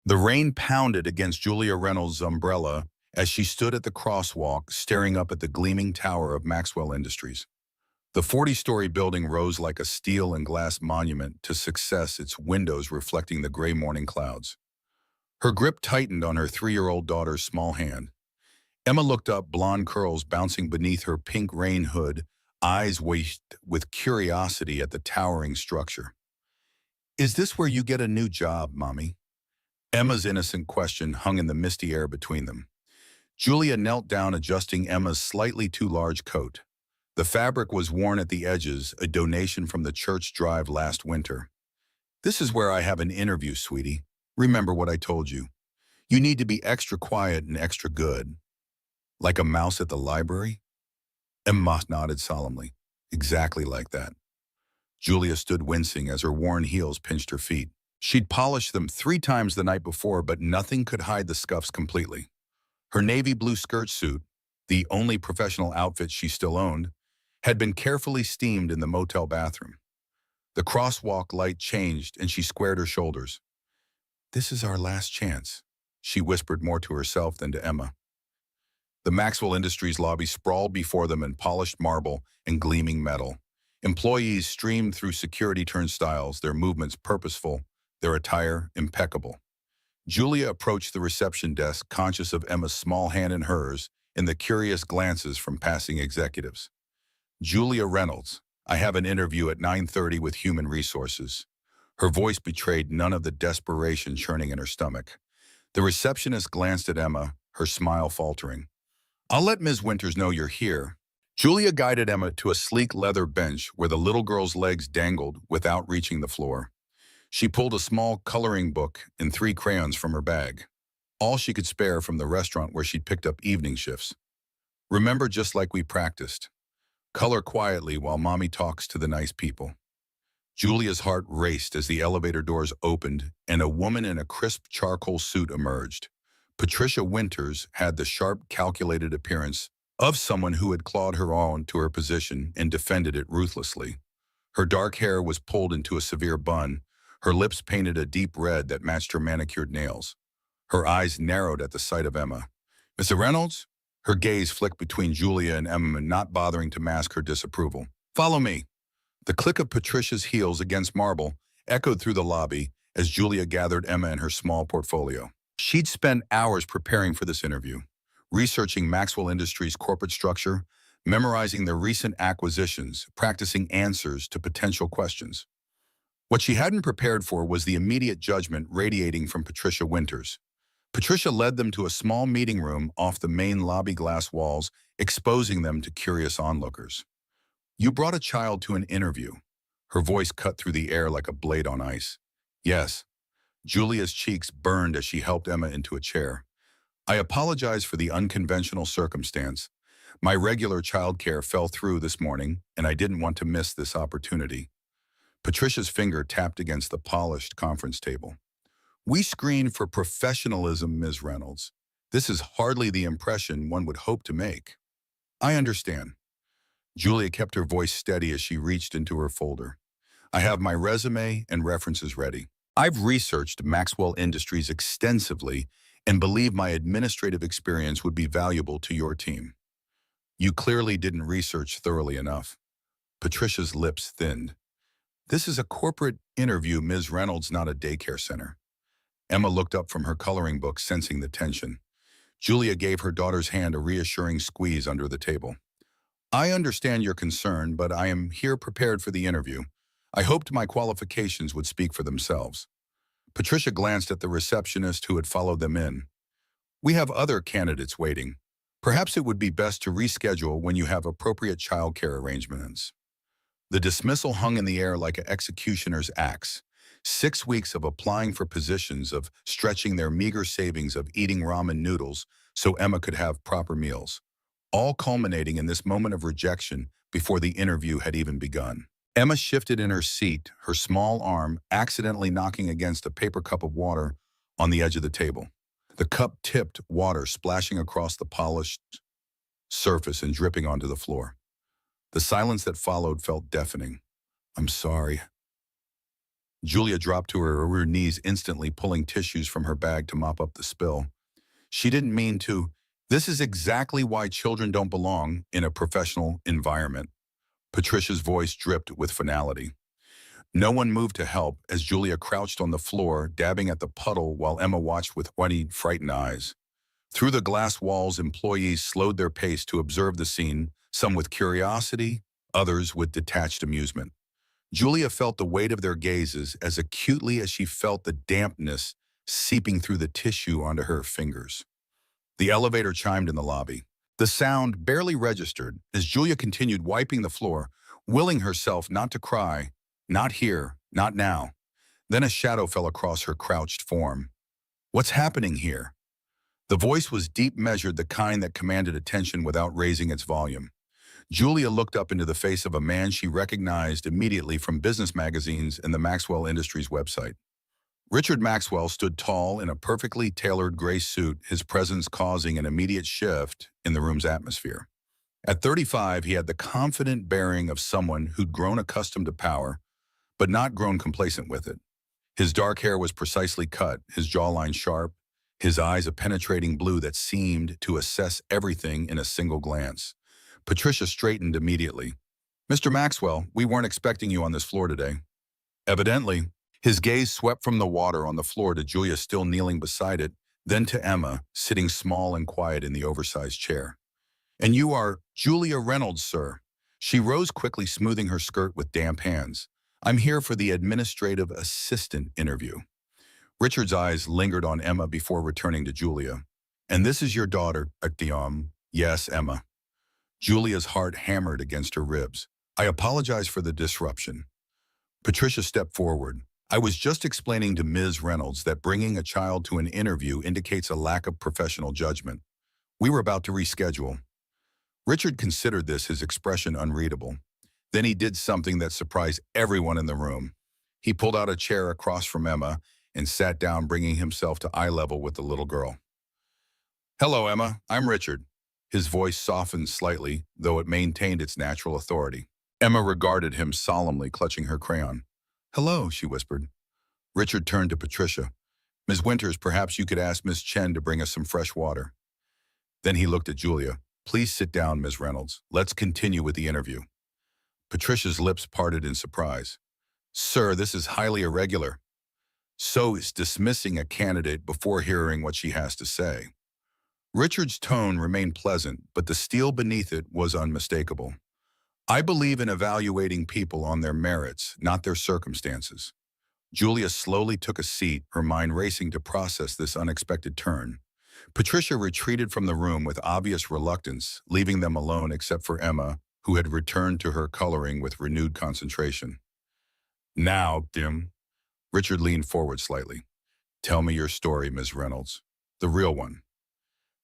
The rain pounded against Julia Reynolds' umbrella as she stood at the crosswalk staring up at the gleaming tower of Maxwell Industries. The 40-story building rose like a steel and glass monument to success, its windows reflecting the gray morning clouds. Her grip tightened on her 3-year-old daughter's small hand. Emma looked up, blonde curls bouncing beneath her pink rain hood, eyes waved with curiosity at the towering structure. "Is this where you get a new job, Mommy?" Emma's innocent question hung in the misty air between them. Julia knelt down, adjusting Emma's slightly too large coat. The fabric was worn at the edges, a donation from the church drive last winter. "This is where I have an interview, sweetie. Remember what I told you. You need to be extra quiet and extra good." "Like a mouse at the library?" Emma nodded solemnly. "Exactly like that." Julia stood wincing as her worn heels pinched her feet. She'd polished them 3 times the night before, but nothing could hide the scuffs completely. Her navy blue skirt suit, the only professional outfit she still owned, had been carefully steamed in the motel bathroom. The crosswalk light changed and she squared her shoulders. "This is our last chance," she whispered, more to herself than to Emma. The Maxwell Industries lobby sprawled before them in polished marble and gleaming metal. Employees streamed through security turnstiles, their movements purposeful, their attire impeccable. Julia approached the reception desk, conscious of Emma's small hand in hers and the curious glances from passing executives. "Julia Reynolds, I have an interview at 9:30 with Human Resources." Her voice betrayed none of the desperation churning in her stomach. The receptionist glanced at Emma, her smile faltering. "I'll let Ms. Winters know you're here." Julia guided Emma to a sleek leather bench where the little girl's legs dangled without reaching the floor. She pulled a small coloring book and 3 crayons from her bag, all she could spare from the restaurant where she'd picked up evening shifts. "Remember, just like we practiced. Color quietly while Mommy talks to the nice people." Julia's heart raced as the elevator doors opened and a woman in a crisp charcoal suit emerged. Patricia Winters had the sharp, calculated appearance of someone who had clawed her own to her position and defended it ruthlessly. Her dark hair was pulled into a severe bun, her lips painted a deep red that matched her manicured nails. Her eyes narrowed at the sight of Emma. "Mr. Reynolds?" Her gaze flicked between Julia and Emma, not bothering to mask her disapproval. "Follow me." The click of Patricia's heels against marble echoed through the lobby as Julia gathered Emma in her small portfolio. She'd spent hours preparing for this interview, researching Maxwell Industries' corporate structure, memorizing their recent acquisitions, practicing answers to potential questions. What she hadn't prepared for was the immediate judgment radiating from Patricia Winters. Patricia led them to a small meeting room off the main lobby glass walls, exposing them to curious onlookers. "You brought a child to an interview." Her voice cut through the air like a blade on ice. "Yes." Julia's cheeks burned as she helped Emma into a chair. "I apologize for the unconventional circumstance. My regular childcare fell through this morning, and I didn't want to miss this opportunity." Patricia's finger tapped against the polished conference table. "We screen for professionalism, Ms. Reynolds. This is hardly the impression one would hope to make." "I understand." Julia kept her voice steady as she reached into her folder. "I have my resume and references ready. I've researched Maxwell Industries extensively and believe my administrative experience would be valuable to your team." "You clearly didn't research thoroughly enough." Patricia's lips thinned. "This is a corporate interview, Ms. Reynolds, not a daycare center." Emma looked up from her coloring book, sensing the tension. Julia gave her daughter's hand a reassuring squeeze under the table. "I understand your concern, but I am here prepared for the interview. I hoped my qualifications would speak for themselves." Patricia glanced at the receptionist who had followed them in. "We have other candidates waiting. Perhaps it would be best to reschedule when you have appropriate childcare arrangements." The dismissal hung in the air like an executioner's axe. 6 weeks of applying for positions, of stretching their meager savings, of eating ramen noodles so Emma could have proper meals, all culminating in this moment of rejection before the interview had even begun. Emma shifted in her seat, her small arm accidentally knocking against a paper cup of water on the edge of the table. The cup tipped, water splashing across the polished surface and dripping onto the floor. The silence that followed felt deafening. "I'm sorry." Julia dropped to her knees instantly, pulling tissues from her bag to mop up the spill. She didn't mean to. This is exactly why children don't belong in a professional environment. Patricia's voice dripped with finality. No one moved to help as Julia crouched on the floor, dabbing at the puddle while Emma watched with wide, frightened eyes. Through the glass walls, employees slowed their pace to observe the scene, some with curiosity, others with detached amusement. Julia felt the weight of their gazes as acutely as she felt the dampness seeping through the tissue onto her fingers. The elevator chimed in the lobby. The sound barely registered as Julia continued wiping the floor, willing herself not to cry, not here, not now. Then a shadow fell across her crouched form. What's happening here? The voice was deep measured, the kind that commanded attention without raising its volume. Julia looked up into the face of a man she recognized immediately from business magazines and the Maxwell Industries website. Richard Maxwell stood tall in a perfectly tailored gray suit, his presence causing an immediate shift in the room's atmosphere. At 35, he had the confident bearing of someone who'd grown accustomed to power, but not grown complacent with it. His dark hair was precisely cut, his jawline sharp, his eyes a penetrating blue that seemed to assess everything in a single glance. Patricia straightened immediately. "Mr. Maxwell, we weren't expecting you on this floor today." Evidently, his gaze swept from the water on the floor to Julia still kneeling beside it, then to Emma, sitting small and quiet in the oversized chair. "And you are Julia Reynolds, sir." She rose quickly, smoothing her skirt with damp hands. "I'm here for the administrative assistant interview." Richard's eyes lingered on Emma before returning to Julia. "And this is your daughter, Actium." "Yes, Emma." Julia's heart hammered against her ribs. "I apologize for the disruption." Patricia stepped forward. "I was just explaining to Ms. Reynolds that bringing a child to an interview indicates a lack of professional judgment. We were about to reschedule." Richard considered this, his expression unreadable. Then he did something that surprised everyone in the room. He pulled out a chair across from Emma and sat down, bringing himself to eye level with the little girl. "Hello, Emma. I'm Richard." His voice softened slightly, though it maintained its natural authority. Emma regarded him solemnly, clutching her crayon. "Hello," she whispered. Richard turned to Patricia. "Ms. Winters, perhaps you could ask Miss Chen to bring us some fresh water." Then he looked at Julia. "Please sit down, Ms. Reynolds. Let's continue with the interview." Patricia's lips parted in surprise. "Sir, this is highly irregular." So is dismissing a candidate before hearing what she has to say. Richard's tone remained pleasant, but the steel beneath it was unmistakable. "I believe in evaluating people on their merits, not their circumstances." Julia slowly took a seat, her mind racing to process this unexpected turn. Patricia retreated from the room with obvious reluctance, leaving them alone except for Emma, who had returned to her coloring with renewed concentration. "Now, Dim." Richard leaned forward slightly. "Tell me your story, Ms. Reynolds. The real one."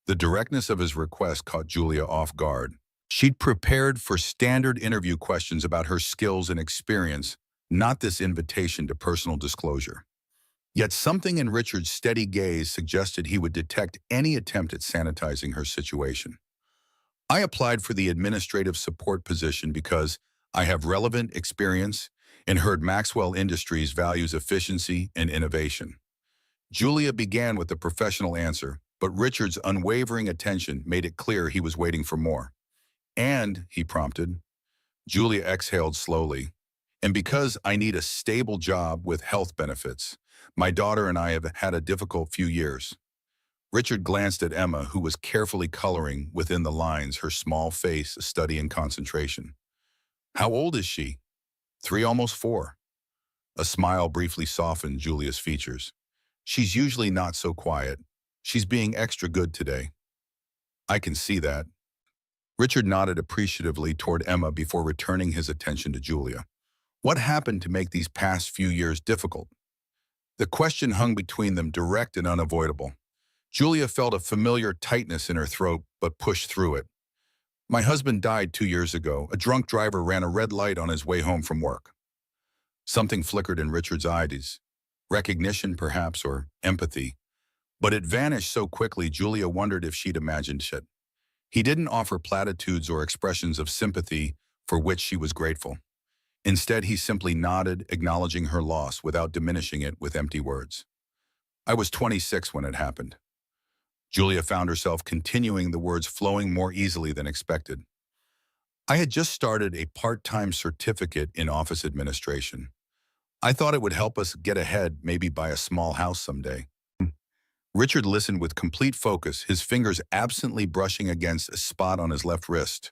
The directness of his request caught Julia off guard. She'd prepared for standard interview questions about her skills and experience, not this invitation to personal disclosure. Yet something in Richard's steady gaze suggested he would detect any attempt at sanitizing her situation. "I applied for the administrative support position because I have relevant experience and heard Maxwell Industries values efficiency and innovation." Julia began with the professional answer, but Richard's unwavering attention made it clear he was waiting for more. "And," he prompted. Julia exhaled slowly. "And because I need a stable job with health benefits. My daughter and I have had a difficult few years." Richard glanced at Emma, who was carefully coloring within the lines, her small face a study in concentration. "How old is she?" "3, almost 4. A smile briefly softened Julia's features. "She's usually not so quiet. She's being extra good today." "I can see that." Richard nodded appreciatively toward Emma before returning his attention to Julia. "What happened to make these past few years difficult?" The question hung between them, direct and unavoidable. Julia felt a familiar tightness in her throat, but pushed through it. "My husband died 2 years ago. A drunk driver ran a red light on his way home from work." Something flickered in Richard's eyes. Recognition, perhaps, or empathy. But it vanished so quickly, Julia wondered if she'd imagined it. He didn't offer platitudes or expressions of sympathy for which she was grateful. Instead, he simply nodded, acknowledging her loss without diminishing it with empty words. I was 26 when it happened. Julia found herself continuing, the words flowing more easily than expected. I had just started a part-time certificate in office administration. I thought it would help us get ahead, maybe buy a small house someday. Richard listened with complete focus, his fingers absently brushing against a spot on his left wrist.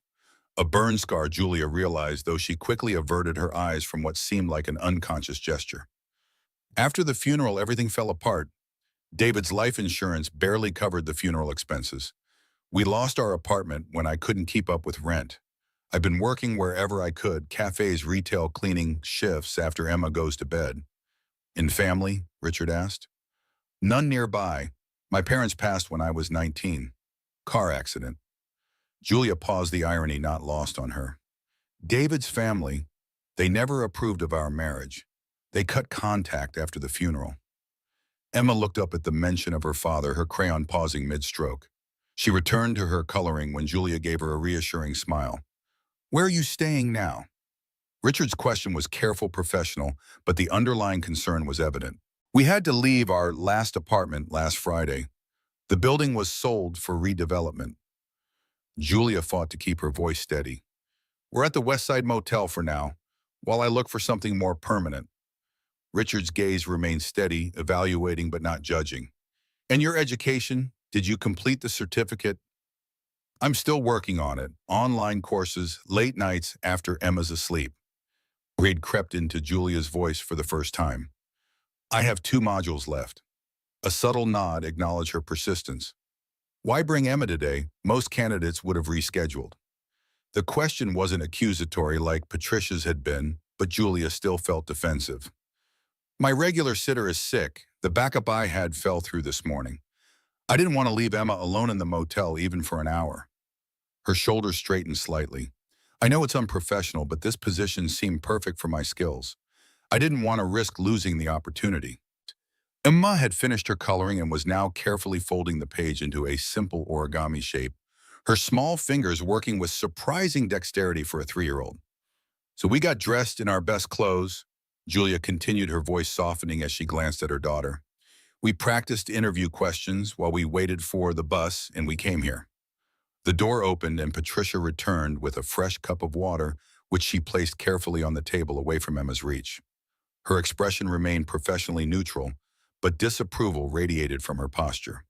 A burn scar, Julia realized, though she quickly averted her eyes from what seemed like an unconscious gesture. After the funeral, everything fell apart. David's life insurance barely covered the funeral expenses. We lost our apartment when I couldn't keep up with rent. I've been working wherever I could, cafes, retail, cleaning shifts after Emma goes to bed. In family? Richard asked. None nearby. My parents passed when I was 19. Car accident. Julia paused, the irony not lost on her. David's family, they never approved of our marriage. They cut contact after the funeral. Emma looked up at the mention of her father, her crayon pausing mid-stroke. She returned to her coloring when Julia gave her a reassuring smile. Where are you staying now? Richard's question was careful, professional, but the underlying concern was evident. We had to leave our last apartment last Friday. The building was sold for redevelopment. Julia fought to keep her voice steady. We're at the Westside Motel for now, while I look for something more permanent. Richard's gaze remained steady, evaluating but not judging. And your education? Did you complete the certificate? I'm still working on it. Online courses, late nights after Emma's asleep. Greed crept into Julia's voice for the first time. I have 2 modules left. A subtle nod acknowledged her persistence. Why bring Emma today? Most candidates would have rescheduled. The question wasn't accusatory like Patricia's had been, but Julia still felt defensive. My regular sitter is sick. The backup I had fell through this morning. I didn't want to leave Emma alone in the motel even for an hour. Her shoulders straightened slightly. I know it's unprofessional, but this position seemed perfect for my skills. I didn't want to risk losing the opportunity. Emma had finished her coloring and was now carefully folding the page into a simple origami shape, her small fingers working with surprising dexterity for a 3-year-old. So we got dressed in our best clothes. Julia continued, her voice softening as she glanced at her daughter. We practiced interview questions while we waited for the bus, and we came here. The door opened and Patricia returned with a fresh cup of water, which she placed carefully on the table away from Emma's reach. Her expression remained professionally neutral, but disapproval radiated from her posture.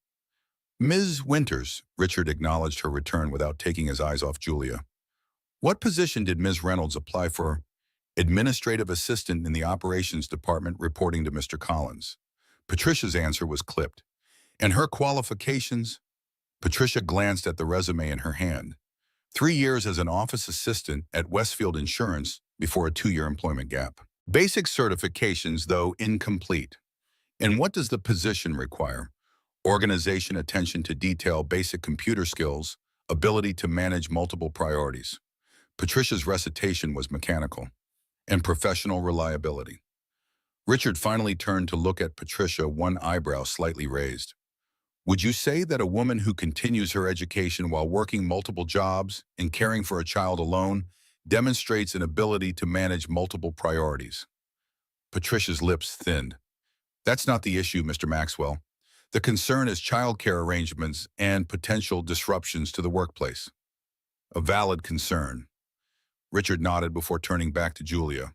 Ms. Winters, Richard acknowledged her return without taking his eyes off Julia. What position did Ms. Reynolds apply for? Administrative assistant in the operations department, reporting to Mr. Collins. Patricia's answer was clipped. And her qualifications? Patricia glanced at the resume in her hand. 3 years as an office assistant at Westfield Insurance before a 2-year employment gap. Basic certifications, though, incomplete. And what does the position require? Organization, attention to detail, basic computer skills, ability to manage multiple priorities. Patricia's recitation was mechanical. And professional reliability. Richard finally turned to look at Patricia, one eyebrow slightly raised. Would you say that a woman who continues her education while working multiple jobs and caring for a child alone demonstrates an ability to manage multiple priorities? Patricia's lips thinned. That's not the issue, Mr. Maxwell. The concern is childcare arrangements and potential disruptions to the workplace. A valid concern. Richard nodded before turning back to Julia.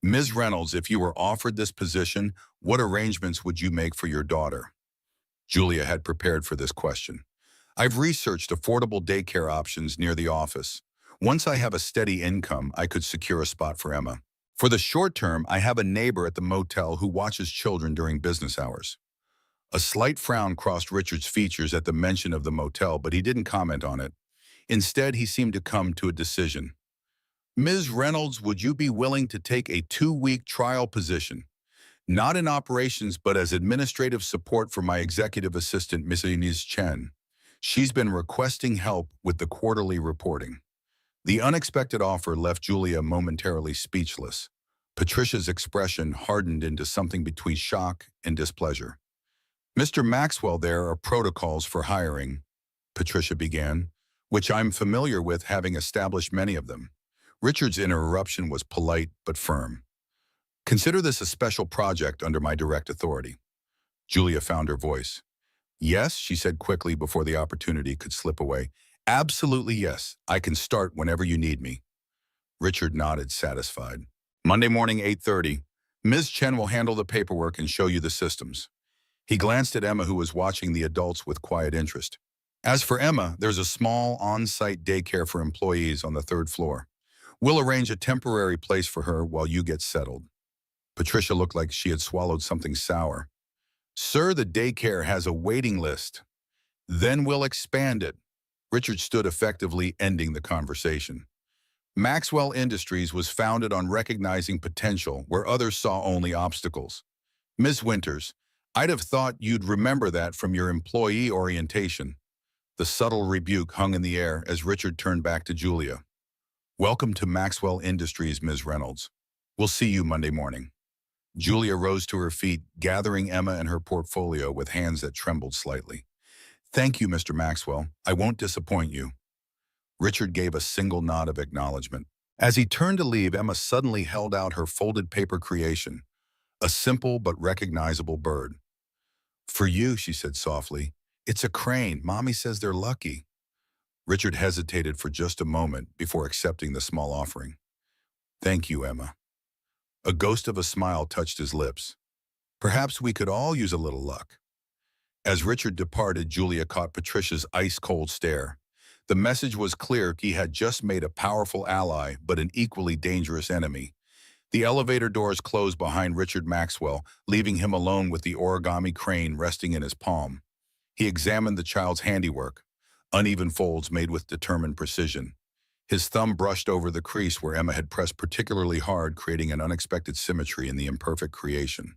Ms. Reynolds, if you were offered this position, what arrangements would you make for your daughter? Julia had prepared for this question. I've researched affordable daycare options near the office. Once I have a steady income, I could secure a spot for Emma. For the short term, I have a neighbor at the motel who watches children during business hours. A slight frown crossed Richard's features at the mention of the motel, but he didn't comment on it. Instead, he seemed to come to a decision. Ms. Reynolds, would you be willing to take a 2-week trial position? Not in operations, but as administrative support for my executive assistant, Ms. Inez Chen. She's been requesting help with the quarterly reporting. The unexpected offer left Julia momentarily speechless. Patricia's expression hardened into something between shock and displeasure. Mr. Maxwell, there are protocols for hiring, Patricia began, which I'm familiar with, having established many of them. Richard's interruption was polite but firm. Consider this a special project under my direct authority. Julia found her voice. Yes, she said quickly before the opportunity could slip away. Absolutely yes. I can start whenever you need me. Richard nodded, satisfied. Monday morning, 8:30. Ms. Chen will handle the paperwork and show you the systems. He glanced at Emma, who was watching the adults with quiet interest. As for Emma, there's a small on-site daycare for employees on the third floor. We'll arrange a temporary place for her while you get settled. Patricia looked like she had swallowed something sour. Sir, the daycare has a waiting list. Then we'll expand it. Richard stood, effectively ending the conversation. Maxwell Industries was founded on recognizing potential where others saw only obstacles. Ms. Winters, I'd have thought you'd remember that from your employee orientation. The subtle rebuke hung in the air as Richard turned back to Julia. Welcome to Maxwell Industries, Ms. Reynolds. We'll see you Monday morning. Julia rose to her feet, gathering Emma and her portfolio with hands that trembled slightly. Thank you, Mr. Maxwell. I won't disappoint you. Richard gave a single nod of acknowledgement. As he turned to leave, Emma suddenly held out her folded paper creation, a simple but recognizable bird. For you, she said softly. It's a crane. Mommy says they're lucky. Richard hesitated for just a moment before accepting the small offering. Thank you, Emma. A ghost of a smile touched his lips. Perhaps we could all use a little luck. As Richard departed, Julia caught Patricia's ice-cold stare. The message was clear: he had just made a powerful ally, but an equally dangerous enemy. The elevator doors closed behind Richard Maxwell, leaving him alone with the origami crane resting in his palm. He examined the child's handiwork, uneven folds made with determined precision. His thumb brushed over the crease where Emma had pressed particularly hard, creating an unexpected symmetry in the imperfect creation.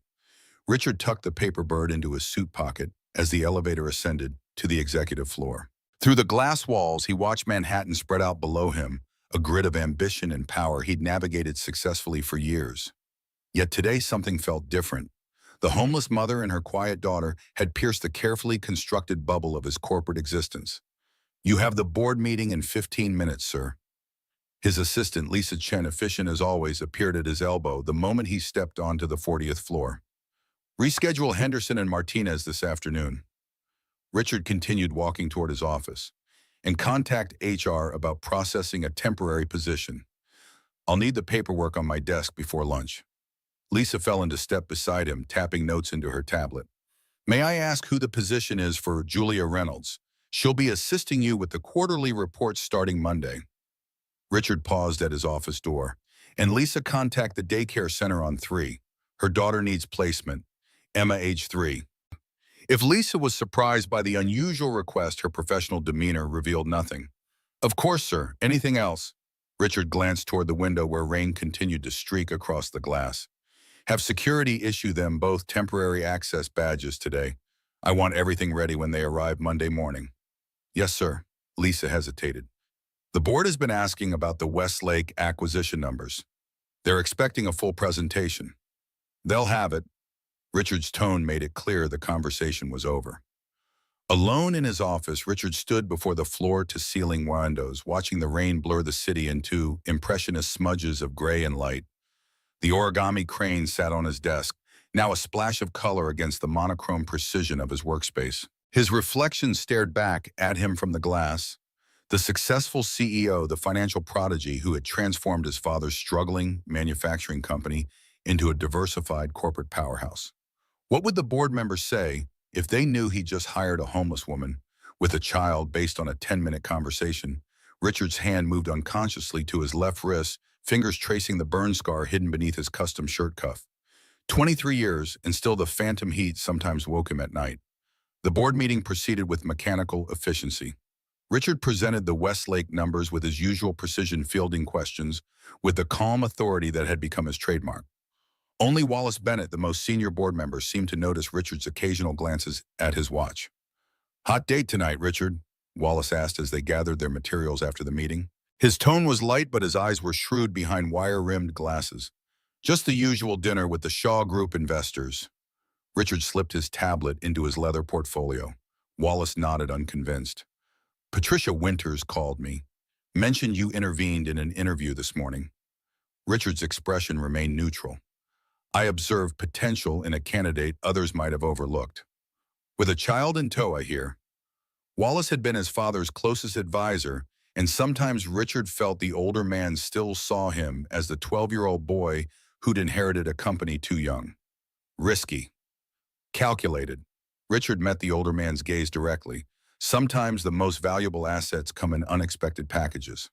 Richard tucked the paper bird into his suit pocket as the elevator ascended to the executive floor. Through the glass walls, he watched Manhattan spread out below him, a grid of ambition and power he'd navigated successfully for years. Yet today something felt different. The homeless mother and her quiet daughter had pierced the carefully constructed bubble of his corporate existence. You have the board meeting in 15 minutes, sir. His assistant, Lisa Chen, efficient as always, appeared at his elbow the moment he stepped onto the 40th floor. Reschedule Henderson and Martinez this afternoon. Richard continued walking toward his office. And contact HR about processing a temporary position. I'll need the paperwork on my desk before lunch. Lisa fell into step beside him, tapping notes into her tablet. May I ask who the position is for Julia Reynolds? She'll be assisting you with the quarterly reports starting Monday. Richard paused at his office door. And Lisa, contact the daycare center on 3. Her daughter needs placement. Emma, age 3. If Lisa was surprised by the unusual request, her professional demeanor revealed nothing. Of course, sir. Anything else? Richard glanced toward the window where rain continued to streak across the glass. Have security issue them both temporary access badges today. I want everything ready when they arrive Monday morning. Yes, sir. Lisa hesitated. The board has been asking about the Westlake acquisition numbers. They're expecting a full presentation. They'll have it. Richard's tone made it clear the conversation was over. Alone in his office, Richard stood before the floor-to-ceiling windows, watching the rain blur the city into impressionist smudges of gray and light. The origami crane sat on his desk, now a splash of color against the monochrome precision of his workspace. His reflection stared back at him from the glass. The successful CEO, the financial prodigy who had transformed his father's struggling manufacturing company into a diversified corporate powerhouse. What would the board members say if they knew he just hired a homeless woman with a child based on a 10-minute conversation? Richard's hand moved unconsciously to his left wrist, fingers tracing the burn scar hidden beneath his custom shirt cuff. 23 years, and still the phantom heat sometimes woke him at night. The board meeting proceeded with mechanical efficiency. Richard presented the Westlake numbers with his usual precision, fielding questions with the calm authority that had become his trademark. Only Wallace Bennett, the most senior board member, seemed to notice Richard's occasional glances at his watch. Hot date tonight, Richard? Wallace asked as they gathered their materials after the meeting. His tone was light, but his eyes were shrewd behind wire-rimmed glasses. Just the usual dinner with the Shaw Group investors. Richard slipped his tablet into his leather portfolio. Wallace nodded, unconvinced. Patricia Winters called me. Mentioned you intervened in an interview this morning. Richard's expression remained neutral. I observed potential in a candidate others might have overlooked. With a child in tow, I hear. Wallace had been his father's closest advisor, and sometimes Richard felt the older man still saw him as the 12-year-old boy who'd inherited a company too young. Risky. Calculated. Richard met the older man's gaze directly. Sometimes the most valuable assets come in unexpected packages.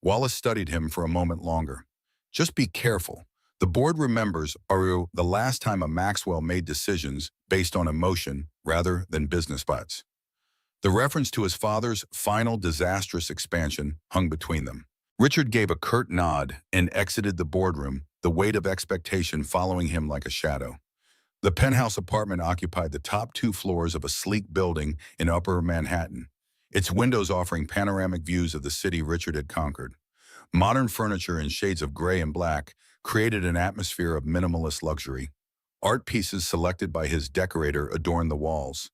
Wallace studied him for a moment longer. Just be careful. The board remembers the last time a Maxwell made decisions based on emotion rather than business butts. The reference to his father's final disastrous expansion hung between them. Richard gave a curt nod and exited the boardroom, the weight of expectation following him like a shadow. The penthouse apartment occupied the top 2 floors of a sleek building in Upper Manhattan, its windows offering panoramic views of the city Richard had conquered. Modern furniture in shades of gray and black created an atmosphere of minimalist luxury. Art pieces selected by his decorator adorned the walls,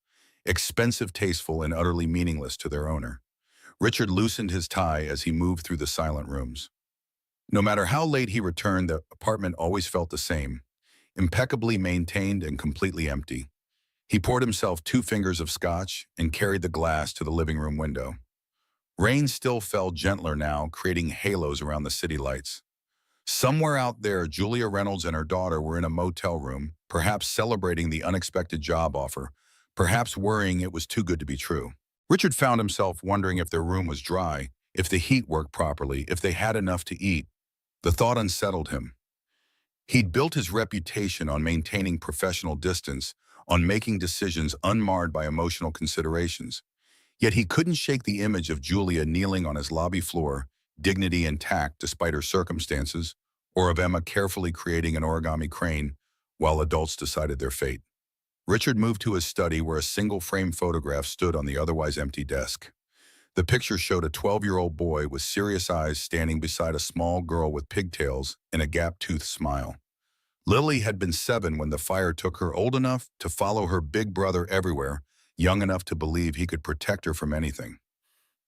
expensive, tasteful, and utterly meaningless to their owner. Richard loosened his tie as he moved through the silent rooms. No matter how late he returned, the apartment always felt the same, impeccably maintained and completely empty. He poured himself 2 fingers of scotch and carried the glass to the living room window. Rain still fell gentler now, creating halos around the city lights. Somewhere out there, Julia Reynolds and her daughter were in a motel room, perhaps celebrating the unexpected job offer, perhaps worrying it was too good to be true. Richard found himself wondering if their room was dry, if the heat worked properly, if they had enough to eat. The thought unsettled him. He'd built his reputation on maintaining professional distance, on making decisions unmarred by emotional considerations. Yet he couldn't shake the image of Julia kneeling on his lobby floor, dignity intact despite her circumstances, or of Emma carefully creating an origami crane while adults decided their fate. Richard moved to his study where a single-frame photograph stood on the otherwise empty desk. The picture showed a 12-year-old boy with serious eyes standing beside a small girl with pigtails and a gap-toothed smile. Lily had been 7 when the fire took her, old enough to follow her big brother everywhere, young enough to believe he could protect her from anything.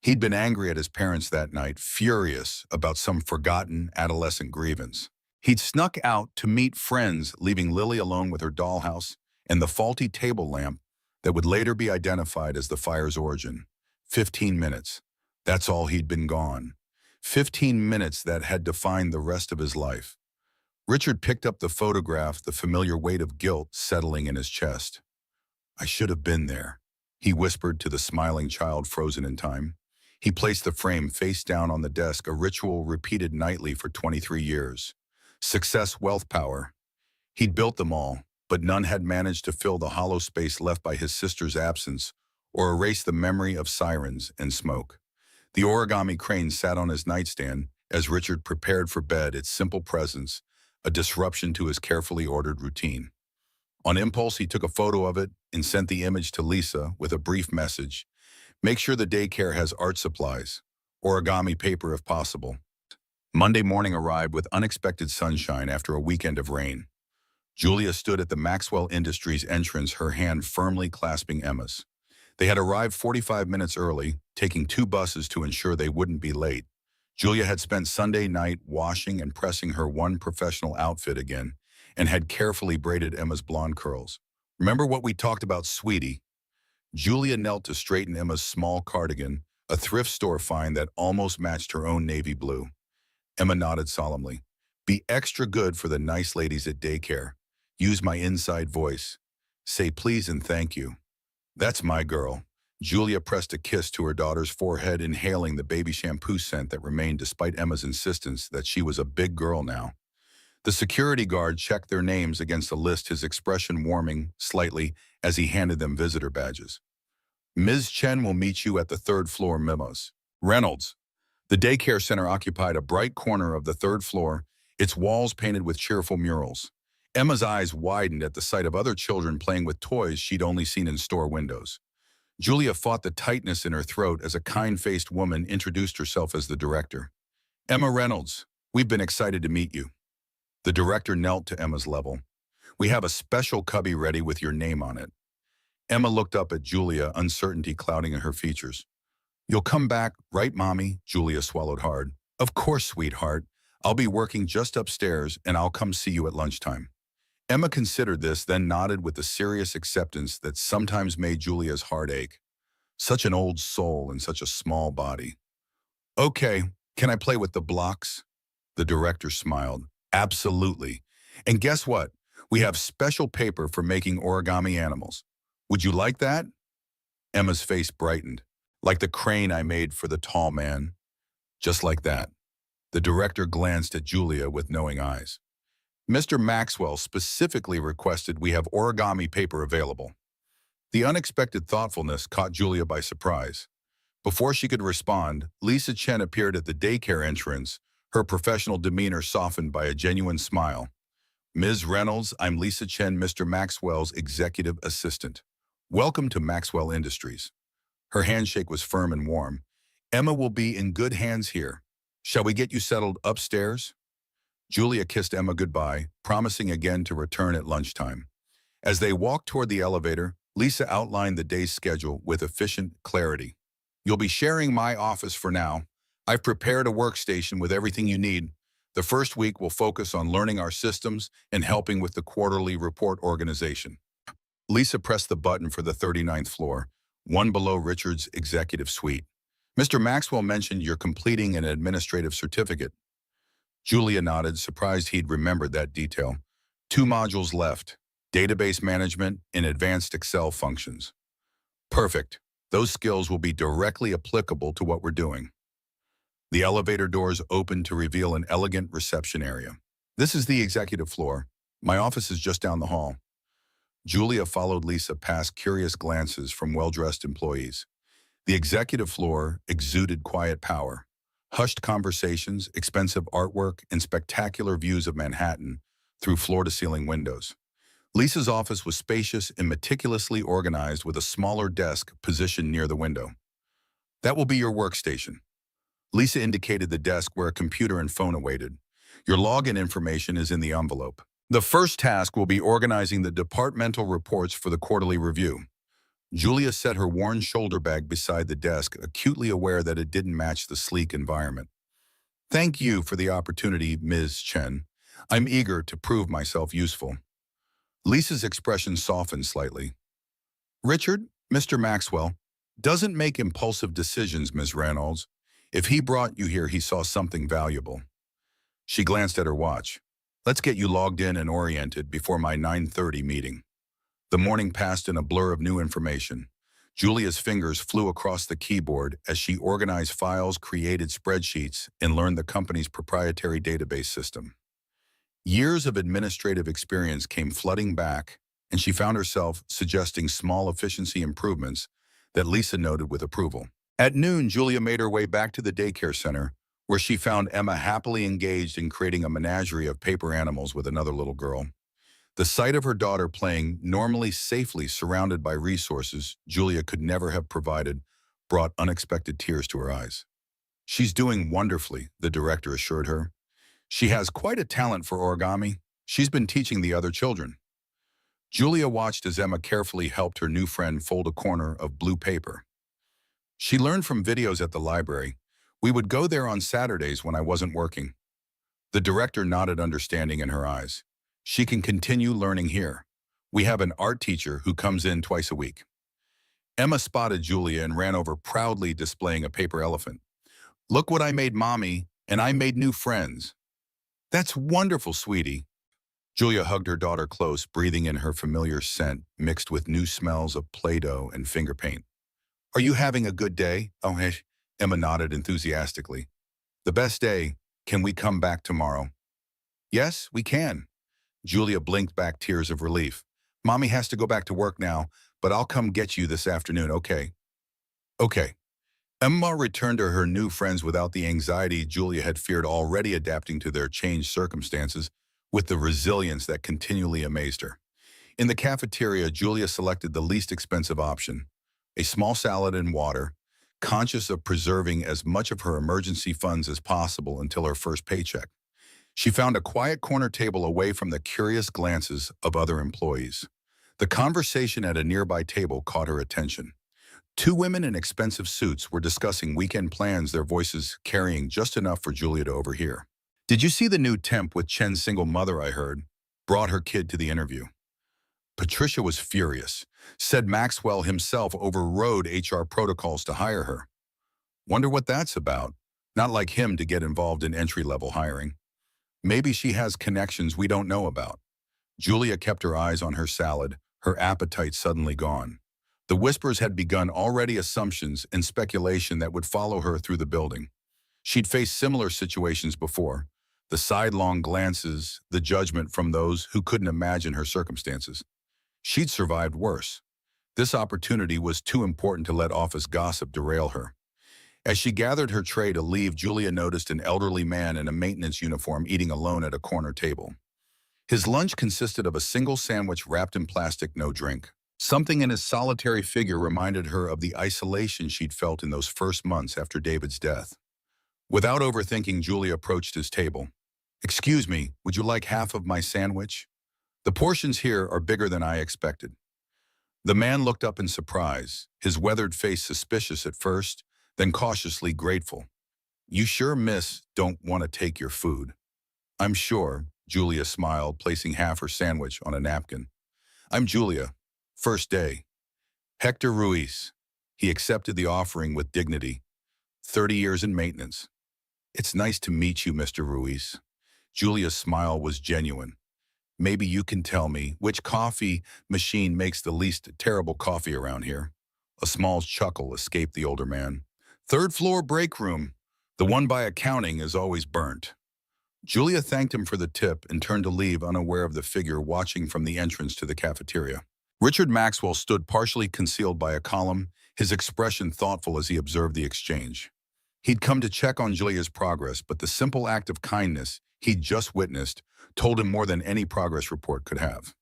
He'd been angry at his parents that night, furious about some forgotten adolescent grievance. He'd snuck out to meet friends, leaving Lily alone with her dollhouse and the faulty table lamp that would later be identified as the fire's origin. 15 minutes. That's all he'd been gone. 15 minutes that had defined the rest of his life. Richard picked up the photograph, the familiar weight of guilt settling in his chest. I should have been there, he whispered to the smiling child frozen in time. He placed the frame face down on the desk, a ritual repeated nightly for 23 years. Success, wealth, power. He'd built them all, but none had managed to fill the hollow space left by his sister's absence or erase the memory of sirens and smoke. The origami crane sat on his nightstand as Richard prepared for bed, its simple presence, a disruption to his carefully ordered routine. On impulse, he took a photo of it and sent the image to Lisa with a brief message. Make sure the daycare has art supplies, origami paper if possible. Monday morning arrived with unexpected sunshine after a weekend of rain. Julia stood at the Maxwell Industries entrance, her hand firmly clasping Emma's. They had arrived 45 minutes early, taking 2 buses to ensure they wouldn't be late. Julia had spent Sunday night washing and pressing her one professional outfit again and had carefully braided Emma's blonde curls. Remember what we talked about, sweetie? Julia knelt to straighten Emma's small cardigan, a thrift store find that almost matched her own navy blue. Emma nodded solemnly. Be extra good for the nice ladies at daycare. Use my inside voice. Say please and thank you. That's my girl. Julia pressed a kiss to her daughter's forehead, inhaling the baby shampoo scent that remained despite Emma's insistence that she was a big girl now. The security guard checked their names against a list, his expression warming slightly as he handed them visitor badges. Ms. Chen will meet you at the 3rd floor, Mimos. Reynolds. The daycare center occupied a bright corner of the 3rd floor, its walls painted with cheerful murals. Emma's eyes widened at the sight of other children playing with toys she'd only seen in store windows. Julia fought the tightness in her throat as a kind-faced woman introduced herself as the director. Emma Reynolds, we've been excited to meet you. The director knelt to Emma's level. We have a special cubby ready with your name on it. Emma looked up at Julia, uncertainty clouding her features. You'll come back, right, Mommy? Julia swallowed hard. Of course, sweetheart. I'll be working just upstairs, and I'll come see you at lunchtime. Emma considered this, then nodded with a serious acceptance that sometimes made Julia's heart ache. Such an old soul in such a small body. Okay, can I play with the blocks? The director smiled. Absolutely. And guess what? We have special paper for making origami animals. Would you like that? Emma's face brightened. Like the crane I made for the tall man. Just like that. The director glanced at Julia with knowing eyes. Mr. Maxwell specifically requested we have origami paper available. The unexpected thoughtfulness caught Julia by surprise. Before she could respond, Lisa Chen appeared at the daycare entrance, her professional demeanor softened by a genuine smile. Ms. Reynolds, I'm Lisa Chen, Mr. Maxwell's executive assistant. Welcome to Maxwell Industries. Her handshake was firm and warm. Emma will be in good hands here. Shall we get you settled upstairs? Julia kissed Emma goodbye, promising again to return at lunchtime. As they walked toward the elevator, Lisa outlined the day's schedule with efficient clarity. You'll be sharing my office for now. I've prepared a workstation with everything you need. The first week will focus on learning our systems and helping with the quarterly report organization. Lisa pressed the button for the 39th floor, one below Richard's executive suite. Mr. Maxwell mentioned you're completing an administrative certificate. Julia nodded, surprised he'd remembered that detail. 2 modules left, database management and advanced Excel functions. Perfect. Those skills will be directly applicable to what we're doing. The elevator doors opened to reveal an elegant reception area. This is the executive floor. My office is just down the hall. Julia followed Lisa past curious glances from well-dressed employees. The executive floor exuded quiet power. Hushed conversations, expensive artwork, and spectacular views of Manhattan through floor-to-ceiling windows. Lisa's office was spacious and meticulously organized with a smaller desk positioned near the window. That will be your workstation. Lisa indicated the desk where a computer and phone awaited. Your login information is in the envelope. The first task will be organizing the departmental reports for the quarterly review. Julia set her worn shoulder bag beside the desk, acutely aware that it didn't match the sleek environment. Thank you for the opportunity, Ms. Chen. I'm eager to prove myself useful. Lisa's expression softened slightly. Richard, Mr. Maxwell, doesn't make impulsive decisions, Ms. Reynolds. If he brought you here, he saw something valuable. She glanced at her watch. Let's get you logged in and oriented before my 9:30 meeting. The morning passed in a blur of new information. Julia's fingers flew across the keyboard as she organized files, created spreadsheets, and learned the company's proprietary database system. Years of administrative experience came flooding back, and she found herself suggesting small efficiency improvements that Lisa noted with approval. At noon, Julia made her way back to the daycare center, where she found Emma happily engaged in creating a menagerie of paper animals with another little girl. The sight of her daughter playing normally safely surrounded by resources Julia could never have provided brought unexpected tears to her eyes. She's doing wonderfully, the director assured her. She has quite a talent for origami. She's been teaching the other children. Julia watched as Emma carefully helped her new friend fold a corner of blue paper. She learned from videos at the library. We would go there on Saturdays when I wasn't working. The director nodded understanding in her eyes. She can continue learning here. We have an art teacher who comes in twice a week. Emma spotted Julia and ran over proudly displaying a paper elephant. Look what I made, Mommy, and I made new friends. That's wonderful, sweetie. Julia hugged her daughter close, breathing in her familiar scent mixed with new smells of Play-Doh and finger paint. Are you having a good day? Oh, hey. Emma nodded enthusiastically. The best day. Can we come back tomorrow? Yes, we can. Julia blinked back tears of relief. Mommy has to go back to work now, but I'll come get you this afternoon, okay? Okay. Emma returned to her new friends without the anxiety Julia had feared, already adapting to their changed circumstances with the resilience that continually amazed her. In the cafeteria, Julia selected the least expensive option, a small salad and water, conscious of preserving as much of her emergency funds as possible until her first paycheck. She found a quiet corner table away from the curious glances of other employees. The conversation at a nearby table caught her attention. Two women in expensive suits were discussing weekend plans, their voices carrying just enough for Julia to overhear. "Did you see the new temp with Chen's single mother I heard? Brought her kid to the interview." Patricia was furious, said Maxwell himself overrode HR protocols to hire her. Wonder what that's about. Not like him to get involved in entry-level hiring. Maybe she has connections we don't know about. Julia kept her eyes on her salad, her appetite suddenly gone. The whispers had begun, already assumptions and speculation that would follow her through the building. She'd faced similar situations before. The sidelong glances, the judgment from those who couldn't imagine her circumstances. She'd survived worse. This opportunity was too important to let office gossip derail her. As she gathered her tray to leave, Julia noticed an elderly man in a maintenance uniform eating alone at a corner table. His lunch consisted of a single sandwich wrapped in plastic, no drink. Something in his solitary figure reminded her of the isolation she'd felt in those first months after David's death. Without overthinking, Julia approached his table. "Excuse me, would you like half of my sandwich? The portions here are bigger than I expected." The man looked up in surprise, his weathered face suspicious at first, then cautiously grateful. "You sure, miss, don't want to take your food?" "I'm sure," Julia smiled, placing half her sandwich on a napkin. "I'm Julia. First day. Hector Ruiz." He accepted the offering with dignity. 30 years in maintenance. "It's nice to meet you, Mr. Ruiz." Julia's smile was genuine. "Maybe you can tell me which coffee machine makes the least terrible coffee around here." A small chuckle escaped the older man. "Third floor break room. The one by accounting is always burnt." Julia thanked him for the tip and turned to leave, unaware of the figure watching from the entrance to the cafeteria. Richard Maxwell stood partially concealed by a column, his expression thoughtful as he observed the exchange. He'd come to check on Julia's progress, but the simple act of kindness he'd just witnessed told him more than any progress report could have.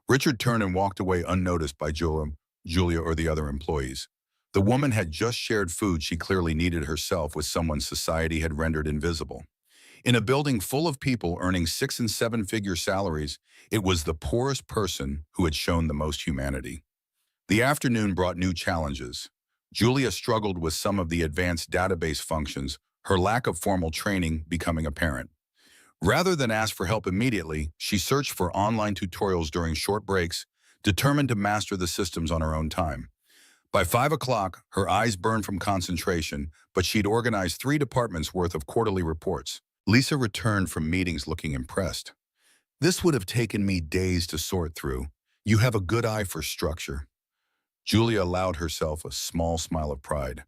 Richard turned and walked away unnoticed by Julia or the other employees. The woman had just shared food she clearly needed herself with someone society had rendered invisible. In a building full of people earning 6- and 7-figure salaries, it was the poorest person who had shown the most humanity. The afternoon brought new challenges. Julia struggled with some of the advanced database functions, her lack of formal training becoming apparent. Rather than ask for help immediately, she searched for online tutorials during short breaks, determined to master the systems on her own time. By 5 o'clock, her eyes burned from concentration, but she'd organized 3 departments' worth of quarterly reports. Lisa returned from meetings looking impressed. "This would have taken me days to sort through. You have a good eye for structure." Julia allowed herself a small smile of pride.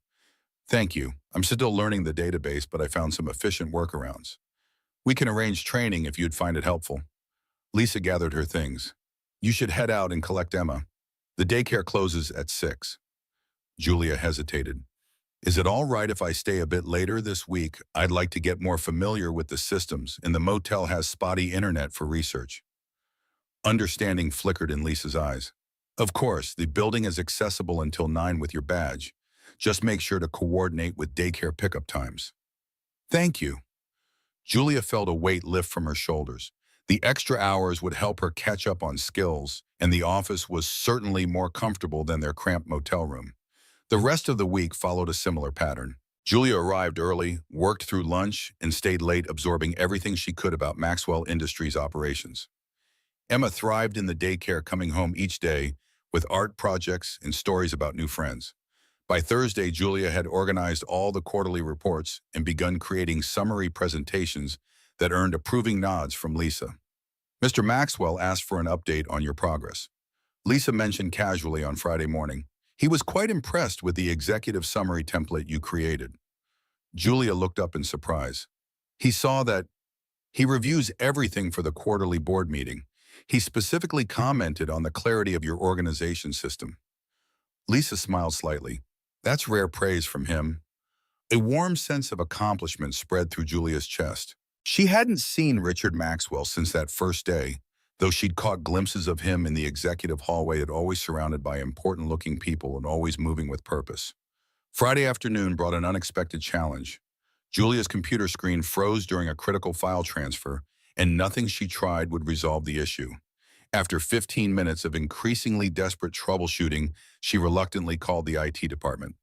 "Thank you. I'm still learning the database, but I found some efficient workarounds. We can arrange training if you'd find it helpful." Lisa gathered her things. "You should head out and collect Emma. The daycare closes at 6. Julia hesitated. "Is it all right if I stay a bit later this week? I'd like to get more familiar with the systems, and the motel has spotty internet for research." Understanding flickered in Lisa's eyes. "Of course, the building is accessible until 9 with your badge. Just make sure to coordinate with daycare pickup times." "Thank you." Julia felt a weight lift from her shoulders. The extra hours would help her catch up on skills, and the office was certainly more comfortable than their cramped motel room. The rest of the week followed a similar pattern. Julia arrived early, worked through lunch, and stayed late, absorbing everything she could about Maxwell Industries operations. Emma thrived in the daycare, coming home each day with art projects and stories about new friends. By Thursday, Julia had organized all the quarterly reports and begun creating summary presentations that earned approving nods from Lisa. "Mr. Maxwell asked for an update on your progress," Lisa mentioned casually on Friday morning. "He was quite impressed with the executive summary template you created." Julia looked up in surprise. "He saw that he reviews everything for the quarterly board meeting. He specifically commented on the clarity of your organization system." Lisa smiled slightly. "That's rare praise from him." A warm sense of accomplishment spread through Julia's chest. She hadn't seen Richard Maxwell since that first day, though she'd caught glimpses of him in the executive hallway, always surrounded by important-looking people and always moving with purpose. Friday afternoon brought an unexpected challenge. Julia's computer screen froze during a critical file transfer, and nothing she tried would resolve the issue. After 15 minutes of increasingly desperate troubleshooting, she reluctantly called the IT department.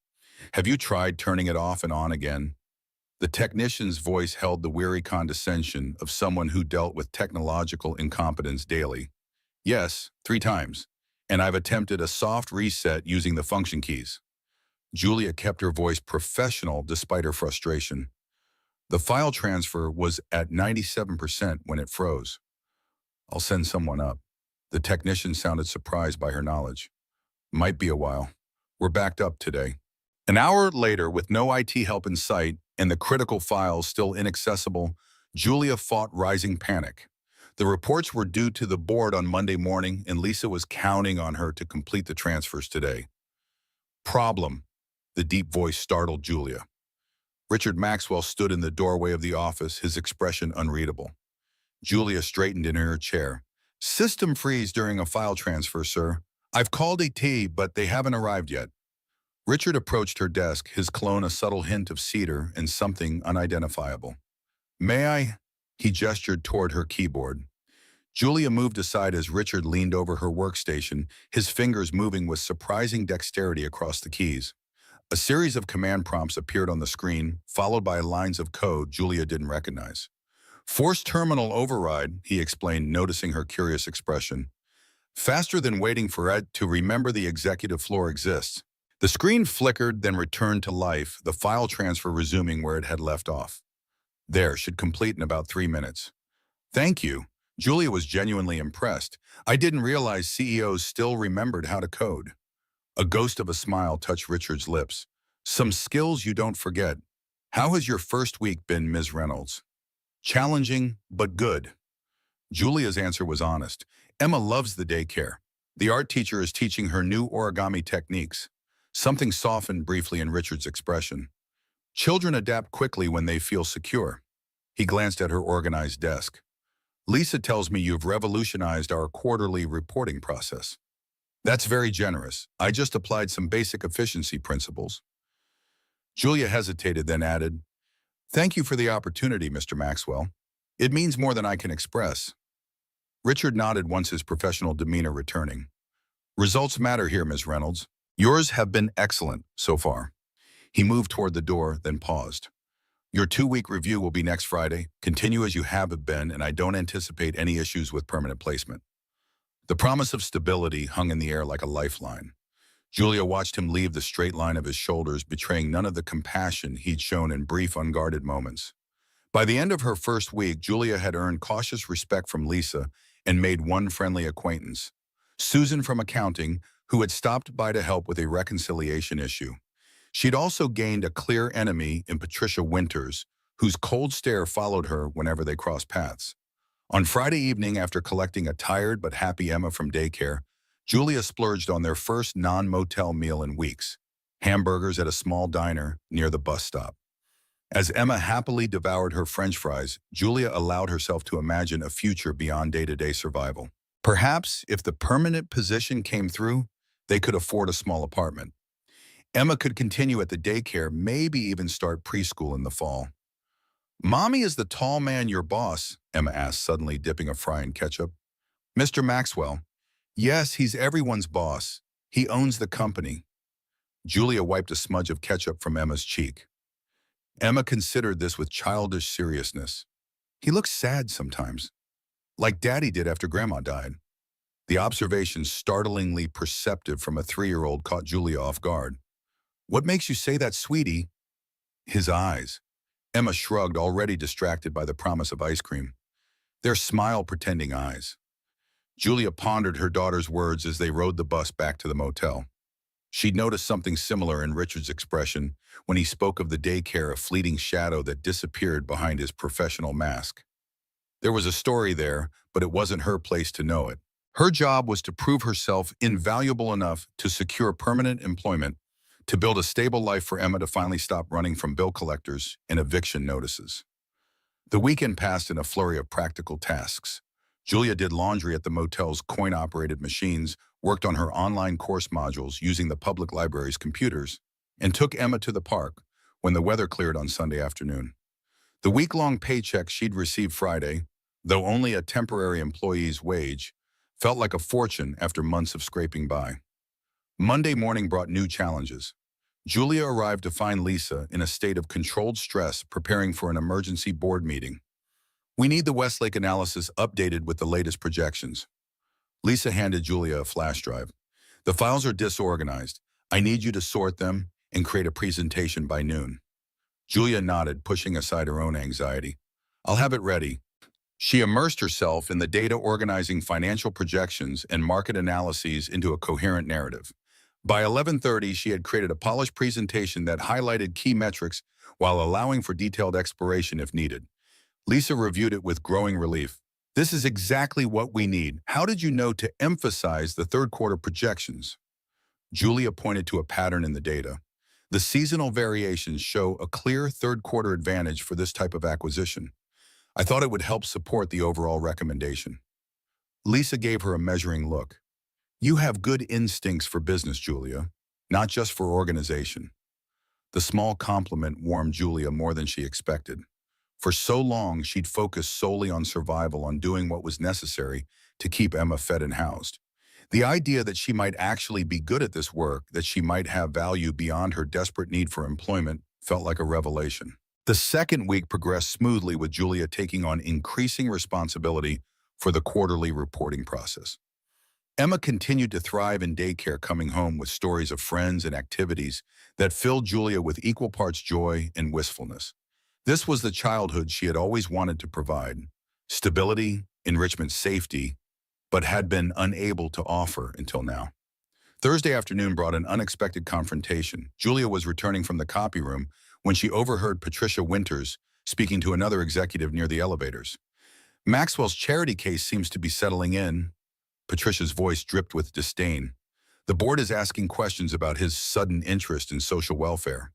Have you tried turning it off and on again? The technician's voice held the weary condescension of someone who dealt with technological incompetence daily. Yes, 3 times. And I've attempted a soft reset using the function keys. Julia kept her voice professional despite her frustration. The file transfer was at 97% when it froze. I'll send someone up. The technician sounded surprised by her knowledge. Might be a while. We're backed up today. An hour later, with no IT help in sight and the critical files still inaccessible, Julia fought rising panic. The reports were due to the board on Monday morning, and Lisa was counting on her to complete the transfers today. Problem. The deep voice startled Julia. Richard Maxwell stood in the doorway of the office, his expression unreadable. Julia straightened in her chair. System freeze during a file transfer, sir. I've called AT, but they haven't arrived yet. Richard approached her desk, his cologne a subtle hint of cedar and something unidentifiable. May I? He gestured toward her keyboard. Julia moved aside as Richard leaned over her workstation, his fingers moving with surprising dexterity across the keys. A series of command prompts appeared on the screen, followed by lines of code Julia didn't recognize. Force terminal override, he explained, noticing her curious expression. Faster than waiting for Ed to remember the executive floor exists. The screen flickered, then returned to life, the file transfer resuming where it had left off. There, should complete in about 3 minutes. Thank you. Julia was genuinely impressed. I didn't realize CEOs still remembered how to code. A ghost of a smile touched Richard's lips. Some skills you don't forget. How has your first week been, Ms. Reynolds? Challenging, but good. Julia's answer was honest. Emma loves the daycare. The art teacher is teaching her new origami techniques. Something softened briefly in Richard's expression. Children adapt quickly when they feel secure. He glanced at her organized desk. Lisa tells me you've revolutionized our quarterly reporting process. That's very generous. I just applied some basic efficiency principles. Julia hesitated, then added, Thank you for the opportunity, Mr. Maxwell. It means more than I can express. Richard nodded once his professional demeanor returning. Results matter here, Ms. Reynolds. Yours have been excellent so far. He moved toward the door, then paused. Your 2-week review will be next Friday. Continue as you have been, and I don't anticipate any issues with permanent placement. The promise of stability hung in the air like a lifeline. Julia watched him leave the straight line of his shoulders, betraying none of the compassion he'd shown in brief, unguarded moments. By the end of her first week, Julia had earned cautious respect from Lisa and made one friendly acquaintance, Susan from accounting, who had stopped by to help with a reconciliation issue. She'd also gained a clear enemy in Patricia Winters, whose cold stare followed her whenever they crossed paths. On Friday evening, after collecting a tired but happy Emma from daycare, Julia splurged on their first non-motel meal in weeks, hamburgers at a small diner near the bus stop. As Emma happily devoured her French fries, Julia allowed herself to imagine a future beyond day-to-day survival. Perhaps, if the permanent position came through, they could afford a small apartment. Emma could continue at the daycare, maybe even start preschool in the fall. Mommy, is the tall man your boss? Emma asked, suddenly dipping a fry in ketchup. Mr. Maxwell. Yes, he's everyone's boss. He owns the company. Julia wiped a smudge of ketchup from Emma's cheek. Emma considered this with childish seriousness. He looks sad sometimes, like Daddy did after Grandma died. The observation, startlingly perceptive from a 3-year-old, caught Julia off guard. What makes you say that, sweetie? His eyes. Emma shrugged, already distracted by the promise of ice cream. Their smile-pretending eyes. Julia pondered her daughter's words as they rode the bus back to the motel. She'd noticed something similar in Richard's expression when he spoke of the daycare, a fleeting shadow that disappeared behind his professional mask. There was a story there, but it wasn't her place to know it. Her job was to prove herself invaluable enough to secure permanent employment, to build a stable life for Emma to finally stop running from bill collectors and eviction notices. The weekend passed in a flurry of practical tasks. Julia did laundry at the motel's coin-operated machines, worked on her online course modules using the public library's computers, and took Emma to the park when the weather cleared on Sunday afternoon. The week-long paycheck she'd received Friday, though only a temporary employee's wage, Felt like a fortune after months of scraping by. Monday morning brought new challenges. Julia arrived to find Lisa in a state of controlled stress preparing for an emergency board meeting. We need the Westlake analysis updated with the latest projections. Lisa handed Julia a flash drive. The files are disorganized. I need you to sort them and create a presentation by noon. Julia nodded, pushing aside her own anxiety. I'll have it ready. She immersed herself in the data, organizing financial projections and market analyses into a coherent narrative. By 11:30, she had created a polished presentation that highlighted key metrics while allowing for detailed exploration if needed. Lisa reviewed it with growing relief. This is exactly what we need. How did you know to emphasize the third quarter projections? Julia pointed to a pattern in the data. The seasonal variations show a clear third quarter advantage for this type of acquisition. I thought it would help support the overall recommendation. Lisa gave her a measuring look. You have good instincts for business, Julia, not just for organization. The small compliment warmed Julia more than she expected. For so long, she'd focused solely on survival, on doing what was necessary to keep Emma fed and housed. The idea that she might actually be good at this work, that she might have value beyond her desperate need for employment, felt like a revelation. The second week progressed smoothly, with Julia taking on increasing responsibility for the quarterly reporting process. Emma continued to thrive in daycare, coming home with stories of friends and activities that filled Julia with equal parts joy and wistfulness. This was the childhood she had always wanted to provide: stability, enrichment, safety, but had been unable to offer until now. Thursday afternoon brought an unexpected confrontation. Julia was returning from the copy room when she overheard Patricia Winters speaking to another executive near the elevators. Maxwell's charity case seems to be settling in. Patricia's voice dripped with disdain. The board is asking questions about his sudden interest in social welfare.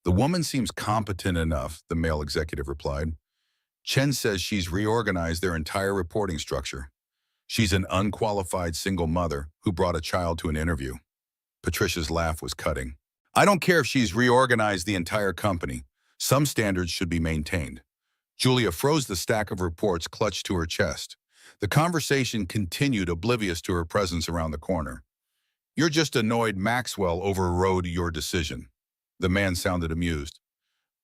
The woman seems competent enough, the male executive replied. Chen says she's reorganized their entire reporting structure. She's an unqualified single mother who brought a child to an interview. Patricia's laugh was cutting. I don't care if she's reorganized the entire company. Some standards should be maintained. Julia froze the stack of reports clutched to her chest. The conversation continued, oblivious to her presence around the corner. You're just annoyed Maxwell overrode your decision. The man sounded amused.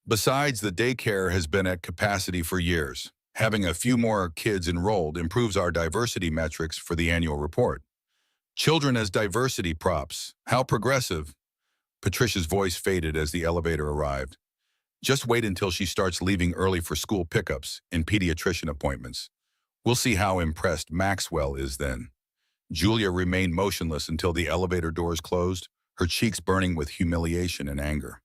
Besides, the daycare has been at capacity for years. Having a few more kids enrolled improves our diversity metrics for the annual report. Children as diversity props. How progressive. Patricia's voice faded as the elevator arrived. Just wait until she starts leaving early for school pickups and pediatrician appointments. We'll see how impressed Maxwell is then. Julia remained motionless until the elevator doors closed, her cheeks burning with humiliation and anger.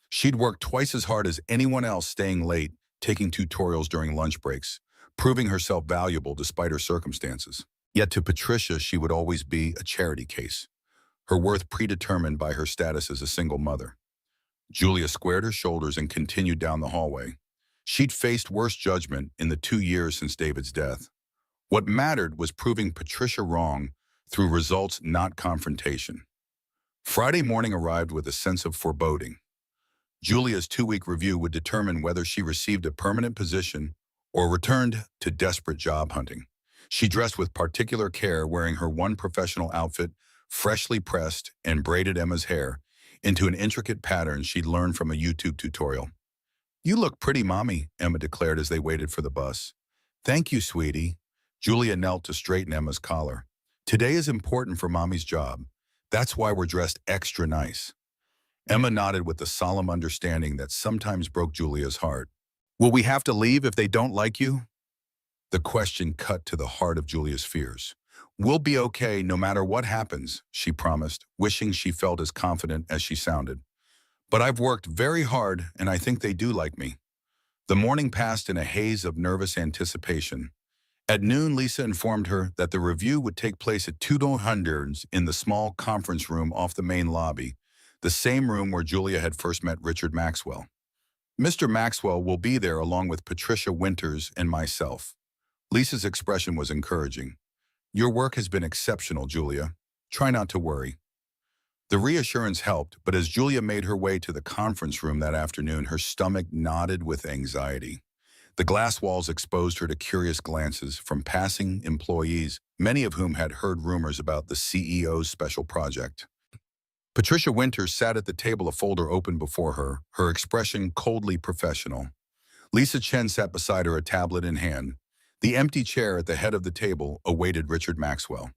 She'd worked twice as hard as anyone else, staying late, taking tutorials during lunch breaks, proving herself valuable despite her circumstances. Yet to Patricia, she would always be a charity case, her worth predetermined by her status as a single mother. Julia squared her shoulders and continued down the hallway. She'd faced worse judgment in the 2 years since David's death. What mattered was proving Patricia wrong through results, not confrontation. Friday morning arrived with a sense of foreboding. Julia's 2-week review would determine whether she received a permanent position or returned to desperate job hunting. She dressed with particular care, wearing her one professional outfit, freshly pressed and braided Emma's hair into an intricate pattern she'd learned from a YouTube tutorial. You look pretty, Mommy, Emma declared as they waited for the bus. Thank you, sweetie. Julia knelt to straighten Emma's collar. Today is important for Mommy's job. That's why we're dressed extra nice. Emma nodded with the solemn understanding that sometimes broke Julia's heart. Will we have to leave if they don't like you? The question cut to the heart of Julia's fears. We'll be okay no matter what happens, she promised, wishing she felt as confident as she sounded. But I've worked very hard and I think they do like me. The morning passed in a haze of nervous anticipation. At noon, Lisa informed her that the review would take place at 200 in the small conference room off the main lobby, the same room where Julia had first met Richard Maxwell. Mr. Maxwell will be there along with Patricia Winters and myself. Lisa's expression was encouraging. Your work has been exceptional, Julia. Try not to worry. The reassurance helped, but as Julia made her way to the conference room that afternoon, her stomach knotted with anxiety. The glass walls exposed her to curious glances from passing employees, many of whom had heard rumors about the CEO's special project. Patricia Winters sat at the table, a folder open before her, her expression coldly professional. Lisa Chen sat beside her, a tablet in hand. The empty chair at the head of the table awaited Richard Maxwell.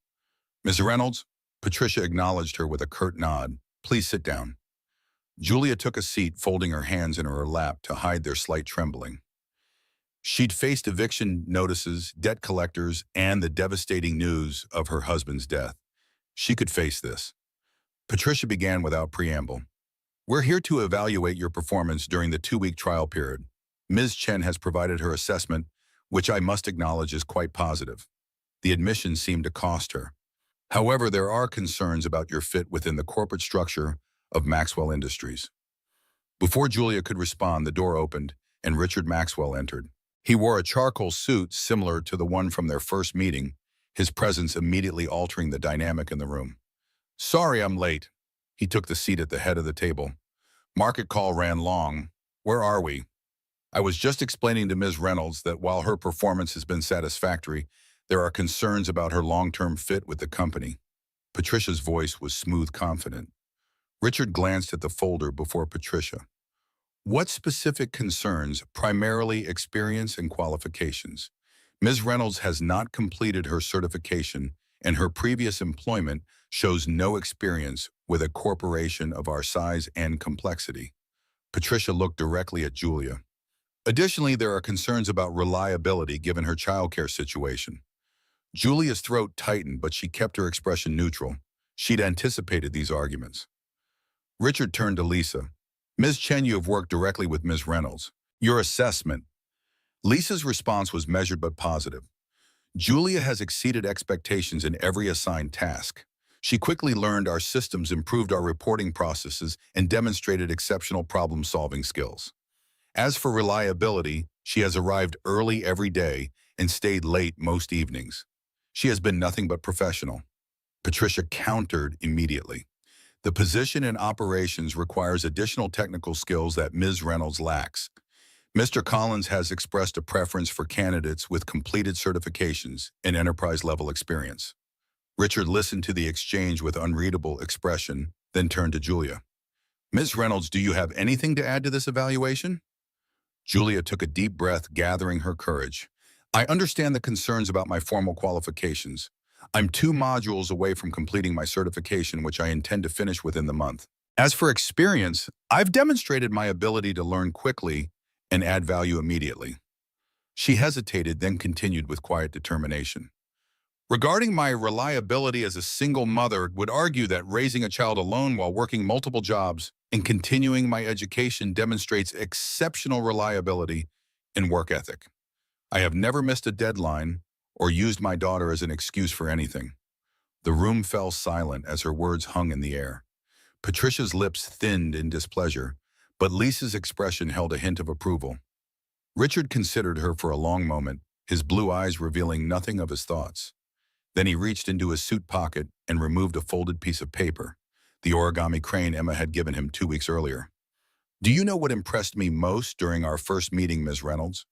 "Ms. Reynolds?" Patricia acknowledged her with a curt nod. "Please sit down." Julia took a seat, folding her hands in her lap to hide their slight trembling. She'd faced eviction notices, debt collectors, and the devastating news of her husband's death. She could face this. Patricia began without preamble. "We're here to evaluate your performance during the 2-week trial period. Ms. Chen has provided her assessment, which I must acknowledge is quite positive." The admission seemed to cost her. "However, there are concerns about your fit within the corporate structure of Maxwell Industries." Before Julia could respond, the door opened, and Richard Maxwell entered. He wore a charcoal suit similar to the one from their first meeting, his presence immediately altering the dynamic in the room. "Sorry I'm late." He took the seat at the head of the table. "Market call ran long. Where are we?" "I was just explaining to Ms. Reynolds that while her performance has been satisfactory, there are concerns about her long-term fit with the company." Patricia's voice was smooth, confident. Richard glanced at the folder before Patricia. "What specific concerns, primarily experience and qualifications? Ms. Reynolds has not completed her certification, and her previous employment shows no experience with a corporation of our size and complexity." Patricia looked directly at Julia. "Additionally, there are concerns about reliability given her childcare situation." Julia's throat tightened, but she kept her expression neutral. She'd anticipated these arguments. Richard turned to Lisa. "Ms. Chen, you have worked directly with Ms. Reynolds. Your assessment." Lisa's response was measured but positive. "Julia has exceeded expectations in every assigned task. She quickly learned our systems, improved our reporting processes, and demonstrated exceptional problem-solving skills. As for reliability, she has arrived early every day and stayed late most evenings. She has been nothing but professional." Patricia countered immediately. "The position in operations requires additional technical skills that Ms. Reynolds lacks. Mr. Collins has expressed a preference for candidates with completed certifications and enterprise-level experience." Richard listened to the exchange with unreadable expression, then turned to Julia. "Ms. Reynolds, do you have anything to add to this evaluation?" Julia took a deep breath, gathering her courage. "I understand the concerns about my formal qualifications. I'm 2 modules away from completing my certification, which I intend to finish within the month. As for experience, I've demonstrated my ability to learn quickly and add value immediately." She hesitated, then continued with quiet determination. "Regarding my reliability as a single mother, would argue that raising a child alone while working multiple jobs and continuing my education demonstrates exceptional reliability and work ethic. I have never missed a deadline or used my daughter as an excuse for anything." The room fell silent as her words hung in the air. Patricia's lips thinned in displeasure, but Lisa's expression held a hint of approval. Richard considered her for a long moment, his blue eyes revealing nothing of his thoughts. Then he reached into his suit pocket and removed a folded piece of paper, the origami crane Emma had given him 2 weeks earlier. "Do you know what impressed me most during our first meeting, Ms. Reynolds?"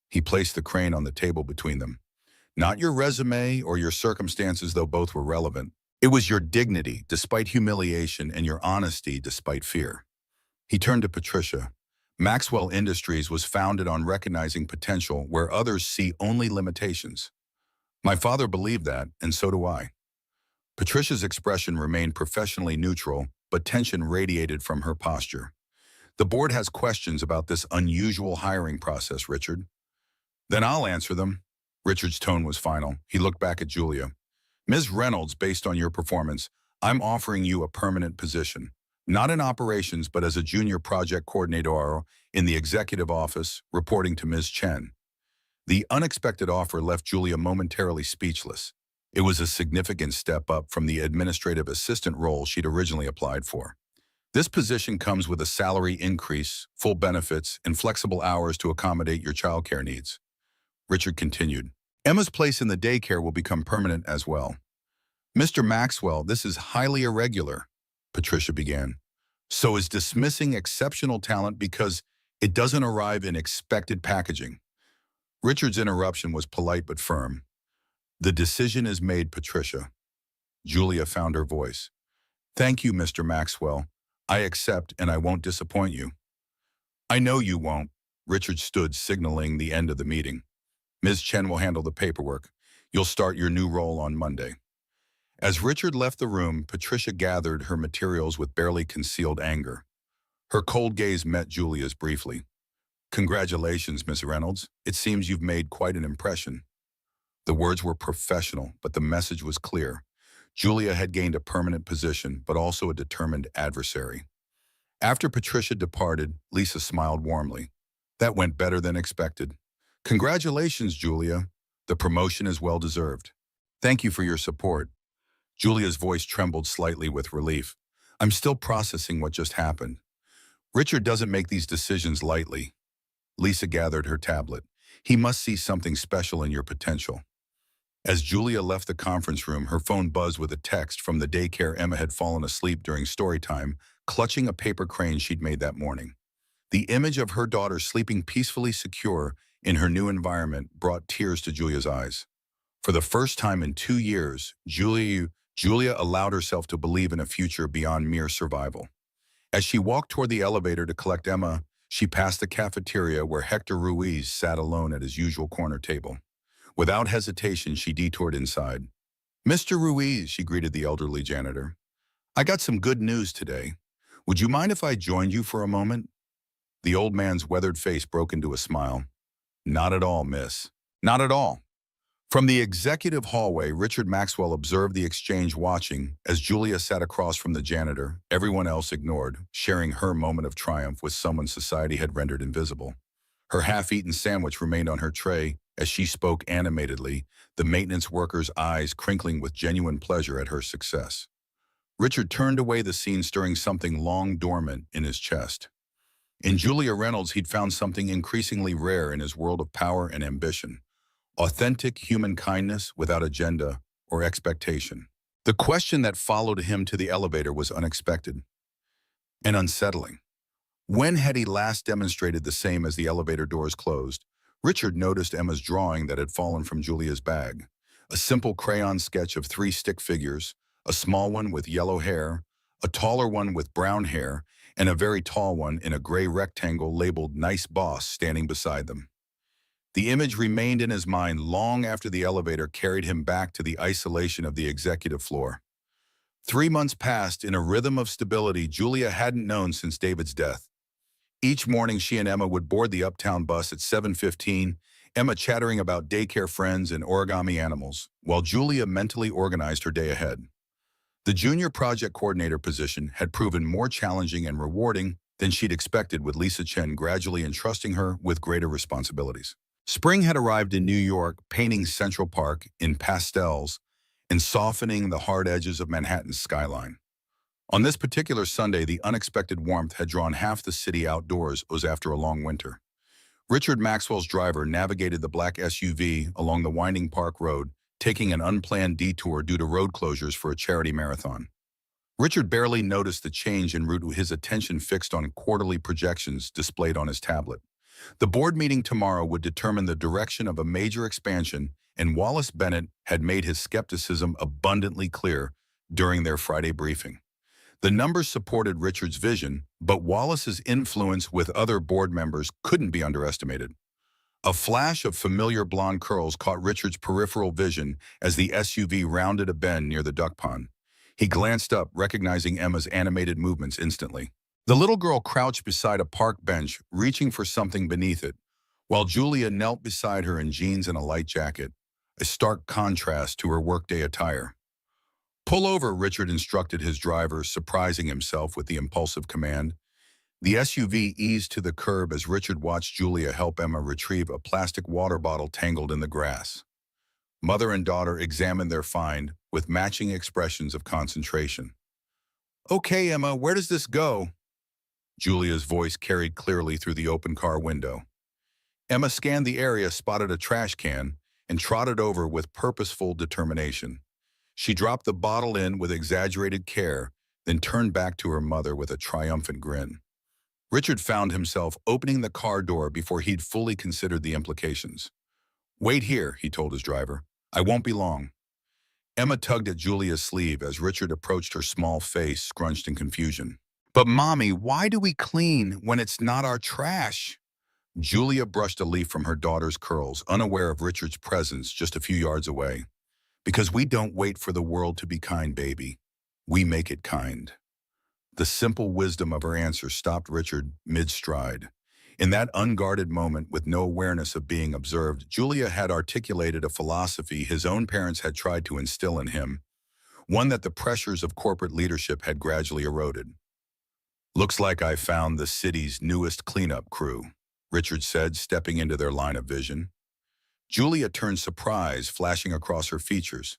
He placed the crane on the table between them. "Not your resume or your circumstances, though both were relevant. It was your dignity, despite humiliation, and your honesty, despite fear." He turned to Patricia. "Maxwell Industries was founded on recognizing potential where others see only limitations. My father believed that, and so do I." Patricia's expression remained professionally neutral, but tension radiated from her posture. "The board has questions about this unusual hiring process, Richard." "Then I'll answer them." Richard's tone was final. He looked back at Julia. "Ms. Reynolds, based on your performance, I'm offering you a permanent position. Not in operations, but as a junior project coordinator in the executive office, reporting to Ms. Chen." The unexpected offer left Julia momentarily speechless. It was a significant step up from the administrative assistant role she'd originally applied for. "This position comes with a salary increase, full benefits, and flexible hours to accommodate your childcare needs." Richard continued. "Emma's place in the daycare will become permanent as well." "Mr. Maxwell, this is highly irregular," Patricia began. "So is dismissing exceptional talent because it doesn't arrive in expected packaging." Richard's interruption was polite but firm. "The decision is made, Patricia." Julia found her voice. "Thank you, Mr. Maxwell. I accept and I won't disappoint you." "I know you won't." Richard stood, signaling the end of the meeting. "Ms. Chen will handle the paperwork. You'll start your new role on Monday." As Richard left the room, Patricia gathered her materials with barely concealed anger. Her cold gaze met Julia's briefly. "Congratulations, Miss Reynolds. It seems you've made quite an impression." The words were professional, but the message was clear. Julia had gained a permanent position, but also a determined adversary. After Patricia departed, Lisa smiled warmly. "That went better than expected." "Congratulations, Julia. The promotion is well-deserved." "Thank you for your support." Julia's voice trembled slightly with relief. "I'm still processing what just happened. Richard doesn't make these decisions lightly." Lisa gathered her tablet. "He must see something special in your potential." As Julia left the conference room, her phone buzzed with a text from the daycare. Emma had fallen asleep during story time, clutching a paper crane she'd made that morning. The image of her daughter sleeping peacefully secure in her new environment brought tears to Julia's eyes. For the first time in 2 years, Julia allowed herself to believe in a future beyond mere survival. As she walked toward the elevator to collect Emma, she passed the cafeteria where Hector Ruiz sat alone at his usual corner table. Without hesitation, she detoured inside. "Mr. Ruiz," she greeted the elderly janitor. "I got some good news today. Would you mind if I joined you for a moment?" The old man's weathered face broke into a smile. "Not at all, miss. Not at all." From the executive hallway, Richard Maxwell observed the exchange, watching as Julia sat across from the janitor, everyone else ignored, sharing her moment of triumph with someone society had rendered invisible. Her half-eaten sandwich remained on her tray as she spoke animatedly, the maintenance worker's eyes crinkling with genuine pleasure at her success. Richard turned away, the scene stirring something long dormant in his chest. In Julia Reynolds, he'd found something increasingly rare in his world of power and ambition: authentic human kindness without agenda or expectation. The question that followed him to the elevator was unexpected and unsettling. When had he last demonstrated the same? As the elevator doors closed, Richard noticed Emma's drawing that had fallen from Julia's bag. A simple crayon sketch of 3 stick figures, a small one with yellow hair, a taller one with brown hair, and a very tall one in a gray rectangle labeled "Nice Boss" standing beside them. The image remained in his mind long after the elevator carried him back to the isolation of the executive floor. 3 months passed in a rhythm of stability Julia hadn't known since David's death. Each morning, she and Emma would board the uptown bus at 7:15, Emma chattering about daycare friends and origami animals, while Julia mentally organized her day ahead. The junior project coordinator position had proven more challenging and rewarding than she'd expected, with Lisa Chen gradually entrusting her with greater responsibilities. Spring had arrived in New York, painting Central Park in pastels and softening the hard edges of Manhattan's skyline. On this particular Sunday, the unexpected warmth had drawn half the city outdoors after a long winter. Richard Maxwell's driver navigated the black SUV along the winding Park Road, taking an unplanned detour due to road closures for a charity marathon. Richard barely noticed the change en route, with his attention fixed on quarterly projections displayed on his tablet. The board meeting tomorrow would determine the direction of a major expansion, and Wallace Bennett had made his skepticism abundantly clear during their Friday briefing. The numbers supported Richard's vision, but Wallace's influence with other board members couldn't be underestimated. A flash of familiar blonde curls caught Richard's peripheral vision as the SUV rounded a bend near the duck pond. He glanced up, recognizing Emma's animated movements instantly. The little girl crouched beside a park bench, reaching for something beneath it, while Julia knelt beside her in jeans and a light jacket, a stark contrast to her workday attire. "Pull over," Richard instructed his driver, surprising himself with the impulsive command. The SUV eased to the curb as Richard watched Julia help Emma retrieve a plastic water bottle tangled in the grass. Mother and daughter examined their find with matching expressions of concentration. "Okay, Emma, where does this go?" Julia's voice carried clearly through the open car window. Emma scanned the area, spotted a trash can, and trotted over with purposeful determination. She dropped the bottle in with exaggerated care, then turned back to her mother with a triumphant grin. Richard found himself opening the car door before he'd fully considered the implications. Wait here, he told his driver. I won't be long. Emma tugged at Julia's sleeve as Richard approached her small face scrunched in confusion. But Mommy, why do we clean when it's not our trash? Julia brushed a leaf from her daughter's curls, unaware of Richard's presence just a few yards away. Because we don't wait for the world to be kind, baby. We make it kind. The simple wisdom of her answer stopped Richard mid-stride. In that unguarded moment, with no awareness of being observed, Julia had articulated a philosophy his own parents had tried to instill in him, one that the pressures of corporate leadership had gradually eroded. Looks like I found the city's newest cleanup crew, Richard said, stepping into their line of vision. Julia turned surprise, flashing across her features.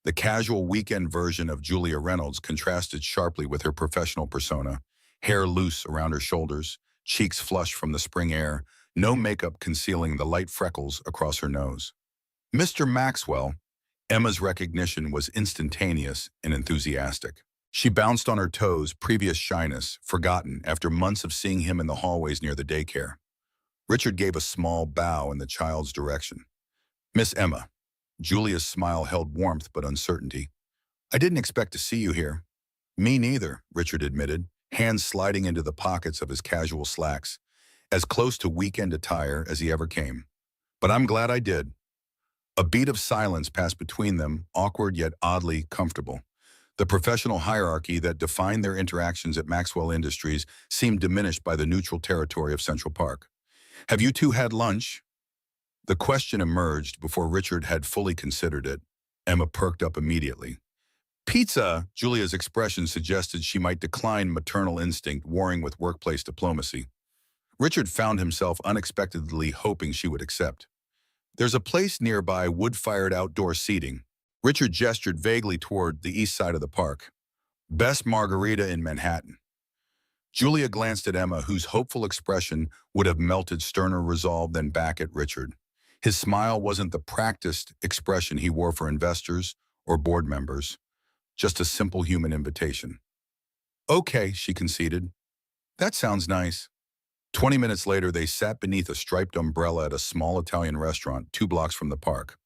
The casual weekend version of Julia Reynolds contrasted sharply with her professional persona, hair loose around her shoulders, cheeks flushed from the spring air, no makeup concealing the light freckles across her nose. Mr. Maxwell, Emma's recognition was instantaneous and enthusiastic. She bounced on her toes, previous shyness forgotten after months of seeing him in the hallways near the daycare. Richard gave a small bow in the child's direction. Miss Emma. Julia's smile held warmth but uncertainty. I didn't expect to see you here. Me neither, Richard admitted, hands sliding into the pockets of his casual slacks, as close to weekend attire as he ever came. But I'm glad I did. A beat of silence passed between them, awkward yet oddly comfortable. The professional hierarchy that defined their interactions at Maxwell Industries seemed diminished by the neutral territory of Central Park. Have you two had lunch? The question emerged before Richard had fully considered it. Emma perked up immediately. Pizza, Julia's expression suggested she might decline maternal instinct warring with workplace diplomacy. Richard found himself unexpectedly hoping she would accept. There's a place nearby wood-fired outdoor seating. Richard gestured vaguely toward the east side of the park. Best margarita in Manhattan. Julia glanced at Emma, whose hopeful expression would have melted sterner resolve than back at Richard. His smile wasn't the practiced expression he wore for investors or board members, just a simple human invitation. Okay, she conceded. That sounds nice. 20 minutes later, they sat beneath a striped umbrella at a small Italian restaurant 2 blocks from the park.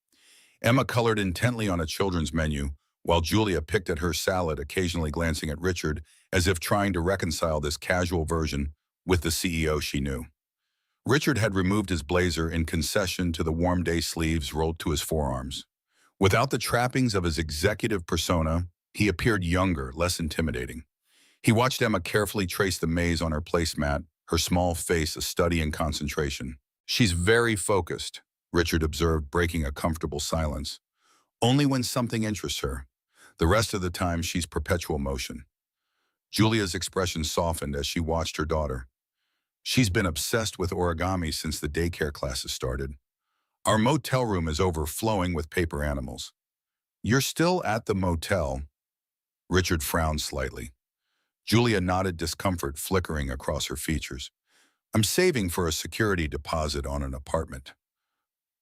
Emma colored intently on a children's menu, while Julia picked at her salad, occasionally glancing at Richard as if trying to reconcile this casual version with the CEO she knew. Richard had removed his blazer in concession to the warm day sleeves rolled to his forearms. Without the trappings of his executive persona, he appeared younger, less intimidating. He watched Emma carefully trace the maze on her placemat, her small face a study in concentration. She's very focused, Richard observed, breaking a comfortable silence. Only when something interests her. The rest of the time, she's perpetual motion. Julia's expression softened as she watched her daughter. She's been obsessed with origami since the daycare classes started. Our motel room is overflowing with paper animals. You're still at the motel? Richard frowned slightly. Julia nodded, discomfort flickering across her features. I'm saving for a security deposit on an apartment.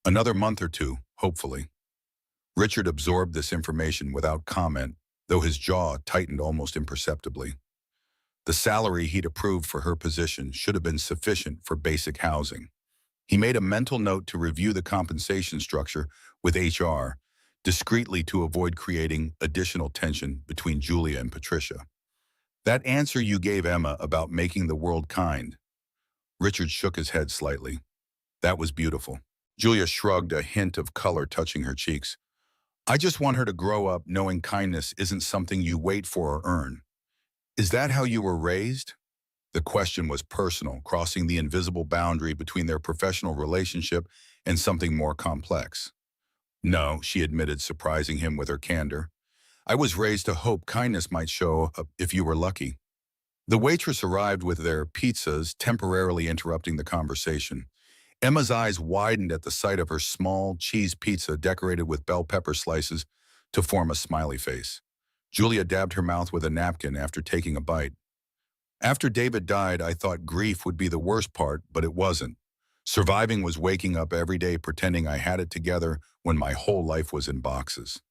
Another month or two, hopefully. Richard absorbed this information without comment, though his jaw tightened almost imperceptibly. The salary he'd approved for her position should have been sufficient for basic housing. He made a mental note to review the compensation structure with HR, discreetly to avoid creating additional tension between Julia and Patricia. That answer you gave Emma about making the world kind. Richard shook his head slightly. That was beautiful. Julia shrugged, a hint of color touching her cheeks. I just want her to grow up knowing kindness isn't something you wait for or earn. Is that how you were raised? The question was personal, crossing the invisible boundary between their professional relationship and something more complex. No, she admitted, surprising him with her candor. I was raised to hope kindness might show up if you were lucky. The waitress arrived with their pizzas, temporarily interrupting the conversation. Emma's eyes widened at the sight of her small cheese pizza decorated with bell pepper slices to form a smiley face. Julia dabbed her mouth with a napkin after taking a bite. After David died, I thought grief would be the worst part, but it wasn't. Surviving was waking up every day pretending I had it together when my whole life was in boxes.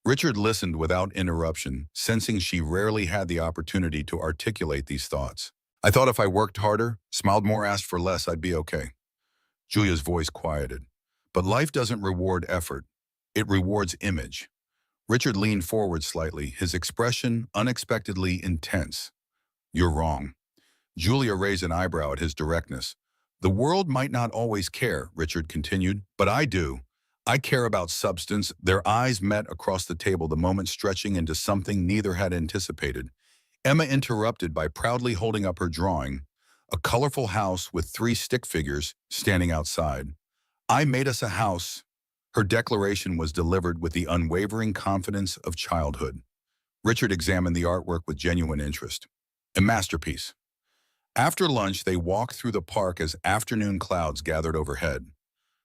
Richard listened without interruption, sensing she rarely had the opportunity to articulate these thoughts. I thought if I worked harder, smiled more, asked for less, I'd be okay. Julia's voice quieted. But life doesn't reward effort. It rewards image. Richard leaned forward slightly, his expression unexpectedly intense. You're wrong. Julia raised an eyebrow at his directness. The world might not always care, Richard continued, but I do. I care about substance. Their eyes met across the table, the moment stretching into something neither had anticipated. Emma interrupted by proudly holding up her drawing, a colorful house with 3 stick figures standing outside. I made us a house. Her declaration was delivered with the unwavering confidence of childhood. Richard examined the artwork with genuine interest. A masterpiece. After lunch, they walked through the park as afternoon clouds gathered overhead.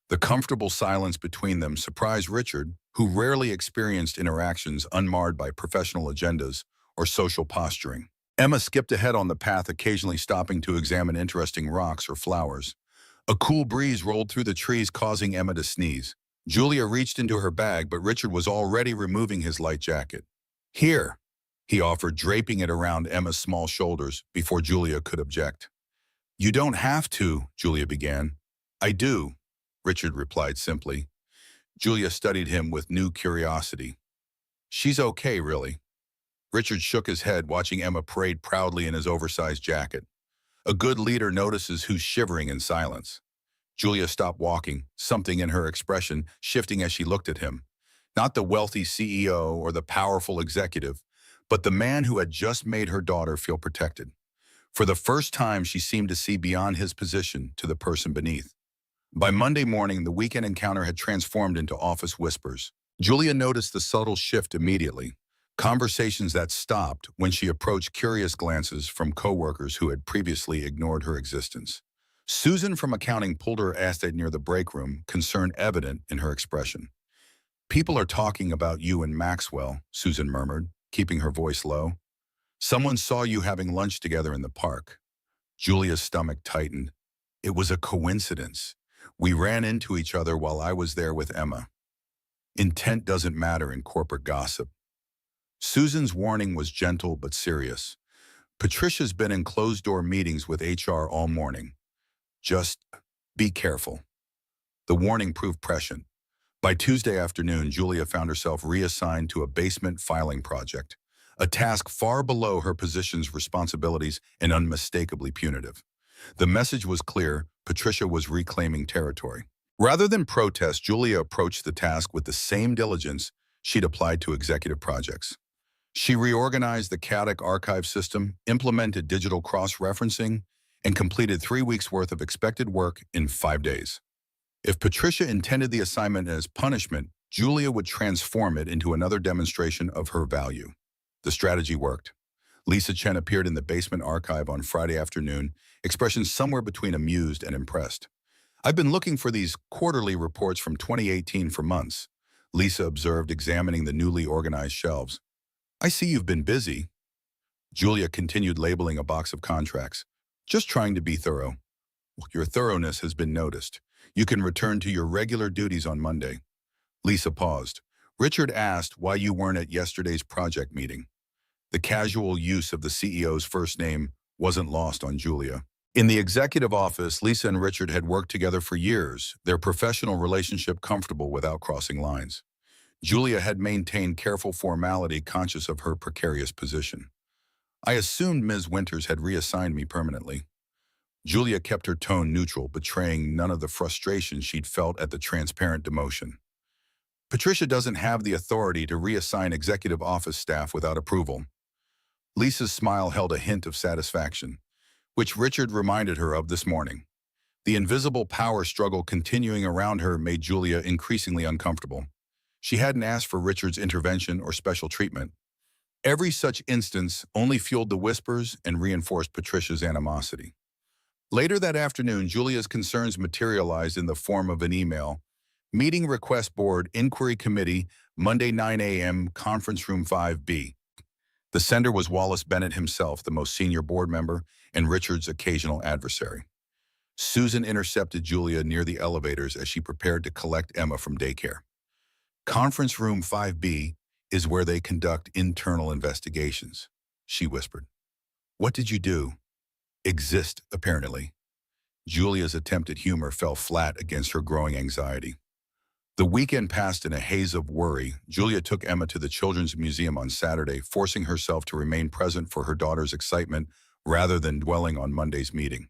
The comfortable silence between them surprised Richard, who rarely experienced interactions unmarred by professional agendas or social posturing. Emma skipped ahead on the path, occasionally stopping to examine interesting rocks or flowers. A cool breeze rolled through the trees, causing Emma to sneeze. Julia reached into her bag, but Richard was already removing his light jacket. Here, he offered, draping it around Emma's small shoulders before Julia could object. You don't have to, Julia began. I do, Richard replied simply. Julia studied him with new curiosity. She's okay, really. Richard shook his head, watching Emma parade proudly in his oversized jacket. A good leader notices who's shivering in silence. Julia stopped walking, something in her expression shifting as she looked at him. Not the wealthy CEO or the powerful executive, but the man who had just made her daughter feel protected. For the first time, she seemed to see beyond his position to the person beneath. By Monday morning, the weekend encounter had transformed into office whispers. Julia noticed the subtle shift immediately. Conversations that stopped when she approached curious glances from coworkers who had previously ignored her existence. Susan from accounting pulled her aside near the break room, concern evident in her expression. People are talking about you and Maxwell, Susan murmured, keeping her voice low. Someone saw you having lunch together in the park. Julia's stomach tightened. It was a coincidence. We ran into each other while I was there with Emma. Intent doesn't matter in corporate gossip. Susan's warning was gentle but serious. Patricia's been in closed-door meetings with HR all morning. Just be careful. The warning proved prescient. By Tuesday afternoon, Julia found herself reassigned to a basement filing project, a task far below her position's responsibilities and unmistakably punitive. The message was clear: Patricia was reclaiming territory. Rather than protest, Julia approached the task with the same diligence she'd applied to executive projects. She reorganized the chaotic archive system, implemented digital cross-referencing, and completed 3 weeks' worth of expected work in 5 days. If Patricia intended the assignment as punishment, Julia would transform it into another demonstration of her value. The strategy worked. Lisa Chen appeared in the basement archive on Friday afternoon, expressions somewhere between amused and impressed. I've been looking for these quarterly reports from 2018 for months, Lisa observed, examining the newly organized shelves. I see you've been busy. Julia continued labeling a box of contracts. Just trying to be thorough. Your thoroughness has been noticed. You can return to your regular duties on Monday. Lisa paused. Richard asked why you weren't at yesterday's project meeting. The casual use of the CEO's first name wasn't lost on Julia. In the executive office, Lisa and Richard had worked together for years, their professional relationship comfortable without crossing lines. Julia had maintained careful formality, conscious of her precarious position. I assumed Ms. Winters had reassigned me permanently. Julia kept her tone neutral, betraying none of the frustration she'd felt at the transparent demotion. Patricia doesn't have the authority to reassign executive office staff without approval. Lisa's smile held a hint of satisfaction, which Richard reminded her of this morning. The invisible power struggle continuing around her made Julia increasingly uncomfortable. She hadn't asked for Richard's intervention or special treatment. Every such instance only fueled the whispers and reinforced Patricia's animosity. Later that afternoon, Julia's concerns materialized in the form of an email. Meeting Request Board, Inquiry Committee, Monday 9 a.m., Conference Room 5B. The sender was Wallace Bennett himself, the most senior board member and Richard's occasional adversary. Susan intercepted Julia near the elevators as she prepared to collect Emma from daycare. Conference Room 5B is where they conduct internal investigations, she whispered. What did you do? Exist, apparently. Julia's attempt at humor fell flat against her growing anxiety. The weekend passed in a haze of worry. Julia took Emma to the Children's Museum on Saturday, forcing herself to remain present for her daughter's excitement rather than dwelling on Monday's meeting.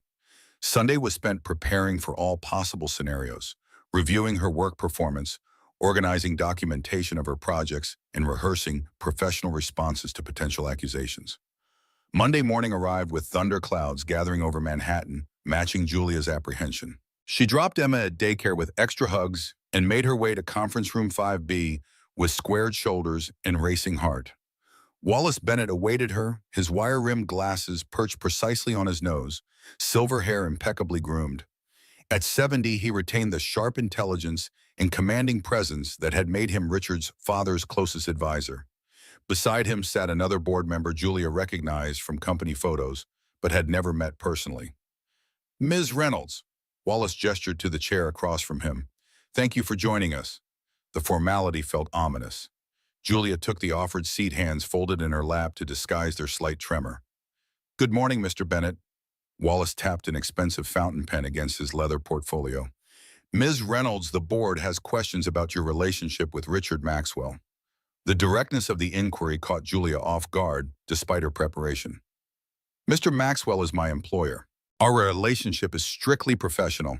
Sunday was spent preparing for all possible scenarios, reviewing her work performance, organizing documentation of her projects, and rehearsing professional responses to potential accusations. Monday morning arrived with thunder clouds gathering over Manhattan, matching Julia's apprehension. She dropped Emma at daycare with extra hugs and made her way to conference room 5B with squared shoulders and racing heart. Wallace Bennett awaited her, his wire-rimmed glasses perched precisely on his nose, silver hair impeccably groomed. At 70, he retained the sharp intelligence and commanding presence that had made him Richard's father's closest advisor. Beside him sat another board member Julia recognized from company photos, but had never met personally. Ms. Reynolds, Wallace gestured to the chair across from him. Thank you for joining us. The formality felt ominous. Julia took the offered seat, hands folded in her lap to disguise their slight tremor. Good morning, Mr. Bennett. Wallace tapped an expensive fountain pen against his leather portfolio. Ms. Reynolds, the board has questions about your relationship with Richard Maxwell. The directness of the inquiry caught Julia off guard, despite her preparation. Mr. Maxwell is my employer. Our relationship is strictly professional.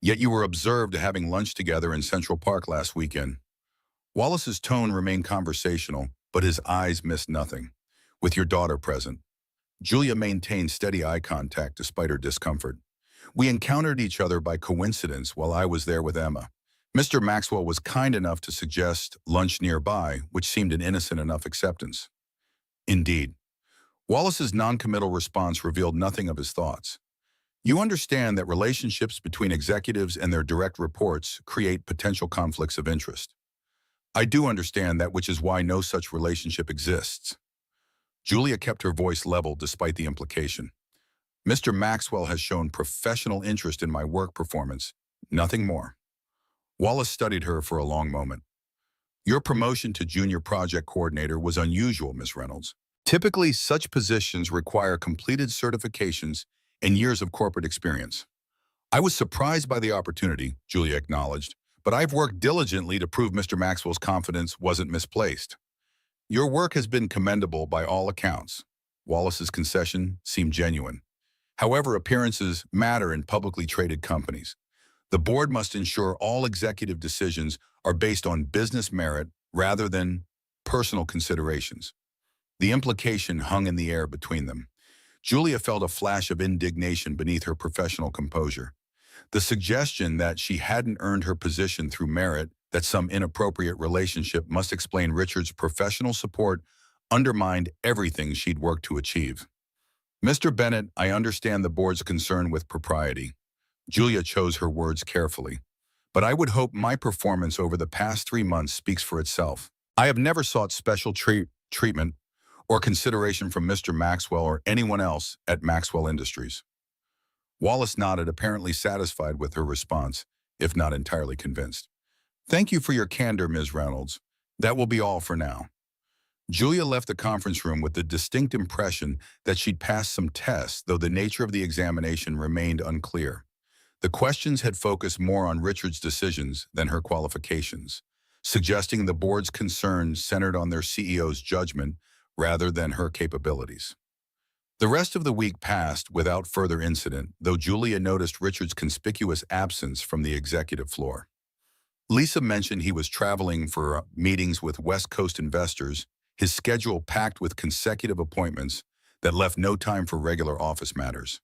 Yet you were observed having lunch together in Central Park last weekend. Wallace's tone remained conversational, but his eyes missed nothing. With your daughter present. Julia maintained steady eye contact despite her discomfort. We encountered each other by coincidence while I was there with Emma. Mr. Maxwell was kind enough to suggest lunch nearby, which seemed an innocent enough acceptance. Indeed. Wallace's non-committal response revealed nothing of his thoughts. You understand that relationships between executives and their direct reports create potential conflicts of interest. I do understand that, which is why no such relationship exists. Julia kept her voice level despite the implication. Mr. Maxwell has shown professional interest in my work performance, nothing more. Wallace studied her for a long moment. Your promotion to junior project coordinator was unusual, Ms. Reynolds. Typically, such positions require completed certifications and years of corporate experience. I was surprised by the opportunity, Julia acknowledged, but I've worked diligently to prove Mr. Maxwell's confidence wasn't misplaced. Your work has been commendable by all accounts. Wallace's concession seemed genuine. However, appearances matter in publicly traded companies. The board must ensure all executive decisions are based on business merit rather than personal considerations. The implication hung in the air between them. Julia felt a flash of indignation beneath her professional composure. The suggestion that she hadn't earned her position through merit, that some inappropriate relationship must explain Richard's professional support, undermined everything she'd worked to achieve. Mr. Bennett, I understand the board's concern with propriety. Julia chose her words carefully. But I would hope my performance over the past 3 months speaks for itself. I have never sought special treatment or consideration from Mr. Maxwell or anyone else at Maxwell Industries. Wallace nodded, apparently satisfied with her response, if not entirely convinced. Thank you for your candor, Ms. Reynolds. That will be all for now. Julia left the conference room with the distinct impression that she'd passed some tests, though the nature of the examination remained unclear. The questions had focused more on Richard's decisions than her qualifications, suggesting the board's concerns centered on their CEO's judgment rather than her capabilities. The rest of the week passed without further incident, though Julia noticed Richard's conspicuous absence from the executive floor. Lisa mentioned he was traveling for meetings with West Coast investors, his schedule packed with consecutive appointments that left no time for regular office matters.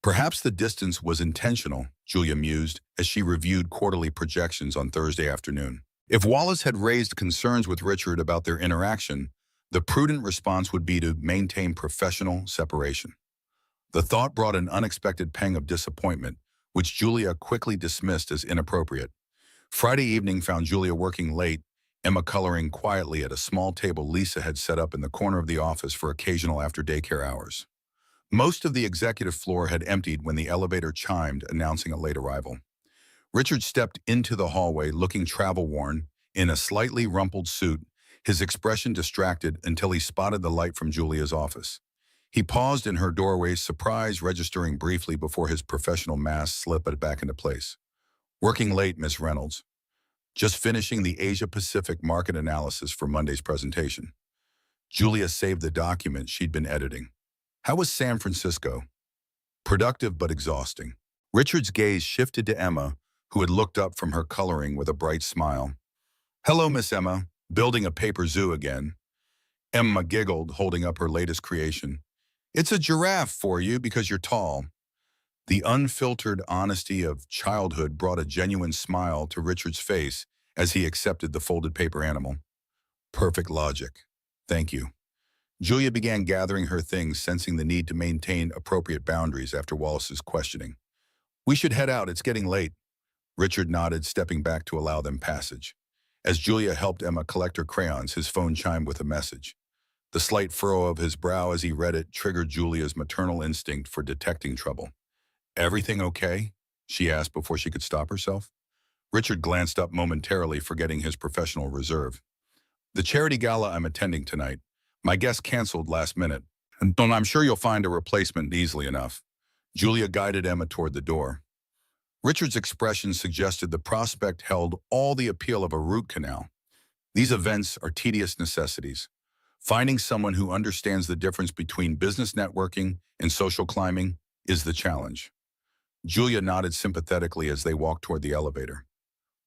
Perhaps the distance was intentional, Julia mused as she reviewed quarterly projections on Thursday afternoon. If Wallace had raised concerns with Richard about their interaction, the prudent response would be to maintain professional separation. The thought brought an unexpected pang of disappointment, which Julia quickly dismissed as inappropriate. Friday evening found Julia working late, Emma coloring quietly at a small table Lisa had set up in the corner of the office for occasional after-daycare hours. Most of the executive floor had emptied when the elevator chimed, announcing a late arrival. Richard stepped into the hallway looking travel-worn, in a slightly rumpled suit, his expression distracted until he spotted the light from Julia's office. He paused in her doorway, surprise registering briefly before his professional mask slipped back into place. Working late, Miss Reynolds. Just finishing the Asia-Pacific market analysis for Monday's presentation. Julia saved the document she'd been editing. How was San Francisco? Productive but exhausting. Richard's gaze shifted to Emma, who had looked up from her coloring with a bright smile. Hello, Miss Emma. Building a paper zoo again. Emma giggled, holding up her latest creation. It's a giraffe for you because you're tall. The unfiltered honesty of childhood brought a genuine smile to Richard's face as he accepted the folded paper animal. Perfect logic. Thank you. Julia began gathering her things, sensing the need to maintain appropriate boundaries after Wallace's questioning. We should head out, it's getting late. Richard nodded, stepping back to allow them passage. As Julia helped Emma collect her crayons, his phone chimed with a message. The slight furrow of his brow as he read it triggered Julia's maternal instinct for detecting trouble. Everything okay? She asked before she could stop herself. Richard glanced up momentarily, forgetting his professional reserve. The charity gala I'm attending tonight. My guest canceled last minute, and I'm sure you'll find a replacement easily enough. Julia guided Emma toward the door. Richard's expression suggested the prospect held all the appeal of a root canal. These events are tedious necessities. Finding someone who understands the difference between business networking and social climbing is the challenge. Julia nodded sympathetically as they walked toward the elevator.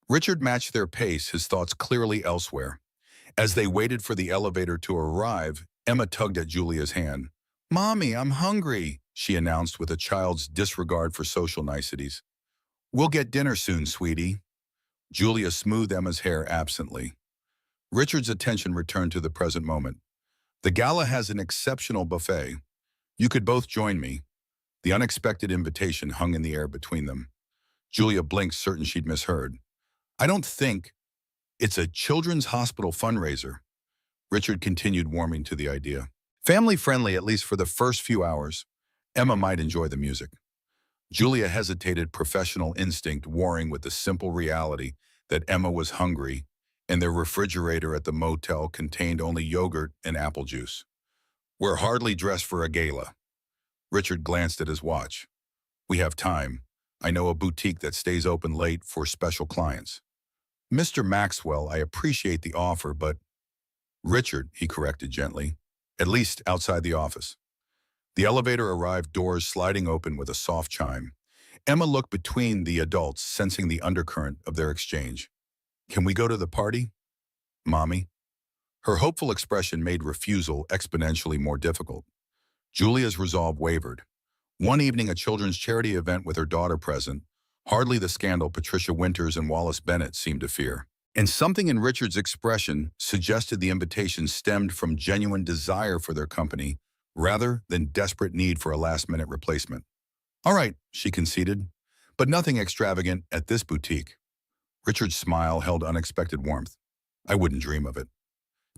Richard matched their pace, his thoughts clearly elsewhere. As they waited for the elevator to arrive, Emma tugged at Julia's hand. Mommy, I'm hungry, she announced with a child's disregard for social niceties. We'll get dinner soon, sweetie. Julia smoothed Emma's hair absently. Richard's attention returned to the present moment. The gala has an exceptional buffet. You could both join me. The unexpected invitation hung in the air between them. Julia blinked, certain she'd misheard. I don't think it's a children's hospital fundraiser. Richard continued, warming to the idea. Family-friendly, at least for the first few hours. Emma might enjoy the music. Julia hesitated, professional instinct warring with the simple reality that Emma was hungry and their refrigerator at the motel contained only yogurt and apple juice. We're hardly dressed for a gala. Richard glanced at his watch. We have time. I know a boutique that stays open late for special clients. Mr. Maxwell, I appreciate the offer, but... Richard, he corrected gently, at least outside the office. The elevator arrived, doors sliding open with a soft chime. Emma looked between the adults, sensing the undercurrent of their exchange. Can we go to the party? Mommy? Her hopeful expression made refusal exponentially more difficult. Julia's resolve wavered. One evening, a children's charity event with her daughter present, hardly the scandal Patricia Winters and Wallace Bennett seemed to fear. And something in Richard's expression suggested the invitation stemmed from genuine desire for their company, rather than desperate need for a last-minute replacement. All right, she conceded, but nothing extravagant at this boutique. Richard's smile held unexpected warmth. I wouldn't dream of it.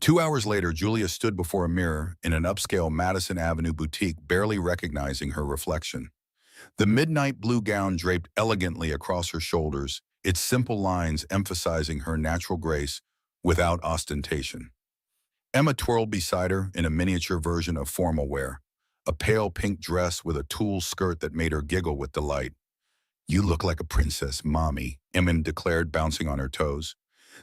2 hours later, Julia stood before a mirror in an upscale Madison Avenue boutique, barely recognizing her reflection. The midnight blue gown draped elegantly across her shoulders, its simple lines emphasizing her natural grace without ostentation. Emma twirled beside her in a miniature version of formal wear, a pale pink dress with a tulle skirt that made her giggle with delight. You look like a princess, Mommy, Emma declared, bouncing on her toes.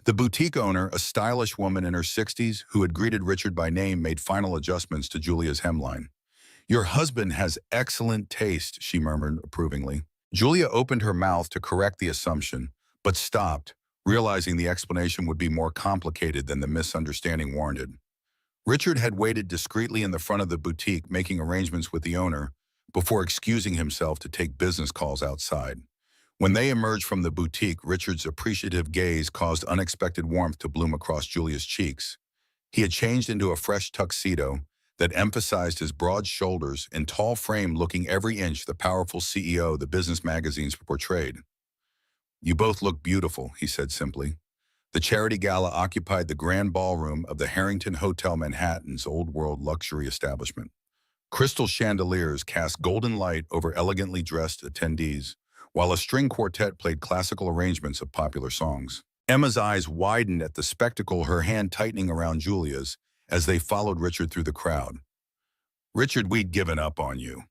The boutique owner, a stylish woman in her 60s who had greeted Richard by name, made final adjustments to Julia's hemline. Your husband has excellent taste, she murmured approvingly. Julia opened her mouth to correct the assumption, but stopped, realizing the explanation would be more complicated than the misunderstanding warranted. Richard had waited discreetly in the front of the boutique, making arrangements with the owner, before excusing himself to take business calls outside. When they emerged from the boutique, Richard's appreciative gaze caused unexpected warmth to bloom across Julia's cheeks. He had changed into a fresh tuxedo that emphasized his broad shoulders and tall frame, looking every inch the powerful CEO the business magazines portrayed. You both look beautiful, he said simply. The charity gala occupied the grand ballroom of the Harrington Hotel, Manhattan's old-world luxury establishment. Crystal chandeliers cast golden light over elegantly dressed attendees, while a string quartet played classical arrangements of popular songs. Emma's eyes widened at the spectacle, her hand tightening around Julia's as they followed Richard through the crowd. Richard, we'd given up on you.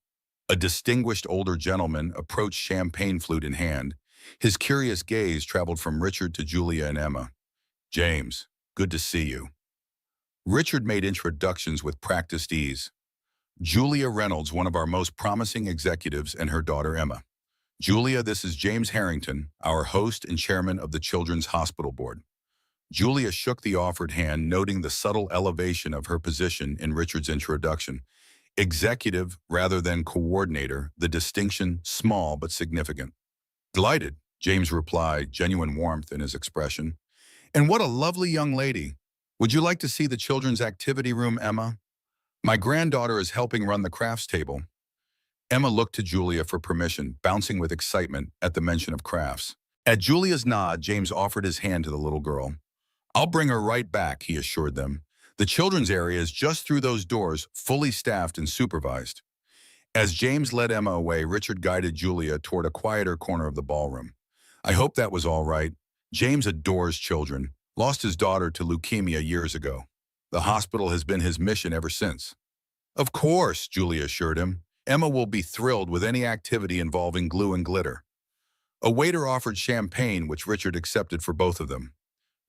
A distinguished older gentleman approached, champagne flute in hand, His curious gaze traveled from Richard to Julia and Emma. "James, good to see you." Richard made introductions with practiced ease. "Julia Reynolds, one of our most promising executives, and her daughter Emma." "Julia, this is James Harrington, our host and chairman of the Children's Hospital Board." Julia shook the offered hand, noting the subtle elevation of her position in Richard's introduction. Executive rather than coordinator, the distinction small but significant. "Delighted," James replied, genuine warmth in his expression. "And what a lovely young lady. Would you like to see the children's activity room, Emma? My granddaughter is helping run the crafts table." Emma looked to Julia for permission, bouncing with excitement at the mention of crafts. At Julia's nod, James offered his hand to the little girl. "I'll bring her right back," he assured them. "The children's area is just through those doors, fully staffed and supervised." As James led Emma away, Richard guided Julia toward a quieter corner of the ballroom. "I hope that was all right. James adores children. Lost his daughter to leukemia years ago. The hospital has been his mission ever since." "Of course," Julia assured him. "Emma will be thrilled with any activity involving glue and glitter." A waiter offered champagne, which Richard accepted for both of them.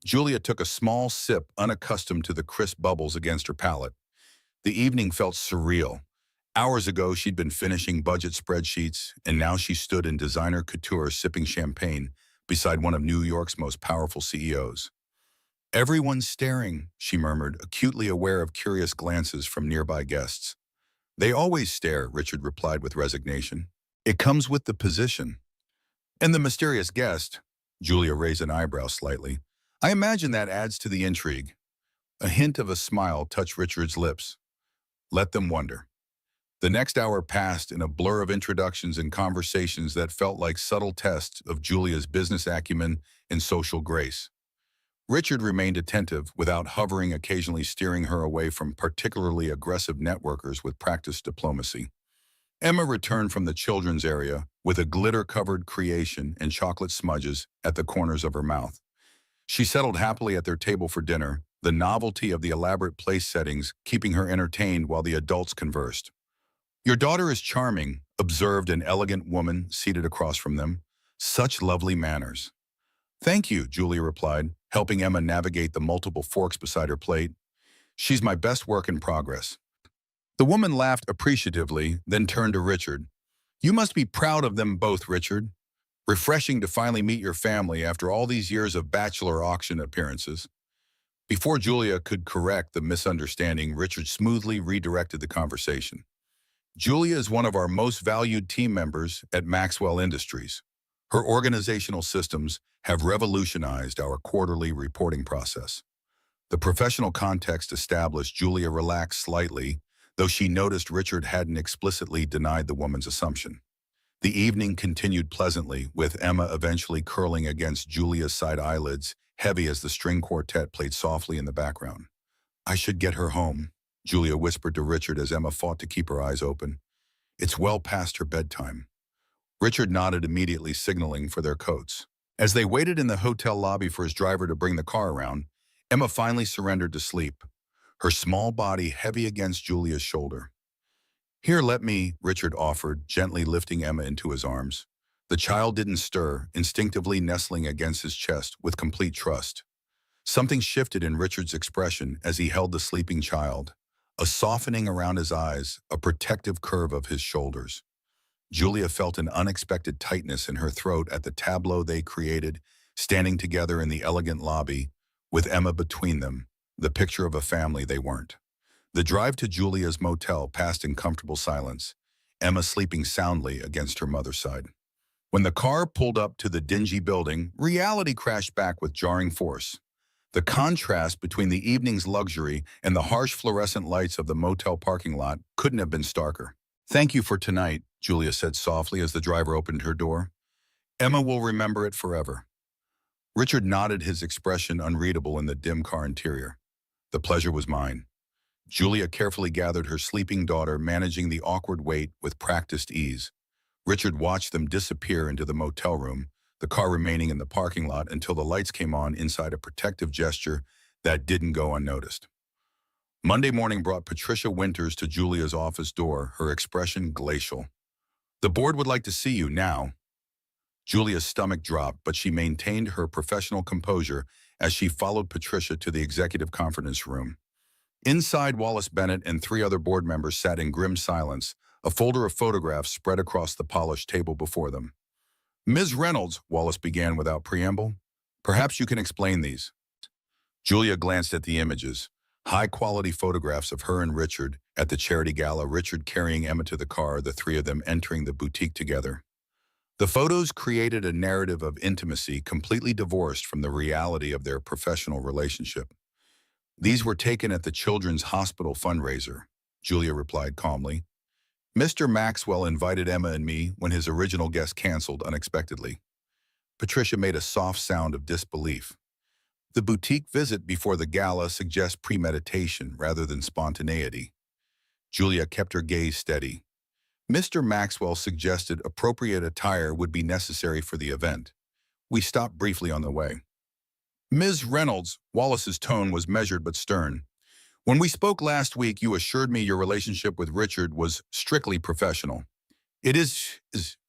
Julia took a small sip, unaccustomed to the crisp bubbles against her palate. The evening felt surreal. Hours ago, she'd been finishing budget spreadsheets, and now she stood in designer couture sipping champagne beside one of New York's most powerful CEOs. "Everyone's staring," she murmured, acutely aware of curious glances from nearby guests. "They always stare," Richard replied with resignation. "It comes with the position." "And the mysterious guest," Julia raised an eyebrow slightly. "I imagine that adds to the intrigue." A hint of a smile touched Richard's lips. Let them wonder. The next hour passed in a blur of introductions and conversations that felt like subtle tests of Julia's business acumen and social grace. Richard remained attentive, without hovering, occasionally steering her away from particularly aggressive networkers with practiced diplomacy. Emma returned from the children's area with a glitter-covered creation and chocolate smudges at the corners of her mouth. She settled happily at their table for dinner, the novelty of the elaborate place settings keeping her entertained while the adults conversed. "Your daughter is charming," observed an elegant woman seated across from them. "Such lovely manners." "Thank you," Julia replied, helping Emma navigate the multiple forks beside her plate. "She's my best work in progress." The woman laughed appreciatively, then turned to Richard. "You must be proud of them both, Richard. Refreshing to finally meet your family after all these years of bachelor auction appearances." Before Julia could correct the misunderstanding, Richard smoothly redirected the conversation. "Julia is one of our most valued team members at Maxwell Industries. Her organizational systems have revolutionized our quarterly reporting process." The professional context established, Julia relaxed slightly, though she noticed Richard hadn't explicitly denied the woman's assumption. The evening continued pleasantly, with Emma eventually curling against Julia's side eyelids, heavy as the string quartet played softly in the background. "I should get her home," Julia whispered to Richard as Emma fought to keep her eyes open. "It's well past her bedtime." Richard nodded immediately, signaling for their coats. As they waited in the hotel lobby for his driver to bring the car around, Emma finally surrendered to sleep, her small body heavy against Julia's shoulder. "Here, let me," Richard offered, gently lifting Emma into his arms. The child didn't stir, instinctively nestling against his chest with complete trust. Something shifted in Richard's expression as he held the sleeping child, a softening around his eyes, a protective curve of his shoulders. Julia felt an unexpected tightness in her throat at the tableau they created, standing together in the elegant lobby, with Emma between them, the picture of a family they weren't. The drive to Julia's motel passed in comfortable silence, Emma sleeping soundly against her mother's side. When the car pulled up to the dingy building, reality crashed back with jarring force. The contrast between the evening's luxury and the harsh fluorescent lights of the motel parking lot couldn't have been starker. "Thank you for tonight," Julia said softly as the driver opened her door. "Emma will remember it forever." Richard nodded, his expression unreadable in the dim car interior. "The pleasure was mine." Julia carefully gathered her sleeping daughter, managing the awkward wait with practiced ease. Richard watched them disappear into the motel room, the car remaining in the parking lot until the lights came on inside, a protective gesture that didn't go unnoticed. Monday morning brought Patricia Winters to Julia's office door, her expression glacial. "The board would like to see you now." Julia's stomach dropped, but she maintained her professional composure as she followed Patricia to the executive conference room. Inside, Wallace Bennett and three other board members sat in grim silence, a folder of photographs spread across the polished table before them. "Ms. Reynolds," Wallace began without preamble, "perhaps you can explain these." Julia glanced at the images, high-quality photographs of her and Richard at the charity gala, Richard carrying Emma to the car, the three of them entering the boutique together. The photos created a narrative of intimacy completely divorced from the reality of their professional relationship. "These were taken at the Children's Hospital fundraiser," Julia replied calmly. "Mr. Maxwell invited Emma and me when his original guest canceled unexpectedly." Patricia made a soft sound of disbelief. "The boutique visit before the gala suggests premeditation rather than spontaneity." Julia kept her gaze steady. "Mr. Maxwell suggested appropriate attire would be necessary for the event. We stopped briefly on the way." "Ms. Reynolds," Wallace's tone was measured but stern. "When we spoke last week, you assured me your relationship with Richard was strictly professional." "It is,"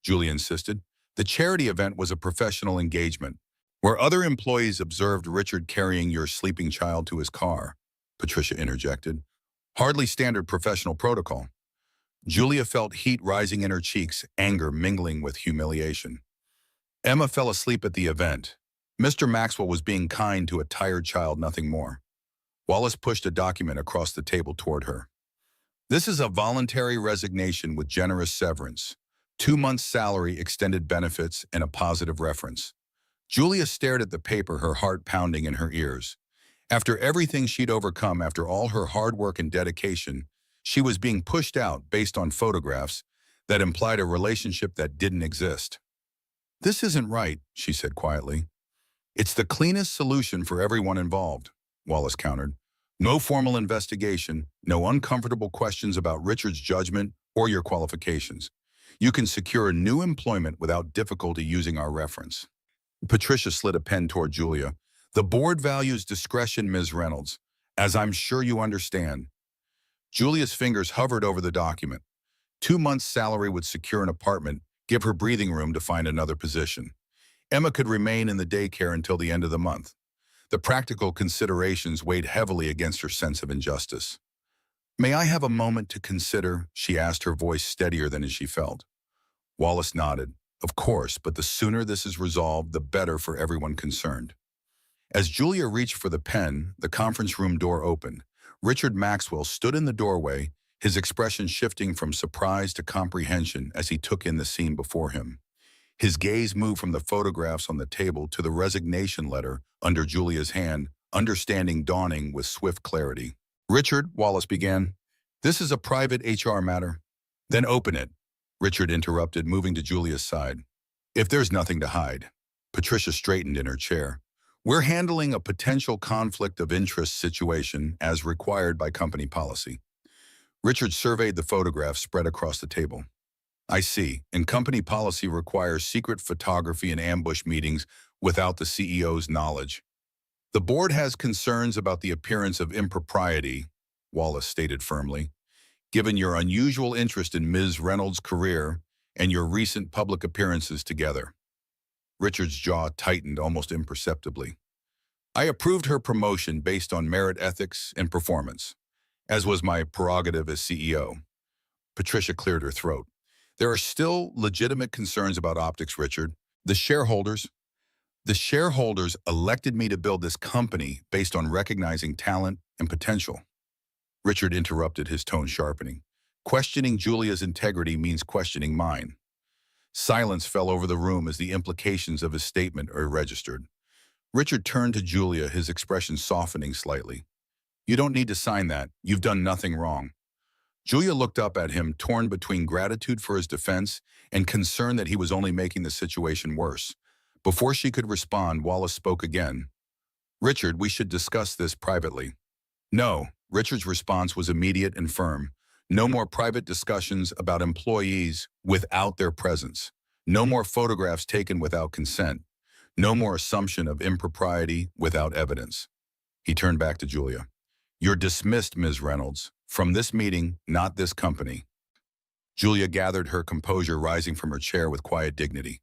Julia insisted. "The charity event was a professional engagement, where other employees observed Richard carrying your sleeping child to his car," Patricia interjected. "Hardly standard professional protocol." Julia felt heat rising in her cheeks, anger mingling with humiliation. "Emma fell asleep at the event. Mr. Maxwell was being kind to a tired child, nothing more." Wallace pushed a document across the table toward her. "This is a voluntary resignation with generous severance, 2 months' salary, extended benefits, and a positive reference." Julia stared at the paper, her heart pounding in her ears. After everything she'd overcome, after all her hard work and dedication, she was being pushed out based on photographs that implied a relationship that didn't exist. "This isn't right," she said quietly. "It's the cleanest solution for everyone involved," Wallace countered. "No formal investigation, no uncomfortable questions about Richard's judgment or your qualifications. You can secure new employment without difficulty using our reference." Patricia slid a pen toward Julia. "The board values discretion, Ms. Reynolds, as I'm sure you understand." Julia's fingers hovered over the document. 2 months' salary would secure an apartment, give her breathing room to find another position. Emma could remain in the daycare until the end of the month. The practical considerations weighed heavily against her sense of injustice. "May I have a moment to consider?" she asked, her voice steadier than she felt. Wallace nodded. "Of course, but the sooner this is resolved, the better for everyone concerned." As Julia reached for the pen, the conference room door opened. Richard Maxwell stood in the doorway, his expression shifting from surprise to comprehension as he took in the scene before him. His gaze moved from the photographs on the table to the resignation letter under Julia's hand, understanding dawning with swift clarity. "Richard," Wallace began, "this is a private HR matter." "Then open it," Richard interrupted, moving to Julia's side. "If there's nothing to hide." Patricia straightened in her chair. "We're handling a potential conflict of interest situation as required by company policy." Richard surveyed the photographs spread across the table. "I see, and company policy requires secret photography and ambush meetings without the CEO's knowledge." "The board has concerns about the appearance of impropriety," Wallace stated firmly. "Given your unusual interest in Ms. Reynolds' career and your recent public appearances together." Richard's jaw tightened almost imperceptibly. "I approved her promotion based on merit, ethics, and performance, as was my prerogative as CEO." Patricia cleared her throat. "There are still legitimate concerns about optics, Richard. The shareholders elected me to build this company based on recognizing talent and potential." Richard interrupted, his tone sharpening. "Questioning Julia's integrity means questioning mine." Silence fell over the room as the implications of his statement are registered. Richard turned to Julia, his expression softening slightly. "You don't need to sign that. You've done nothing wrong." Julia looked up at him, torn between gratitude for his defense and concern that he was only making the situation worse. Before she could respond, Wallace spoke again. "Richard, we should discuss this privately." "No." Richard's response was immediate and firm. "No more private discussions about employees without their presence. No more photographs taken without consent. No more assumption of impropriety without evidence." He turned back to Julia. "You're dismissed, Ms. Reynolds. From this meeting, not this company." Julia gathered her composure, rising from her chair with quiet dignity.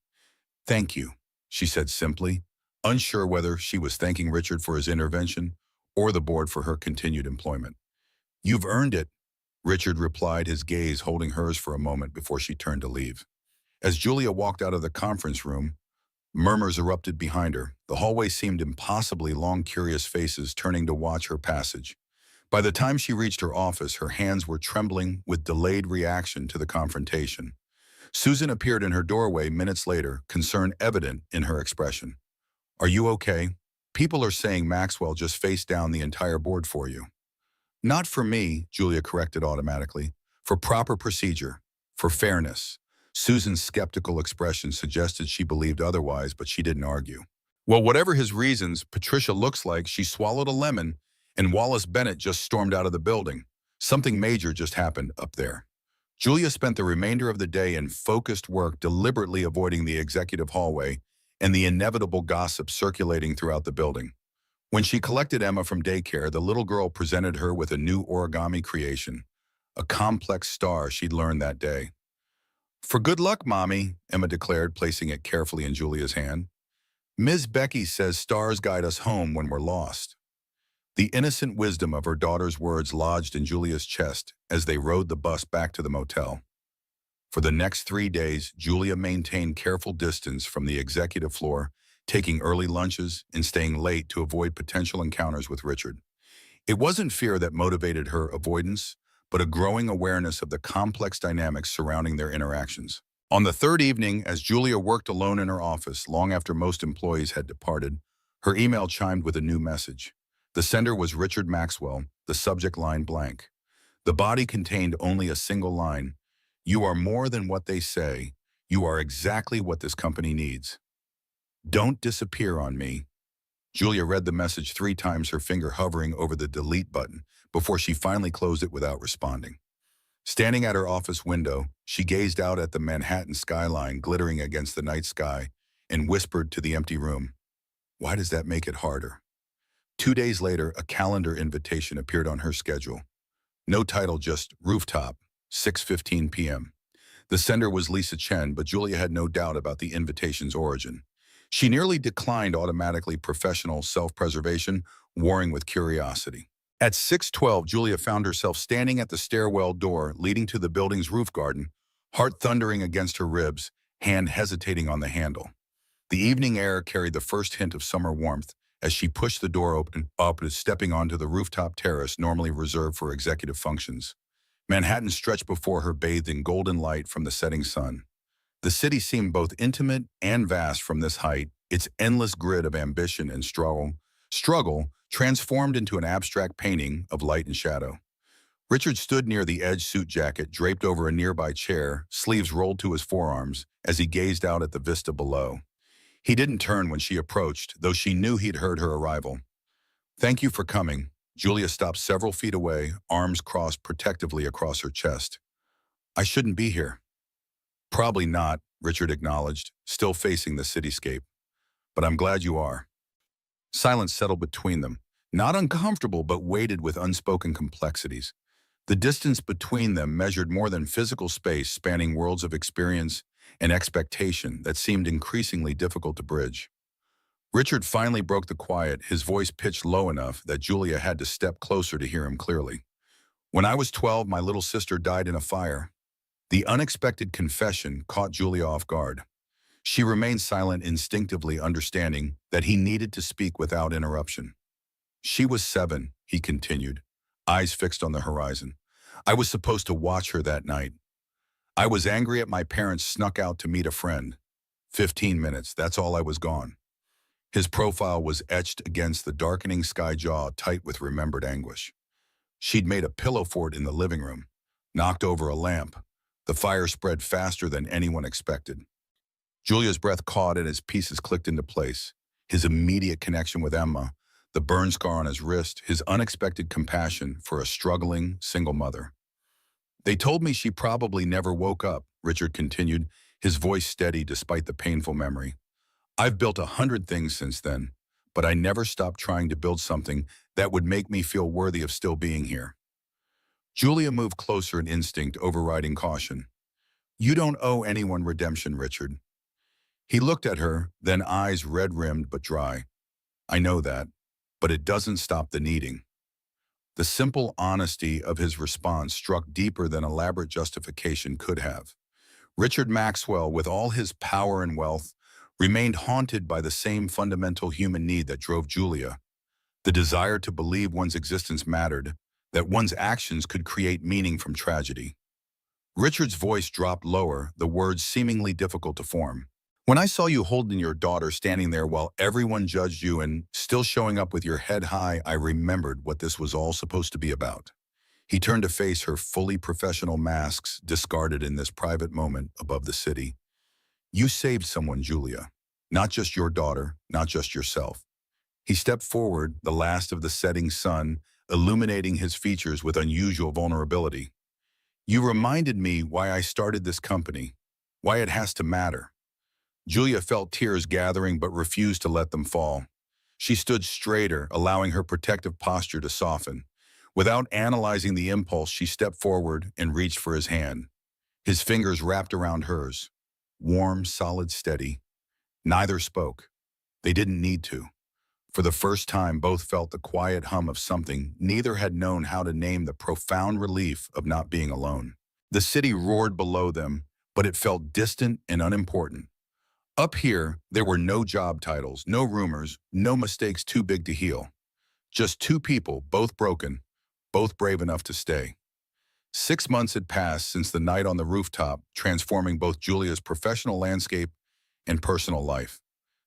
Thank you, she said simply, unsure whether she was thanking Richard for his intervention or the board for her continued employment. You've earned it, Richard replied, his gaze holding hers for a moment before she turned to leave. As Julia walked out of the conference room, murmurs erupted behind her. The hallway seemed impossibly long, curious faces turning to watch her passage. By the time she reached her office, her hands were trembling with delayed reaction to the confrontation. Susan appeared in her doorway minutes later, concern evident in her expression. Are you okay? People are saying Maxwell just faced down the entire board for you. Not for me, Julia corrected automatically. For proper procedure. For fairness. Susan's skeptical expression suggested she believed otherwise, but she didn't argue. Well, whatever his reasons, Patricia looks like she swallowed a lemon, and Wallace Bennett just stormed out of the building. Something major just happened up there. Julia spent the remainder of the day in focused work, deliberately avoiding the executive hallway and the inevitable gossip circulating throughout the building. When she collected Emma from daycare, the little girl presented her with a new origami creation, a complex star she'd learned that day. For good luck, Mommy, Emma declared, placing it carefully in Julia's hand. Ms. Becky says stars guide us home when we're lost. The innocent wisdom of her daughter's words lodged in Julia's chest as they rode the bus back to the motel. For the next 3 days, Julia maintained careful distance from the executive floor, taking early lunches and staying late to avoid potential encounters with Richard. It wasn't fear that motivated her avoidance, but a growing awareness of the complex dynamics surrounding their interactions. On the third evening, as Julia worked alone in her office long after most employees had departed, her email chimed with a new message. The sender was Richard Maxwell, the subject line blank. The body contained only a single line. You are more than what they say. You are exactly what this company needs. Don't disappear on me. Julia read the message 3 times, her finger hovering over the delete button, before she finally closed it without responding. Standing at her office window, she gazed out at the Manhattan skyline glittering against the night sky and whispered to the empty room, why does that make it harder? 2 days later, a calendar invitation appeared on her schedule. No title, just rooftop, 6:15 p.m. The sender was Lisa Chen, but Julia had no doubt about the invitation's origin. She nearly declined automatically, professional self-preservation, warring with curiosity. At 6:12, Julia found herself standing at the stairwell door leading to the building's roof garden, heart thundering against her ribs, hand hesitating on the handle. The evening air carried the first hint of summer warmth as she pushed the door open, stepping onto the rooftop terrace normally reserved for executive functions. Manhattan stretched before her, bathed in golden light from the setting sun. The city seemed both intimate and vast from this height, its endless grid of ambition and struggle transformed into an abstract painting of light and shadow. Richard stood near the edge suit jacket draped over a nearby chair, sleeves rolled to his forearms, as he gazed out at the vista below. He didn't turn when she approached, though she knew he'd heard her arrival. Thank you for coming. Julia stopped several feet away, arms crossed protectively across her chest. I shouldn't be here. Probably not, Richard acknowledged, still facing the cityscape. But I'm glad you are. Silence settled between them, not uncomfortable but weighted with unspoken complexities. The distance between them measured more than physical space, spanning worlds of experience and expectation that seemed increasingly difficult to bridge. Richard finally broke the quiet, his voice pitched low enough that Julia had to step closer to hear him clearly. When I was 12, my little sister died in a fire. The unexpected confession caught Julia off guard. She remained silent, instinctively understanding that he needed to speak without interruption. She was 7, he continued, eyes fixed on the horizon. I was supposed to watch her that night. I was angry at my parents, snuck out to meet a friend. 15 minutes, that's all I was gone. His profile was etched against the darkening sky, jaw tight with remembered anguish. She'd made a pillow fort in the living room, knocked over a lamp. The fire spread faster than anyone expected. Julia's breath caught and his pieces clicked into place. His immediate connection with Emma, the burn scar on his wrist, his unexpected compassion for a struggling single mother. They told me she probably never woke up, Richard continued, his voice steady despite the painful memory. I've built 100 things since then, but I never stopped trying to build something that would make me feel worthy of still being here. Julia moved closer, an instinct overriding caution. You don't owe anyone redemption, Richard. He looked at her, then eyes red-rimmed but dry. I know that, but it doesn't stop the needing. The simple honesty of his response struck deeper than elaborate justification could have. Richard Maxwell, with all his power and wealth, remained haunted by the same fundamental human need that drove Julia, the desire to believe one's existence mattered, that one's actions could create meaning from tragedy. Richard's voice dropped lower, the words seemingly difficult to form. When I saw you holding your daughter standing there while everyone judged you and still showing up with your head high, I remembered what this was all supposed to be about. He turned to face her fully professional masks discarded in this private moment above the city. You saved someone, Julia. Not just your daughter, not just yourself. He stepped forward, the last of the setting sun, illuminating his features with unusual vulnerability. You reminded me why I started this company, why it has to matter. Julia felt tears gathering but refused to let them fall. She stood straighter, allowing her protective posture to soften. Without analyzing the impulse, she stepped forward and reached for his hand. His fingers wrapped around hers. Warm, solid, steady. Neither spoke. They didn't need to. For the first time, both felt the quiet hum of something neither had known how to name, the profound relief of not being alone. The city roared below them, but it felt distant and unimportant. Up here, there were no job titles, no rumors, no mistakes too big to heal. Just two people, both broken, both brave enough to stay. 6 months had passed since the night on the rooftop, transforming both Julia's professional landscape and personal life.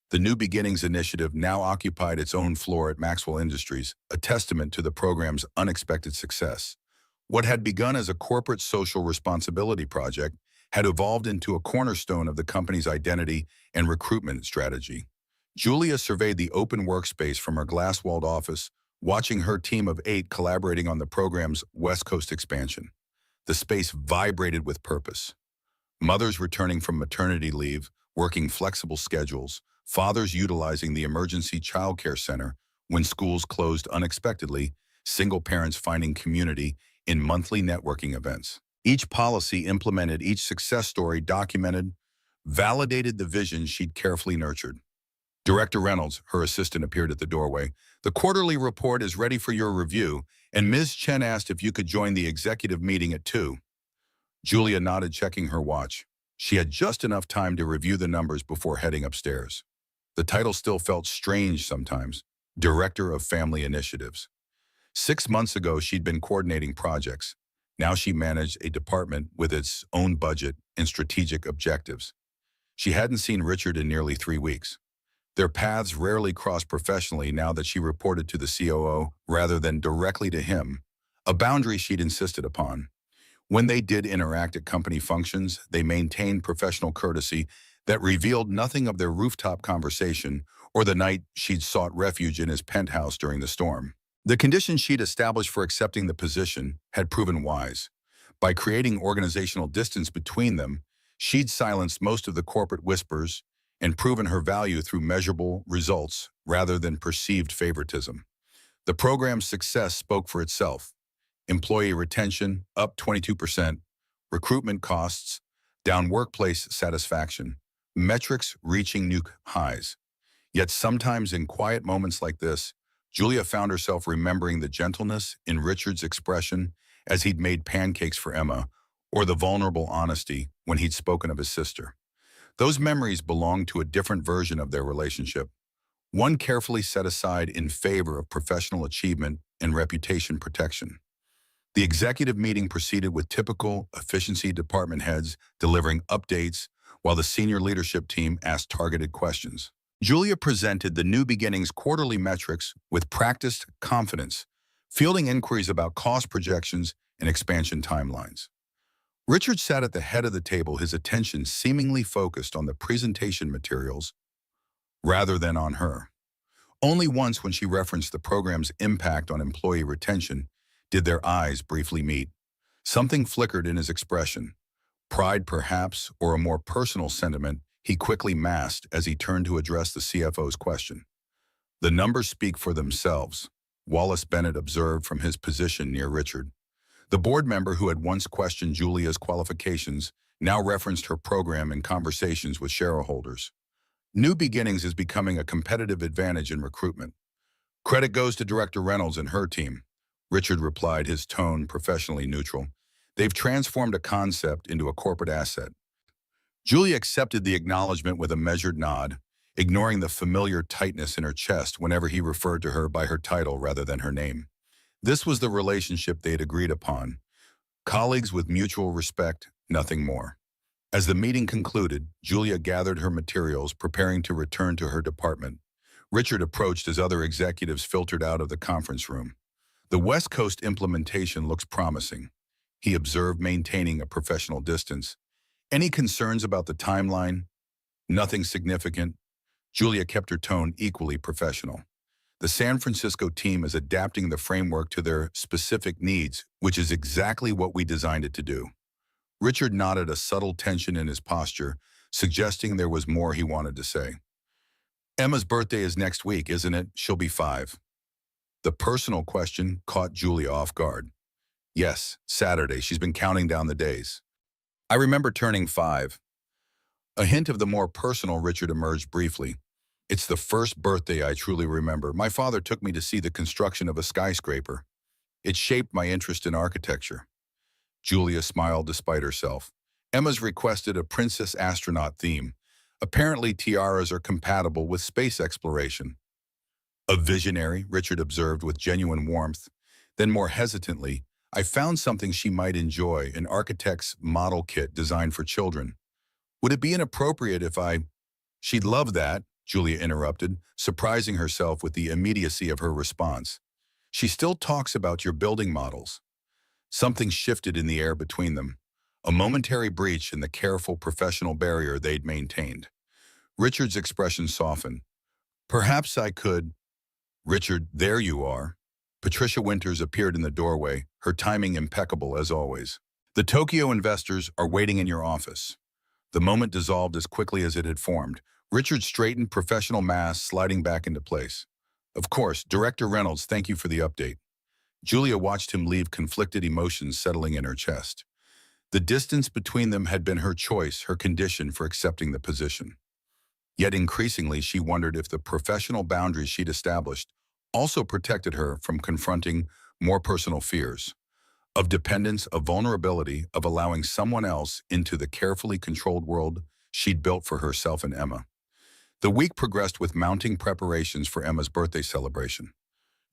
The New Beginnings initiative now occupied its own floor at Maxwell Industries, a testament to the program's unexpected success. What had begun as a corporate social responsibility project had evolved into a cornerstone of the company's identity and recruitment strategy. Julia surveyed the open workspace from her glass-walled office, watching her team of 8 collaborating on the program's West Coast expansion. The space vibrated with purpose. Mothers returning from maternity leave, working flexible schedules, fathers utilizing the emergency childcare center when schools closed unexpectedly, single parents finding community in monthly networking events. Each policy implemented, each success story documented, validated the vision she'd carefully nurtured. Director Reynolds, her assistant, appeared at the doorway. The quarterly report is ready for your review, and Ms. Chen asked if you could join the executive meeting at 2. Julia nodded, checking her watch. She had just enough time to review the numbers before heading upstairs. The title still felt strange sometimes, Director of Family Initiatives. 6 months ago, she'd been coordinating projects. Now she managed a department with its own budget and strategic objectives. She hadn't seen Richard in nearly 3 weeks. Their paths rarely crossed professionally now that she reported to the COO rather than directly to him, a boundary she'd insisted upon. When they did interact at company functions, they maintained professional courtesy that revealed nothing of their rooftop conversation or the night she'd sought refuge in his penthouse during the storm. The conditions she'd established for accepting the position had proven wise. By creating organizational distance between them, she'd silenced most of the corporate whispers and proven her value through measurable results rather than perceived favoritism. The program's success spoke for itself. Employee retention up 22%, recruitment costs down, workplace satisfaction, metrics reaching new highs. Yet sometimes in quiet moments like this, Julia found herself remembering the gentleness in Richard's expression as he'd made pancakes for Emma, or the vulnerable honesty when he'd spoken of his sister. Those memories belonged to a different version of their relationship, one carefully set aside in favor of professional achievement and reputation protection. The executive meeting proceeded with typical efficiency, department heads delivering updates while the senior leadership team asked targeted questions. Julia presented the New Beginnings quarterly metrics with practiced confidence, fielding inquiries about cost projections and expansion timelines. Richard sat at the head of the table, his attention seemingly focused on the presentation materials rather than on her. Only once, when she referenced the program's impact on employee retention, did their eyes briefly meet. Something flickered in his expression. Pride, perhaps, or a more personal sentiment he quickly masked as he turned to address the CFO's question. The numbers speak for themselves, Wallace Bennett observed from his position near Richard. The board member who had once questioned Julia's qualifications now referenced her program in conversations with shareholders. New beginnings is becoming a competitive advantage in recruitment. Credit goes to Director Reynolds and her team. Richard replied, his tone professionally neutral. They've transformed a concept into a corporate asset. Julia accepted the acknowledgement with a measured nod, ignoring the familiar tightness in her chest whenever he referred to her by her title rather than her name. This was the relationship they had agreed upon. Colleagues with mutual respect, nothing more. As the meeting concluded, Julia gathered her materials, preparing to return to her department. Richard approached as other executives filtered out of the conference room. The West Coast implementation looks promising, he observed, maintaining a professional distance. Any concerns about the timeline? Nothing significant. Julia kept her tone equally professional. The San Francisco team is adapting the framework to their specific needs, which is exactly what we designed it to do. Richard nodded, a subtle tension in his posture, suggesting there was more he wanted to say. Emma's birthday is next week, isn't it? She'll be 5. The personal question caught Julia off guard. Yes, Saturday. She's been counting down the days. I remember turning 5. A hint of the more personal Richard emerged briefly. It's the first birthday I truly remember. My father took me to see the construction of a skyscraper. It shaped my interest in architecture. Julia smiled despite herself. Emma's requested a princess astronaut theme. Apparently, tiaras are compatible with space exploration. A visionary, Richard observed with genuine warmth. Then more hesitantly, I found something she might enjoy, an architect's model kit designed for children. Would it be inappropriate if I... She'd love that, Julia interrupted, surprising herself with the immediacy of her response. She still talks about your building models. Something shifted in the air between them, a momentary breach in the careful professional barrier they'd maintained. Richard's expression softened. Perhaps I could... Richard, there you are. Patricia Winters appeared in the doorway, her timing impeccable as always. The Tokyo investors are waiting in your office. The moment dissolved as quickly as it had formed. Richard straightened, professional mask sliding back into place. Of course, Director Reynolds, thank you for the update. Julia watched him leave, conflicted emotions settling in her chest. The distance between them had been her choice, her condition for accepting the position. Yet increasingly, she wondered if the professional boundaries she'd established also protected her from confronting more personal fears, of dependence, of vulnerability, of allowing someone else into the carefully controlled world she'd built for herself and Emma. The week progressed with mounting preparations for Emma's birthday celebration.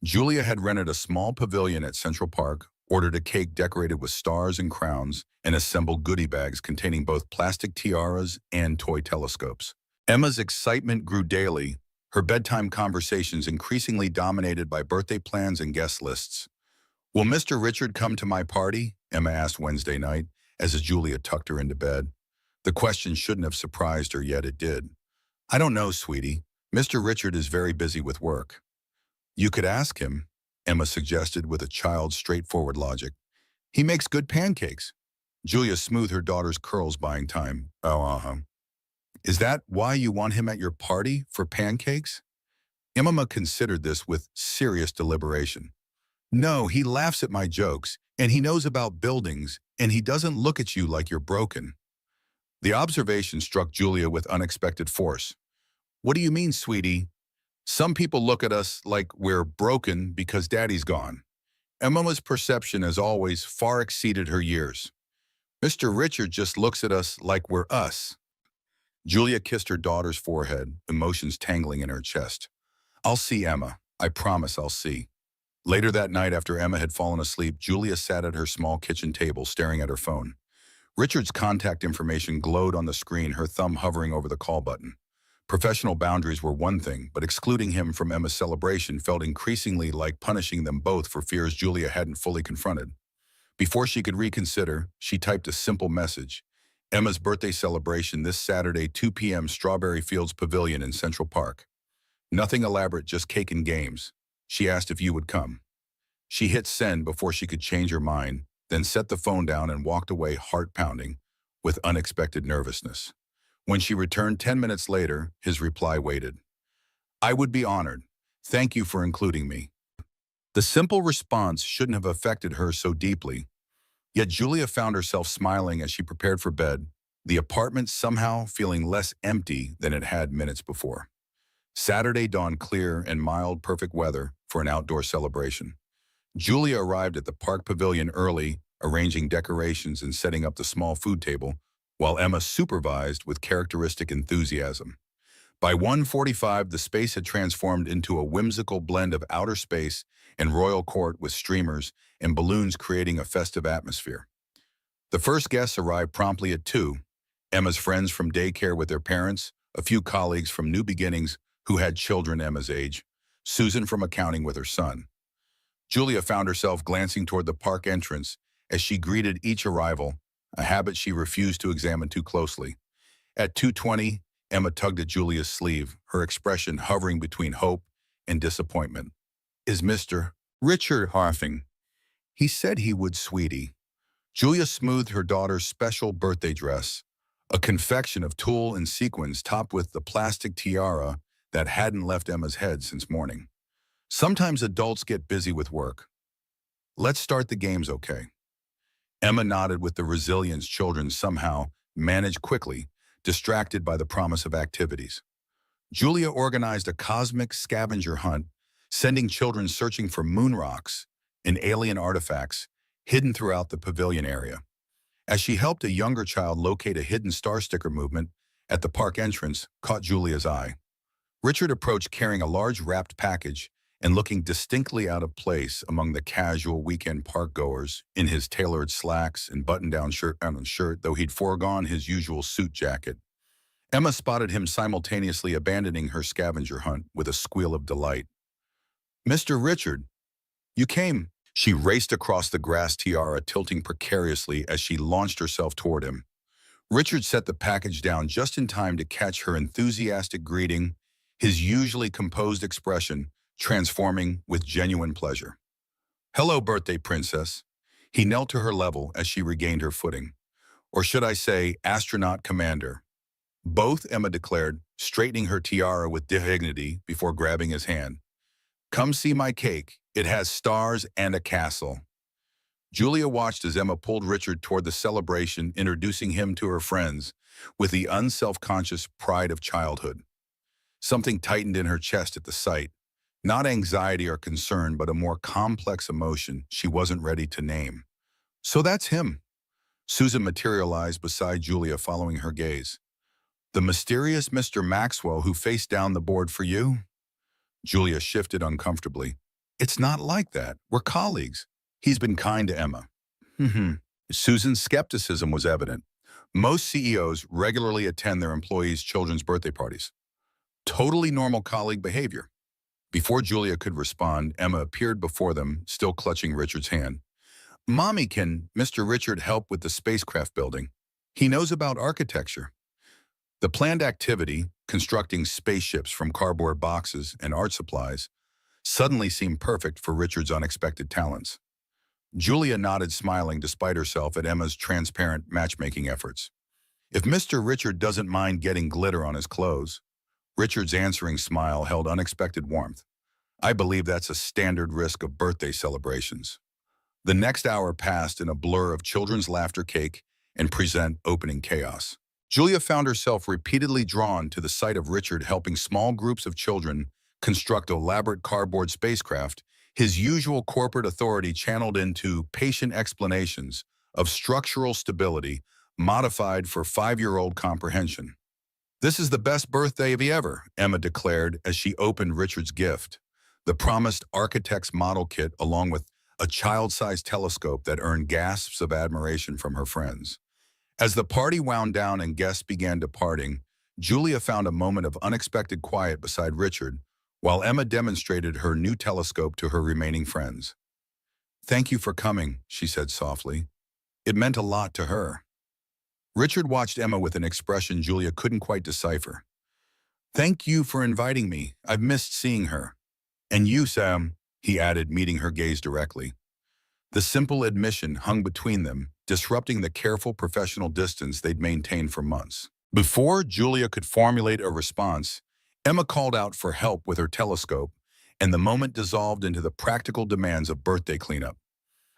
Julia had rented a small pavilion at Central Park, ordered a cake decorated with stars and crowns, and assembled goodie bags containing both plastic tiaras and toy telescopes. Emma's excitement grew daily, her bedtime conversations increasingly dominated by birthday plans and guest lists. Will Mr. Richard come to my party? Emma asked Wednesday night, as Julia tucked her into bed. The question shouldn't have surprised her, yet it did. I don't know, sweetie. Mr. Richard is very busy with work. You could ask him, Emma suggested with a child's straightforward logic. He makes good pancakes. Julia smoothed her daughter's curls, buying time. Is that why you want him at your party, for pancakes? Emma considered this with serious deliberation. No, he laughs at my jokes, and he knows about buildings, and he doesn't look at you like you're broken. The observation struck Julia with unexpected force. What do you mean, sweetie? Some people look at us like we're broken because Daddy's gone. Emma's perception, as always, far exceeded her years. Mr. Richard just looks at us like we're us. Julia kissed her daughter's forehead, emotions tangling in her chest. I'll see Emma. I promise I'll see. Later that night, after Emma had fallen asleep, Julia sat at her small kitchen table staring at her phone. Richard's contact information glowed on the screen, her thumb hovering over the call button. Professional boundaries were one thing, but excluding him from Emma's celebration felt increasingly like punishing them both for fears Julia hadn't fully confronted. Before she could reconsider, she typed a simple message. Emma's birthday celebration this Saturday, 2 p.m. Strawberry Fields Pavilion in Central Park. Nothing elaborate, just cake and games. She asked if you would come. She hit send before she could change her mind, then set the phone down and walked away, heart pounding, with unexpected nervousness. When she returned 10 minutes later, his reply waited. I would be honored. Thank you for including me. The simple response shouldn't have affected her so deeply. Yet Julia found herself smiling as she prepared for bed. the apartment somehow feeling less empty than it had minutes before. Saturday dawned clear and mild, perfect weather for an outdoor celebration. Julia arrived at the park pavilion early, arranging decorations and setting up the small food table, while Emma supervised with characteristic enthusiasm. By 1:45, the space had transformed into a whimsical blend of outer space and royal court with streamers and balloons creating a festive atmosphere. The first guests arrived promptly at 2, Emma's friends from daycare with their parents, a few colleagues from New Beginnings who had children Emma's age, Susan from accounting with her son. Julia found herself glancing toward the park entrance as she greeted each arrival, a habit she refused to examine too closely. At 2:20, Emma tugged at Julia's sleeve, her expression hovering between hope and disappointment. Is Mr. Richard Harfing? He said he would, sweetie. Julia smoothed her daughter's special birthday dress, a confection of tulle and sequins topped with the plastic tiara that hadn't left Emma's head since morning. Sometimes adults get busy with work. Let's start the games, okay? Emma nodded with the resilience children somehow managed quickly, distracted by the promise of activities. Julia organized a cosmic scavenger hunt, sending children searching for moon rocks and alien artifacts hidden throughout the pavilion area. As she helped a younger child locate a hidden star sticker movement at the park entrance, caught Julia's eye. Richard approached carrying a large wrapped package and looking distinctly out of place among the casual weekend park goers in his tailored slacks and button-down shirt, though he'd foregone his usual suit jacket. Emma spotted him simultaneously abandoning her scavenger hunt with a squeal of delight. Mr. Richard, you came. She raced across the grass tiara, tilting precariously as she launched herself toward him. Richard set the package down just in time to catch her enthusiastic greeting, his usually composed expression transforming with genuine pleasure. Hello, birthday princess. He knelt to her level as she regained her footing. Or should I say, astronaut commander. Both, Emma declared, straightening her tiara with dignity before grabbing his hand. Come see my cake. It has stars and a castle. Julia watched as Emma pulled Richard toward the celebration, introducing him to her friends with the unself-conscious pride of childhood. Something tightened in her chest at the sight. Not anxiety or concern, but a more complex emotion she wasn't ready to name. So that's him. Susan materialized beside Julia, following her gaze. The mysterious Mr. Maxwell who faced down the board for you? Julia shifted uncomfortably. It's not like that. We're colleagues. He's been kind to Emma. Susan's skepticism was evident. Most CEOs regularly attend their employees' children's birthday parties. Totally normal colleague behavior. Before Julia could respond, Emma appeared before them, still clutching Richard's hand. Mommy, can Mr. Richard help with the spacecraft building? He knows about architecture. The planned activity, constructing spaceships from cardboard boxes and art supplies, suddenly seemed perfect for Richard's unexpected talents. Julia nodded, smiling despite herself at Emma's transparent matchmaking efforts. If Mr. Richard doesn't mind getting glitter on his clothes. Richard's answering smile held unexpected warmth. I believe that's a standard risk of birthday celebrations. The next hour passed in a blur of children's laughter, cake, and present opening chaos. Julia found herself repeatedly drawn to the sight of Richard helping small groups of children construct elaborate cardboard spacecraft, his usual corporate authority channeled into patient explanations of structural stability modified for 5-year-old comprehension. This is the best birthday of ever, Emma declared as she opened Richard's gift, the promised architect's model kit along with a child-sized telescope that earned gasps of admiration from her friends. As the party wound down and guests began departing, Julia found a moment of unexpected quiet beside Richard, while Emma demonstrated her new telescope to her remaining friends. Thank you for coming, she said softly. It meant a lot to her. Richard watched Emma with an expression Julia couldn't quite decipher. Thank you for inviting me. I've missed seeing her. And you, Sam, he added, meeting her gaze directly. The simple admission hung between them, disrupting the careful professional distance they'd maintained for months. Before Julia could formulate a response, Emma called out for help with her telescope, and the moment dissolved into the practical demands of birthday cleanup.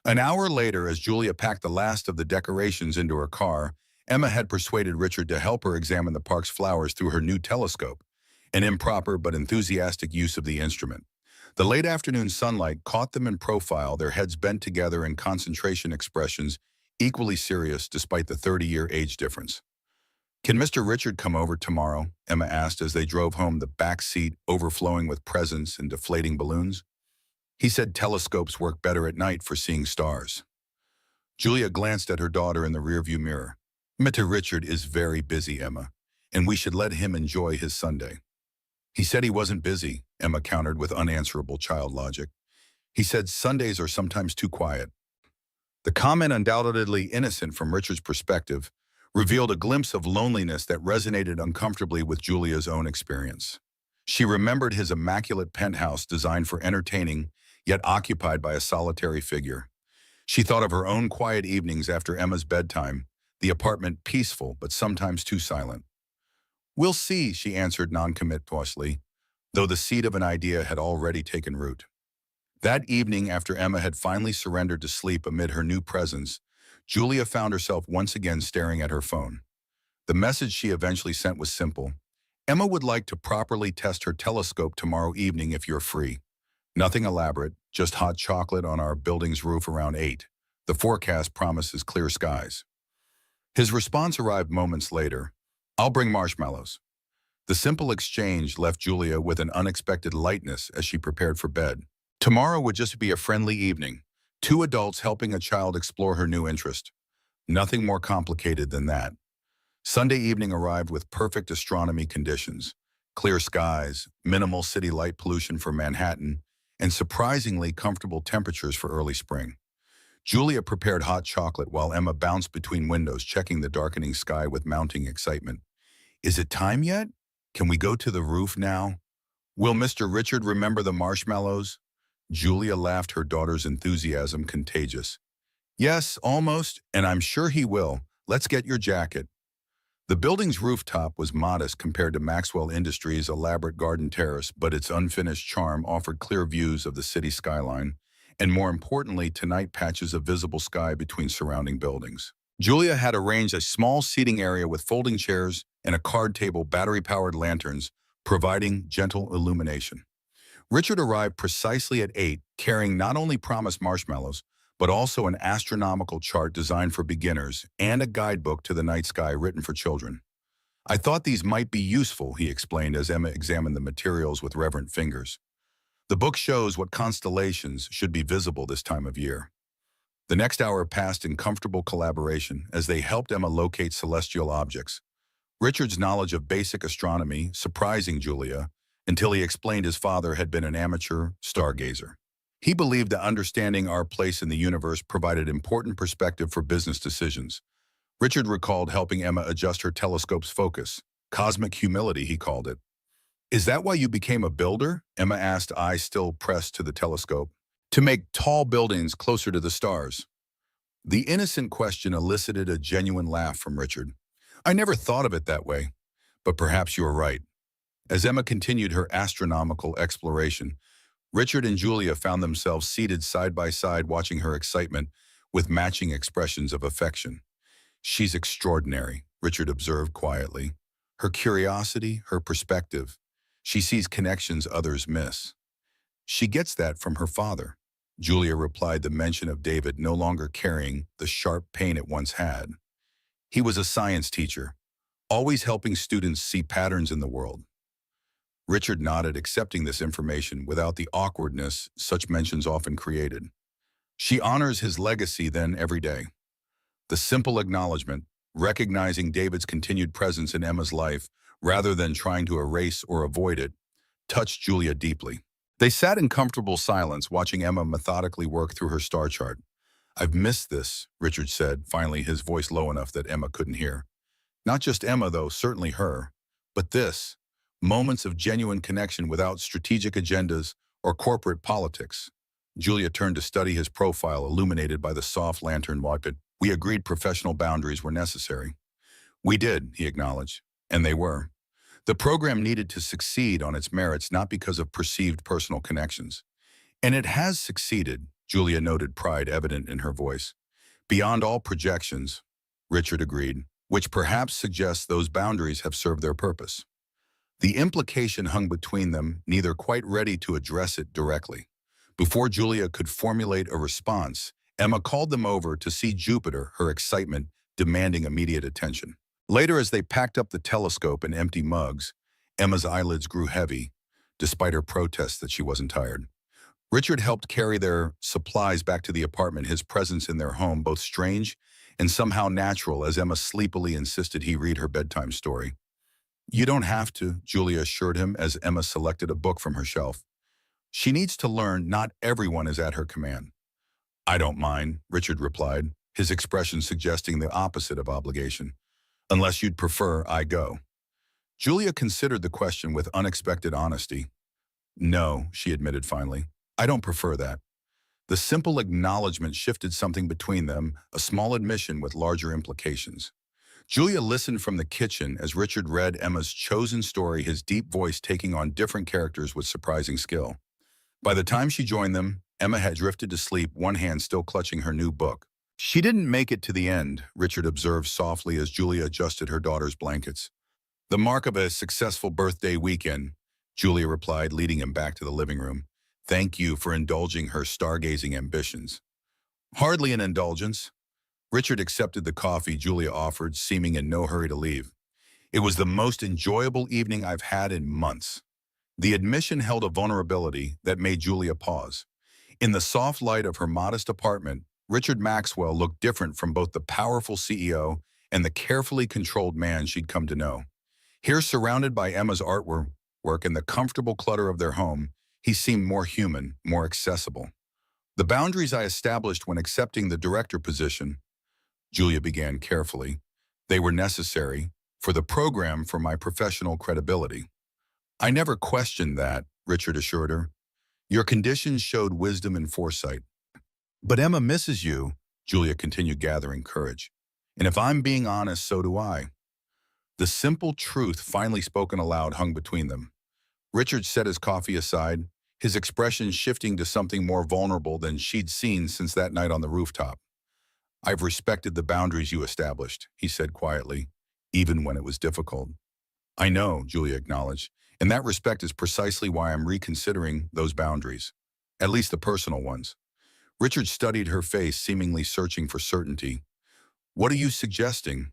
An hour later, as Julia packed the last of the decorations into her car, Emma had persuaded Richard to help her examine the park's flowers through her new telescope, an improper but enthusiastic use of the instrument. The late afternoon sunlight caught them in profile, their heads bent together in concentration expressions, equally serious despite the 30-year age difference. "Can Mr. Richard come over tomorrow?" Emma asked as they drove home, the back seat overflowing with presents and deflating balloons. "He said telescopes work better at night for seeing stars." Julia glanced at her daughter in the rearview mirror. "Mr. Richard is very busy, Emma, and we should let him enjoy his Sunday." "He said he wasn't busy," Emma countered with unanswerable child logic. "He said Sundays are sometimes too quiet." The comment, undoubtedly innocent from Richard's perspective, revealed a glimpse of loneliness that resonated uncomfortably with Julia's own experience. She remembered his immaculate penthouse designed for entertaining, yet occupied by a solitary figure. She thought of her own quiet evenings after Emma's bedtime, the apartment peaceful but sometimes too silent. "We'll see," she answered noncommittously, though the seed of an idea had already taken root. That evening, after Emma had finally surrendered to sleep amid her new presence, Julia found herself once again staring at her phone. The message she eventually sent was simple. "Emma would like to properly test her telescope tomorrow evening if you're free. Nothing elaborate, just hot chocolate on our building's roof around 8. The forecast promises clear skies." His response arrived moments later. "I'll bring marshmallows." The simple exchange left Julia with an unexpected lightness as she prepared for bed. Tomorrow would just be a friendly evening, two adults helping a child explore her new interest. Nothing more complicated than that. Sunday evening arrived with perfect astronomy conditions, clear skies, minimal city light pollution for Manhattan, and surprisingly comfortable temperatures for early spring. Julia prepared hot chocolate while Emma bounced between windows, checking the darkening sky with mounting excitement. "Is it time yet? Can we go to the roof now? Will Mr. Richard remember the marshmallows?" Julia laughed, her daughter's enthusiasm contagious. "Yes, almost, and I'm sure he will. Let's get your jacket." The building's rooftop was modest compared to Maxwell Industries' elaborate garden terrace, but its unfinished charm offered clear views of the city skyline, and more importantly, tonight patches of visible sky between surrounding buildings. Julia had arranged a small seating area with folding chairs and a card table, battery-powered lanterns, providing gentle illumination. Richard arrived precisely at 8, carrying not only promised marshmallows, but also an astronomical chart designed for beginners and a guidebook to the night sky written for children. "I thought these might be useful," he explained as Emma examined the materials with reverent fingers. "The book shows what constellations should be visible this time of year." The next hour passed in comfortable collaboration as they helped Emma locate celestial objects. Richard's knowledge of basic astronomy surprising Julia until he explained his father had been an amateur stargazer. He believed that understanding our place in the universe provided important perspective for business decisions. Richard recalled helping Emma adjust her telescope's focus. Cosmic humility, he called it. "Is that why you became a builder?" Emma asked, eyes still pressed to the telescope. "To make tall buildings closer to the stars." The innocent question elicited a genuine laugh from Richard. "I never thought of it that way, but perhaps you are right." As Emma continued her astronomical exploration, Richard and Julia found themselves seated side by side watching her excitement with matching expressions of affection. "She's extraordinary," Richard observed quietly. "Her curiosity, her perspective. She sees connections others miss." "She gets that from her father," Julia replied, the mention of David no longer carrying the sharp pain it once had. "He was a science teacher, always helping students see patterns in the world." Richard nodded, accepting this information without the awkwardness such mentions often created. "She honors his legacy then every day." The simple acknowledgement, recognizing David's continued presence in Emma's life rather than trying to erase or avoid it, touched Julia deeply. They sat in comfortable silence, watching Emma methodically work through her star chart. "I've missed this," Richard said, finally, his voice low enough that Emma couldn't hear. "Not just Emma, though, certainly her, but this. Moments of genuine connection without strategic agendas or corporate politics." Julia turned to study his profile, illuminated by the soft lantern light. "We agreed professional boundaries were necessary." "We did," he acknowledged, "and they were. The program needed to succeed on its merits, not because of perceived personal connections. And it has succeeded," Julia noted, pride evident in her voice. "Beyond all projections," Richard agreed. which perhaps suggests those boundaries have served their purpose. The implication hung between them, neither quite ready to address it directly. Before Julia could formulate a response, Emma called them over to see Jupiter, her excitement demanding immediate attention. Later, as they packed up the telescope and empty mugs, Emma's eyelids grew heavy, despite her protests that she wasn't tired. Richard helped carry their supplies back to the apartment, his presence in their home both strange and somehow natural as Emma sleepily insisted he read her bedtime story. "You don't have to," Julia assured him as Emma selected a book from her shelf. "She needs to learn not everyone is at her command." "I don't mind," Richard replied, his expression suggesting the opposite of obligation. "Unless you'd prefer I go." Julia considered the question with unexpected honesty. "No," she admitted finally. "I don't prefer that." The simple acknowledgement shifted something between them, a small admission with larger implications. Julia listened from the kitchen as Richard read Emma's chosen story, his deep voice taking on different characters with surprising skill. By the time she joined them, Emma had drifted to sleep, one hand still clutching her new book. "She didn't make it to the end," Richard observed softly as Julia adjusted her daughter's blankets. "The mark of a successful birthday weekend," Julia replied, leading him back to the living room. "Thank you for indulging her stargazing ambitions." "Hardly an indulgence." Richard accepted the coffee Julia offered, seeming in no hurry to leave. "It was the most enjoyable evening I've had in months." The admission held a vulnerability that made Julia pause. In the soft light of her modest apartment, Richard Maxwell looked different from both the powerful CEO and the carefully controlled man she'd come to know. Here, surrounded by Emma's artwork and the comfortable clutter of their home, he seemed more human, more accessible. "The boundaries I established when accepting the director position," Julia began carefully, "they were necessary for the program, for my professional credibility." "I never questioned that," Richard assured her. "Your conditions showed wisdom and foresight." "But Emma misses you," Julia continued, gathering courage. "And if I'm being honest, so do I." The simple truth, finally spoken aloud, hung between them. Richard set his coffee aside, his expression shifting to something more vulnerable than she'd seen since that night on the rooftop. "I've respected the boundaries you established," he said quietly, "even when it was difficult." "I know," Julia acknowledged, "and that respect is precisely why I'm reconsidering those boundaries, at least the personal ones." Richard studied her face, seemingly searching for certainty. "What are you suggesting?"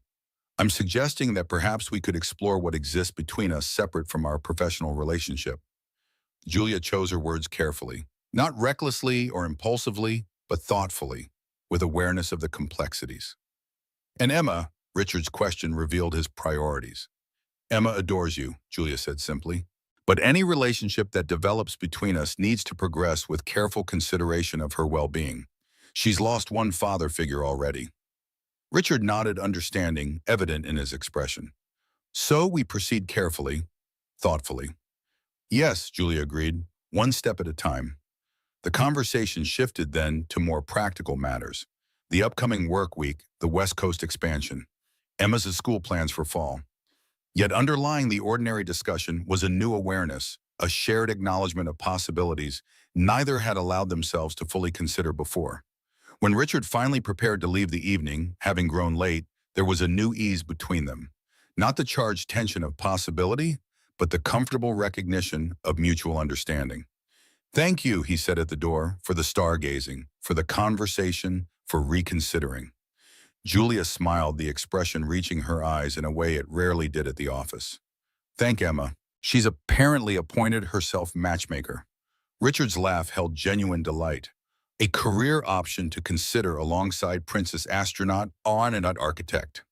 "I'm suggesting that perhaps we could explore what exists between us separate from our professional relationship." Julia chose her words carefully, not recklessly or impulsively, but thoughtfully, with awareness of the complexities. "And Emma," Richard's question revealed his priorities. "Emma adores you," Julia said simply. "But any relationship that develops between us needs to progress with careful consideration of her well-being. She's lost one father figure already." Richard nodded, understanding, evident in his expression. "So we proceed carefully, thoughtfully." "Yes," Julia agreed, "one step at a time." The conversation shifted then to more practical matters. The upcoming work week, the West Coast expansion, Emma's school plans for fall. Yet underlying the ordinary discussion was a new awareness, a shared acknowledgement of possibilities neither had allowed themselves to fully consider before. When Richard finally prepared to leave the evening, having grown late, there was a new ease between them. Not the charged tension of possibility, but the comfortable recognition of mutual understanding. "Thank you," he said at the door, "for the stargazing, for the conversation, for reconsidering." Julia smiled, the expression reaching her eyes in a way it rarely did at the office. "Thank Emma. She's apparently appointed herself matchmaker." Richard's laugh held genuine delight. "A career option to consider alongside Princess Astronaut and Architect."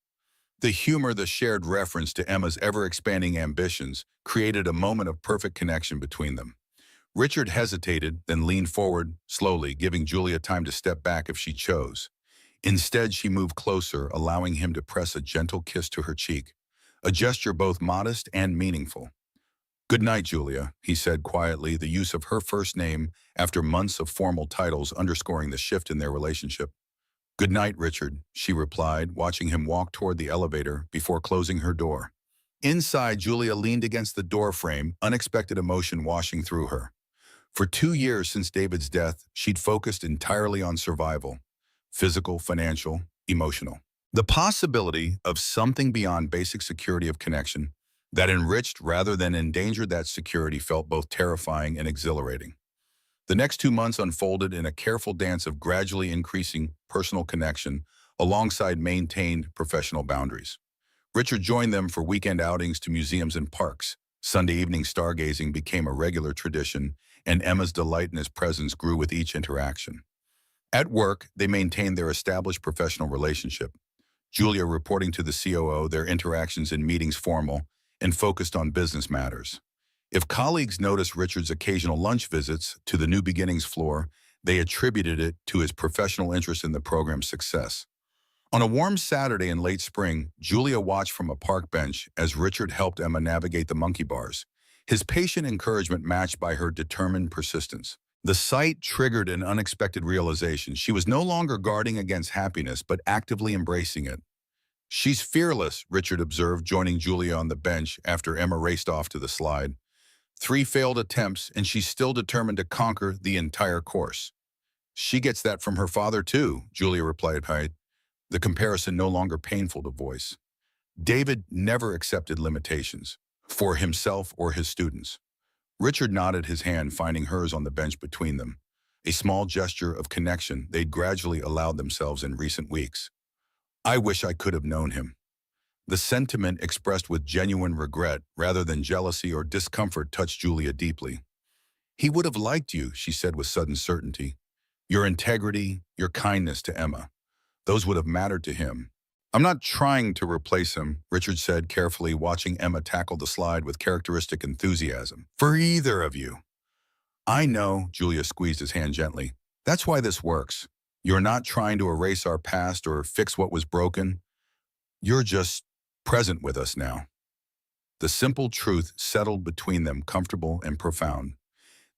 The humor, the shared reference to Emma's ever-expanding ambitions, created a moment of perfect connection between them. Richard hesitated, then leaned forward, slowly, giving Julia time to step back if she chose. Instead, she moved closer, allowing him to press a gentle kiss to her cheek, a gesture both modest and meaningful. "Good night, Julia," he said quietly, the use of her first name after months of formal titles underscoring the shift in their relationship. "Good night, Richard," she replied, watching him walk toward the elevator before closing her door. Inside, Julia leaned against the doorframe, unexpected emotion washing through her. For 2 years since David's death, she'd focused entirely on survival, physical, financial, emotional. The possibility of something beyond basic security of connection that enriched rather than endangered that security felt both terrifying and exhilarating. The next 2 months unfolded in a careful dance of gradually increasing personal connection alongside maintained professional boundaries. Richard joined them for weekend outings to museums and parks. Sunday evening stargazing became a regular tradition, and Emma's delight in his presence grew with each interaction. At work, they maintained their established professional relationship, Julia reporting to the COO, their interactions in meetings formal and focused on business matters. If colleagues noticed Richard's occasional lunch visits to the New Beginnings floor, they attributed it to his professional interest in the program's success. On a warm Saturday in late spring, Julia watched from a park bench as Richard helped Emma navigate the monkey bars, his patient encouragement matched by her determined persistence. The sight triggered an unexpected realization. She was no longer guarding against happiness, but actively embracing it. "She's fearless," Richard observed, joining Julia on the bench after Emma raced off to the slide. "3 failed attempts, and she's still determined to conquer the entire course." "She gets that from her father, too," Julia replied, the comparison no longer painful to voice. David never accepted limitations, for himself or his students. Richard nodded, his hand finding hers on the bench between them, a small gesture of connection they'd gradually allowed themselves in recent weeks. "I wish I could have known him." The sentiment, expressed with genuine regret rather than jealousy or discomfort, touched Julia deeply. "He would have liked you," she said with sudden certainty. "Your integrity, your kindness to Emma, those would have mattered to him." "I'm not trying to replace him," Richard said, carefully watching Emma tackle the slide with characteristic enthusiasm. "For either of you." "I know," Julia squeezed his hand gently. "That's why this works. You're not trying to erase our past or fix what was broken. You're just present with us now." The simple truth settled between them, comfortable and profound.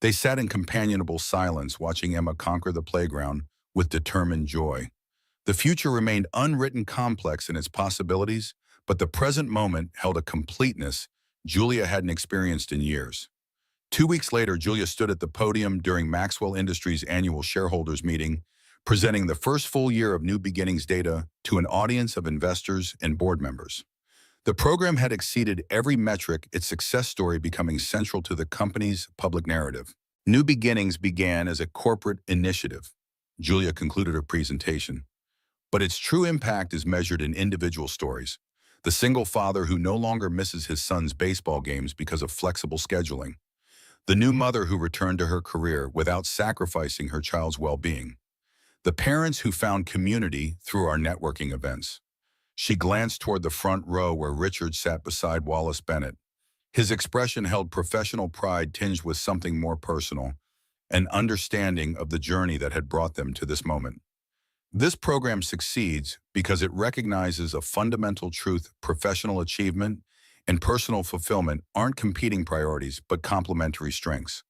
They sat in companionable silence, watching Emma conquer the playground with determined joy. The future remained unwritten, complex in its possibilities, but the present moment held a completeness Julia hadn't experienced in years. 2 weeks later, Julia stood at the podium during Maxwell Industries' annual shareholders meeting, presenting the first full year of New Beginnings data to an audience of investors and board members. The program had exceeded every metric, its success story becoming central to the company's public narrative. New Beginnings began as a corporate initiative, Julia concluded her presentation, but its true impact is measured in individual stories. The single father who no longer misses his son's baseball games because of flexible scheduling. The new mother who returned to her career without sacrificing her child's well-being. The parents who found community through our networking events. She glanced toward the front row where Richard sat beside Wallace Bennett. His expression held professional pride tinged with something more personal, an understanding of the journey that had brought them to this moment. This program succeeds because it recognizes a fundamental truth: professional achievement and personal fulfillment aren't competing priorities, but complementary strengths.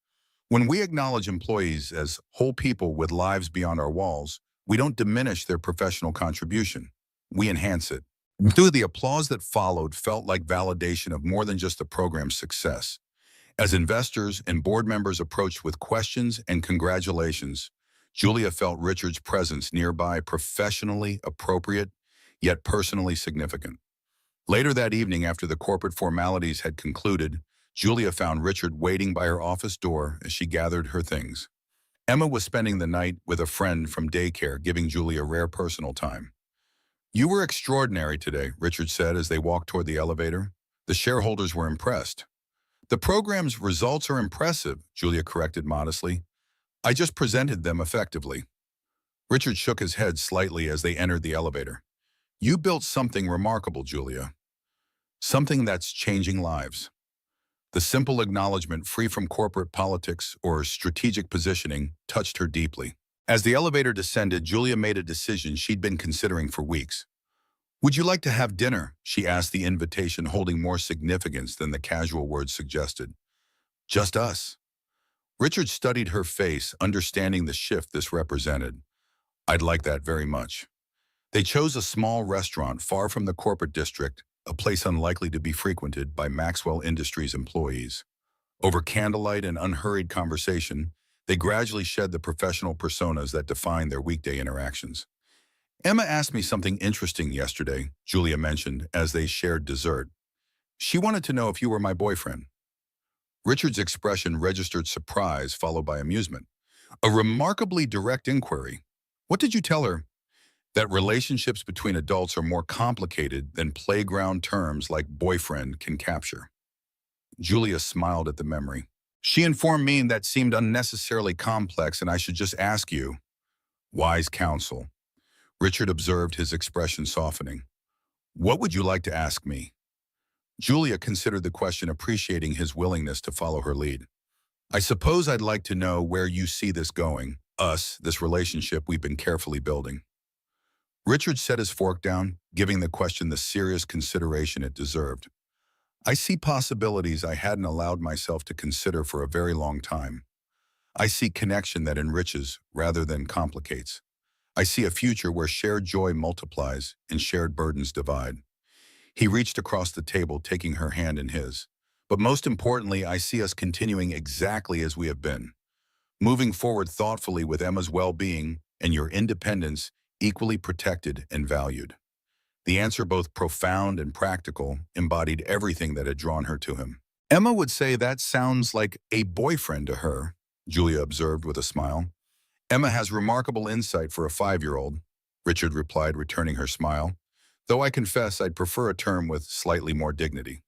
When we acknowledge employees as whole people with lives beyond our walls, we don't diminish their professional contribution. We enhance it. Through the applause that followed felt like validation of more than just the program's success. As investors and board members approached with questions and congratulations, Julia felt Richard's presence nearby, professionally appropriate, yet personally significant. Later that evening, after the corporate formalities had concluded, Julia found Richard waiting by her office door as she gathered her things. Emma was spending the night with a friend from daycare, giving Julia rare personal time. "You were extraordinary today," Richard said as they walked toward the elevator. The shareholders were impressed. "The program's results are impressive," Julia corrected modestly. "I just presented them effectively." Richard shook his head slightly as they entered the elevator. "You built something remarkable, Julia. Something that's changing lives." The simple acknowledgement, free from corporate politics or strategic positioning, touched her deeply. As the elevator descended, Julia made a decision she'd been considering for weeks. "Would you like to have dinner?" she asked, the invitation holding more significance than the casual words suggested. "Just us." Richard studied her face, understanding the shift this represented. "I'd like that very much." They chose a small restaurant far from the corporate district, a place unlikely to be frequented by Maxwell Industries employees. Over candlelight and unhurried conversation, they gradually shed the professional personas that define their weekday interactions. Emma asked me something interesting yesterday, Julia mentioned, as they shared dessert. She wanted to know if you were my boyfriend. Richard's expression registered surprise followed by amusement. A remarkably direct inquiry. What did you tell her? That relationships between adults are more complicated than playground terms like boyfriend can capture. Julia smiled at the memory. She informed me that seemed unnecessarily complex and I should just ask you. Wise counsel. Richard observed his expression softening. What would you like to ask me? Julia considered the question, appreciating his willingness to follow her lead. I suppose I'd like to know where you see this going, this relationship we've been carefully building. Richard set his fork down, giving the question the serious consideration it deserved. I see possibilities I hadn't allowed myself to consider for a very long time. I see connection that enriches rather than complicates. I see a future where shared joy multiplies and shared burdens divide. He reached across the table, taking her hand in his. But most importantly, I see us continuing exactly as we have been, moving forward thoughtfully with Emma's well-being and your independence equally protected and valued. The answer, both profound and practical, embodied everything that had drawn her to him. Emma would say that sounds like a boyfriend to her, Julia observed with a smile. Emma has remarkable insight for a 5-year-old, Richard replied, returning her smile, though I confess I'd prefer a term with slightly more dignity.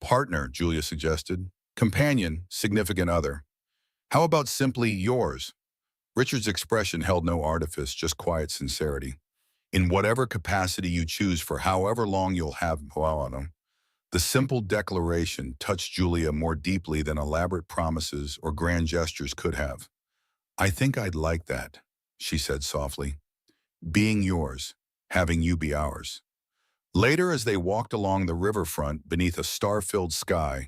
Partner, Julia suggested. Companion, significant other. How about simply yours? Richard's expression held no artifice, just quiet sincerity. In whatever capacity you choose for however long you'll have Moana, the simple declaration touched Julia more deeply than elaborate promises or grand gestures could have. I think I'd like that, she said softly. Being yours, having you be ours. Later, as they walked along the riverfront beneath a star-filled sky,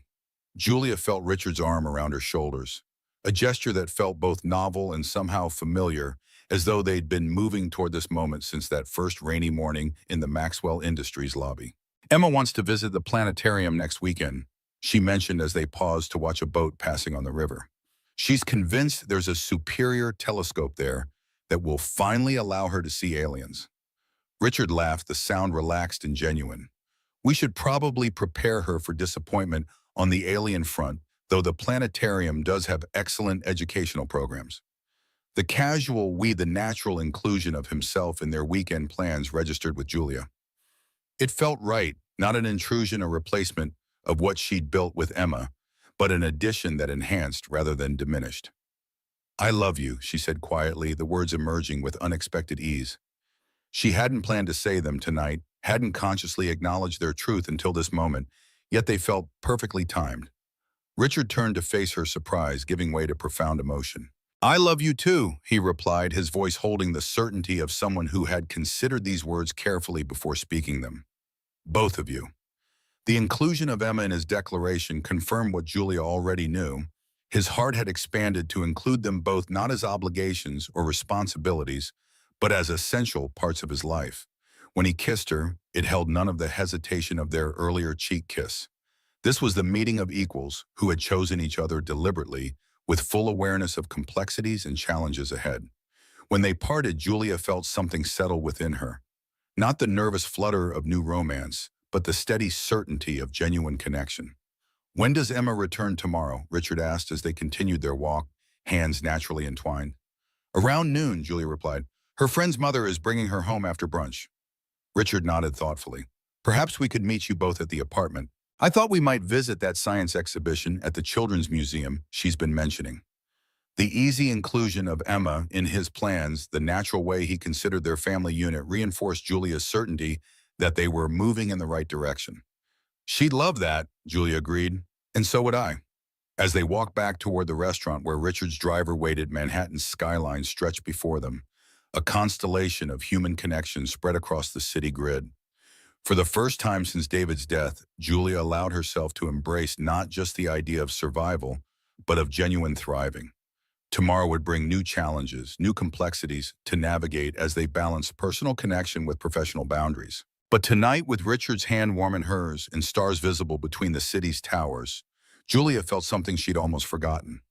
Julia felt Richard's arm around her shoulders, a gesture that felt both novel and somehow familiar, as though they'd been moving toward this moment since that first rainy morning in the Maxwell Industries lobby. Emma wants to visit the planetarium next weekend, she mentioned as they paused to watch a boat passing on the river. She's convinced there's a superior telescope there that will finally allow her to see aliens. Richard laughed, the sound relaxed and genuine. We should probably prepare her for disappointment on the alien front, though the planetarium does have excellent educational programs. The natural inclusion of himself in their weekend plans registered with Julia. It felt right, not an intrusion or replacement of what she'd built with Emma, but an addition that enhanced rather than diminished. I love you, she said quietly, the words emerging with unexpected ease. She hadn't planned to say them tonight, hadn't consciously acknowledged their truth until this moment, yet they felt perfectly timed. Richard turned to face her surprise, giving way to profound emotion. I love you too, he replied, his voice holding the certainty of someone who had considered these words carefully before speaking them. Both of you. The inclusion of Emma in his declaration confirmed what Julia already knew. His heart had expanded to include them both not as obligations or responsibilities, but as essential parts of his life. When he kissed her, it held none of the hesitation of their earlier cheek kiss. This was the meeting of equals who had chosen each other deliberately, with full awareness of complexities and challenges ahead. When they parted, Julia felt something settle within her. Not the nervous flutter of new romance, but the steady certainty of genuine connection. When does Emma return tomorrow? Richard asked as they continued their walk, hands naturally entwined. Around noon, Julia replied. Her friend's mother is bringing her home after brunch. Richard nodded thoughtfully. Perhaps we could meet you both at the apartment. I thought we might visit that science exhibition at the Children's Museum she's been mentioning. The easy inclusion of Emma in his plans, the natural way he considered their family unit, reinforced Julia's certainty that they were moving in the right direction. She'd love that, Julia agreed, and so would I. As they walked back toward the restaurant where Richard's driver waited, Manhattan's skyline stretched before them, a constellation of human connections spread across the city grid. For the first time since David's death, Julia allowed herself to embrace not just the idea of survival, but of genuine thriving. Tomorrow would bring new challenges, new complexities to navigate as they balanced personal connection with professional boundaries. But tonight, with Richard's hand warm in hers and stars visible between the city's towers, Julia felt something she'd almost forgotten.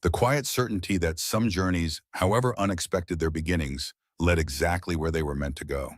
The quiet certainty that some journeys, however unexpected their beginnings, led exactly where they were meant to go.